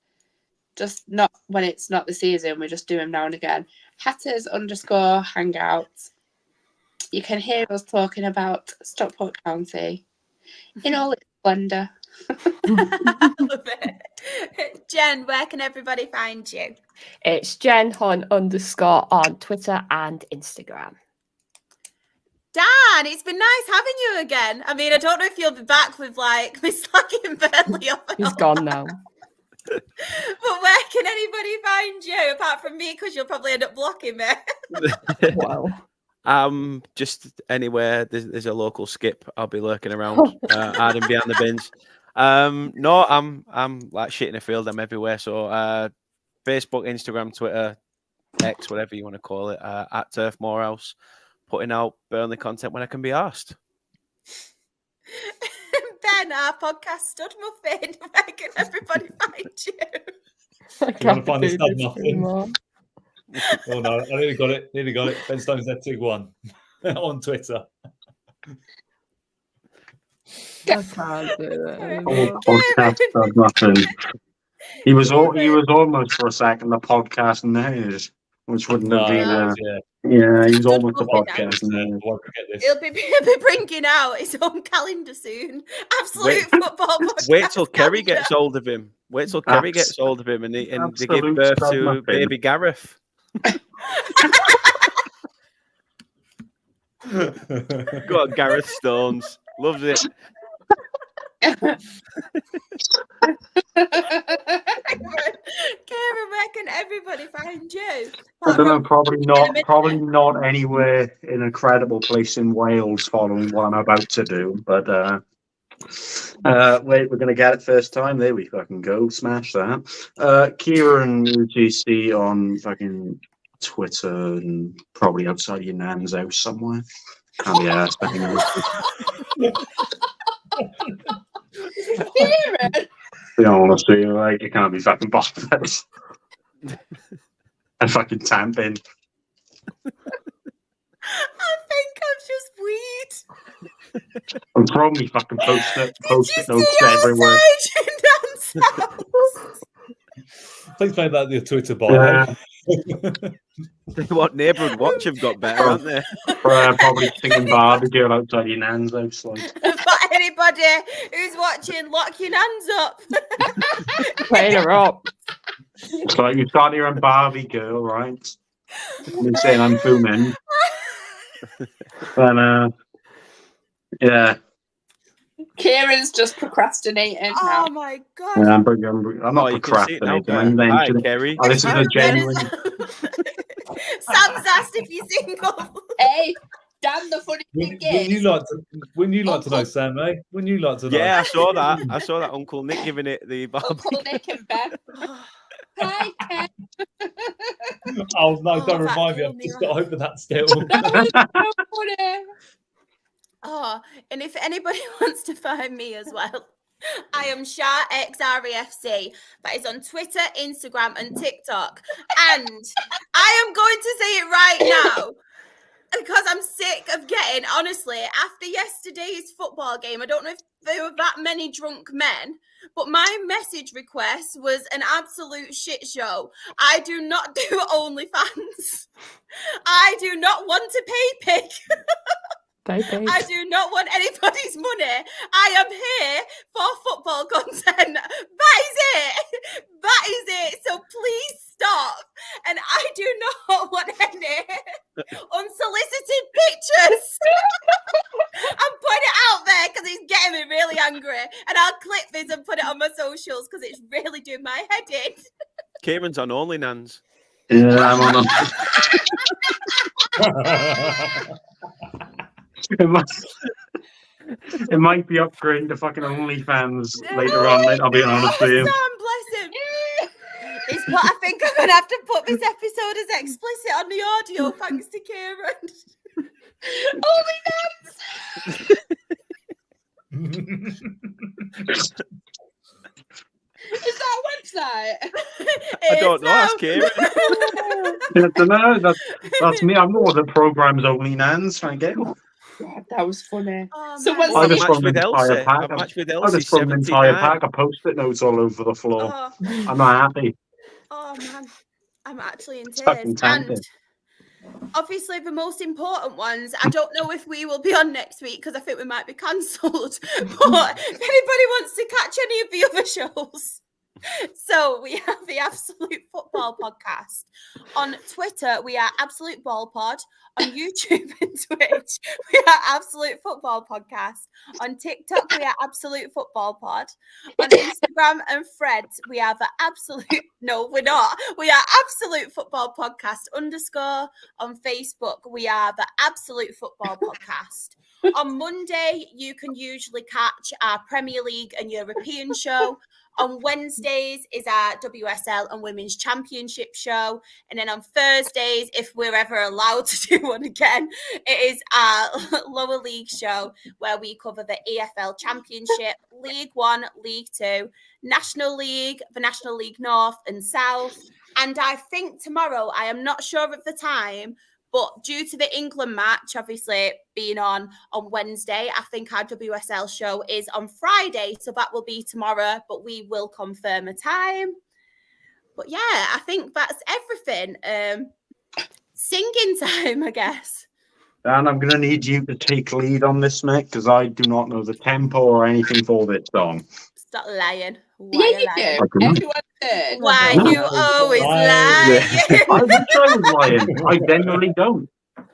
just not when it's not the season, we just do them now and again. Hatters_Hangouts. You can hear us talking about Stockport County in all its splendour. Love it. Jen, where can everybody find you? It's Jen Hunt _ on Twitter and Instagram. Dan, it's been nice having you again. I mean, I don't know if you'll be back with like me slacking Burnley off. He's gone now. But where can anybody find you apart from me? Because you'll probably end up blocking me. Wow. Just anywhere there's a local skip, I'll be lurking around, hiding behind the bins. No, I'm like shit in the field. I'm everywhere. So Facebook, Instagram, Twitter, X, whatever you want to call it, at Turf Morehouse, putting out Burnley content when I can be asked. Ben, our podcast Stud Muffin. Where can everybody find you? I You want can't to find the do Stud this Muffin? anymore. Oh no, I nearly got it. Ben Stone's had 2-1 on Twitter. I can't do it Whole anymore. podcast does nothing. He was almost for a second the podcast news, which wouldn't have been. Yeah, he was almost the podcast news. I won't forget this. He'll be bringing out his own calendar soon. Absolute football podcast. Wait till Kerry calendar. gets hold of him. Wait till Kerry gets hold of him and they give birth to baby Gareth. Go on, Gareth Stones. Loves it. Karen, where can everybody find you? I don't know, probably not anywhere in a credible place in Wales following what I'm about to do, but wait, we're gonna get it first time. There we fucking go. Smash that. Kieran UGC on fucking Twitter and probably outside your nan's house somewhere. Can't be asked. You know, honestly, like, you can't be fucking bothered. And fucking tamping. I think I'm just weed. I'm throwing me fucking post-it notes everywhere. Please make that your Twitter bio. Yeah. What neighbourhood watch have got better, haven't they? Probably singing barbecue outside your nan's house. Like. For anybody who's watching, lock your hands up. Playing her up. It's like you start hearing Barbie girl, right? And you're saying I'm booming. And yeah. Kieran's just procrastinating now. Oh my god. Yeah, I'm not procrastinating. I'm Hi, Kerry. this is a genuine. Sam's asked if you're single. Hey, damn the funny thing is. Wouldn't you like to know, Sam, eh? Wouldn't you like to know? Yeah, I saw that. I saw that Uncle Nick giving it the barbecue. Uncle Nick and Beth. Hi, Ken. Oh, no, don't that remind me. I've killed just me. got over that still. That was so funny. Oh, and if anybody wants to find me as well, I am SharXREFC. That is on Twitter, Instagram, and TikTok. And I am going to say it right now because I'm sick of getting, honestly, after yesterday's football game, I don't know if there were that many drunk men, but my message request was an absolute shit show. I do not do OnlyFans. I do not want to pay pig. I do not want anybody's money. I am here for football content. That is it. That is it. So please stop. And I do not want any unsolicited pictures. I'm putting it out there because it's getting me really angry. And I'll clip this and put it on my socials because it's really doing my head in. Kieran's on Only Nans. Yeah, I'm on It might be upgrading to fucking OnlyFans later on, mate. I'll be honest with you. Sam, bless him. It's what I think I'm going to have to put this episode as explicit on the audio, thanks to Kieran. Is that a website? I don't know. Ask Kieran. I don't know. That's me. I'm not the program's Only Nans. Trying to get. God, that was funny. Oh, So man. what's I the just match from with an entire Elsie. pack. A match with I Elsie, just from an entire 79. pack of post-it notes all over the floor. Oh, I'm not happy. oh, man. I'm actually in fucking tears. And tempting. obviously, the most important ones, I don't know if we will be on next week because I think we might be cancelled. But if anybody wants to catch any of the other shows, so we have the Absolute Football Podcast. On Twitter, we are Absolute Ball Pod. On YouTube and Twitch, we are Absolute Football Podcast. On TikTok, we are Absolute Football Pod. On Instagram and Threads, we are the Absolute... No, we're not. We are Absolute Football Podcast _. On Facebook, we are the Absolute Football Podcast. On Monday, you can usually catch our Premier League and European show. On Wednesdays is our WSL and Women's Championship show. And then on Thursdays, if we're ever allowed to do one again, it is our lower league show where we cover the EFL Championship, League One, League Two, National League, the National League North and South, And I think tomorrow, I am not sure of the time, but due to the England match, obviously being on Wednesday, I think our WSL show is on Friday. So that will be tomorrow, but we will confirm a time. But yeah, I think that's everything. Singing time, I guess. Dan, I'm going to need you to take lead on this, mate, because I do not know the tempo or anything for this song. Stop lying. Why Yeah, you you lying? do. Everyone heard. Why No. you always Lying. lying? I wish I was lying. I genuinely don't. You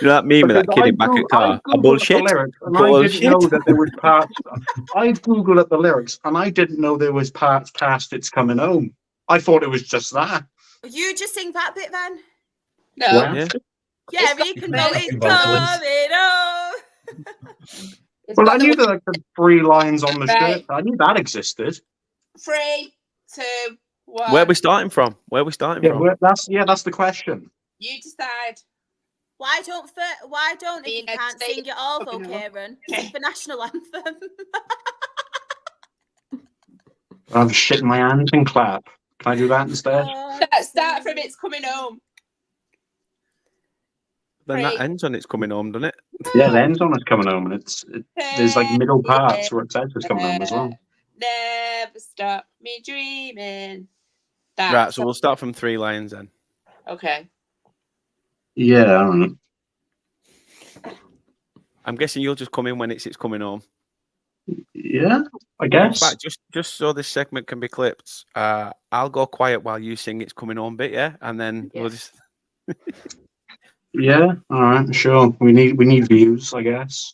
know that meme of that Because kid I in back of Googled- car? I A Googled bullshit? the lyrics, and I Bullshit. didn't know that there was parts. I Googled at the lyrics, and I didn't know there was parts past "It's Coming Home." I thought it was just that. You just sing that bit then. No. Well, Yeah. Yeah, It's you can not go. It's backing vocals. coming home. It's Well, got I the knew that like, the 3 lines on the Right. shirt. I knew that existed. 3, 2, 1. Where are we starting from? Where are we starting Yeah, from? well, that's the question. You decide. Why don't if you United can't States sing it all though, fucking Kieran? Sing the national anthem. I have shit in my hands and clap. Can I do that instead? Start from It's Coming Home. Then that 3. ends on It's Coming Home, doesn't it? Yeah, the end on it's coming home, and there's like middle parts where it says it's coming home as well. Never stop me dreaming. That Right, so we'll start from 3 lines then. Okay. Yeah, I don't know. I'm guessing you'll just come in when It's Coming Home. Yeah, I In guess. fact, just so this segment can be clipped, I'll go quiet while you sing It's Coming Home bit, yeah? And then we'll just... Yeah, all right, sure. We need views, I guess.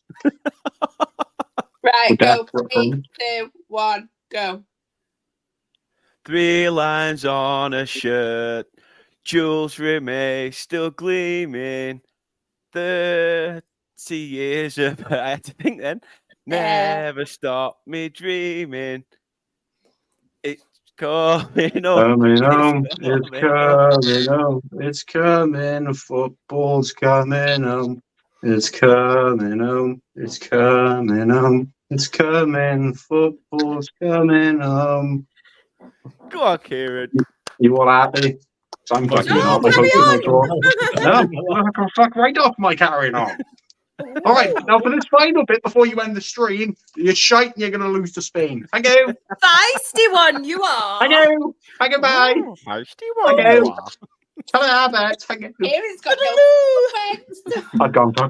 Right, We're go. desperate 3, for 'em. 2, 1, go. 3 lines on a shirt, jewels remain still gleaming. 30 years of... I had to think then. Never stop me dreaming. It's coming home. Coming home, It's it's coming home. coming home, it's coming, football's coming home, it's coming home, it's coming home, it's coming, football's coming home. Go on, Kieran. You all happy? So I'm fucking No, off. I carry hope on. you know. No, fuck right off my carrying on. All right, now for this final bit before you end the stream, you're shite and you're going to lose to Spain. Thank you. Feisty one, you are. Thank you. Thank you, bye. Oh, feisty Thank one. you. Tell her about. Thank you. Kieran's got no friends.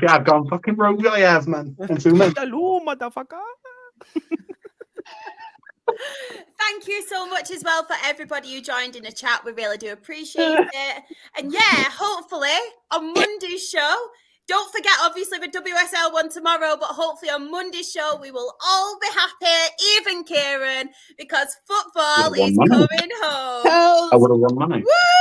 I've gone fucking rogue. I have, man. I'm zooming. Hello, motherfucker. Thank you so much as well for everybody who joined in the chat. We really do appreciate it. And yeah, hopefully on Monday's show, don't forget, obviously, the WSL one tomorrow, but hopefully on Monday's show, we will all be happy, even Kieran, because football is Would've won money. coming home. I would have won money. Woo!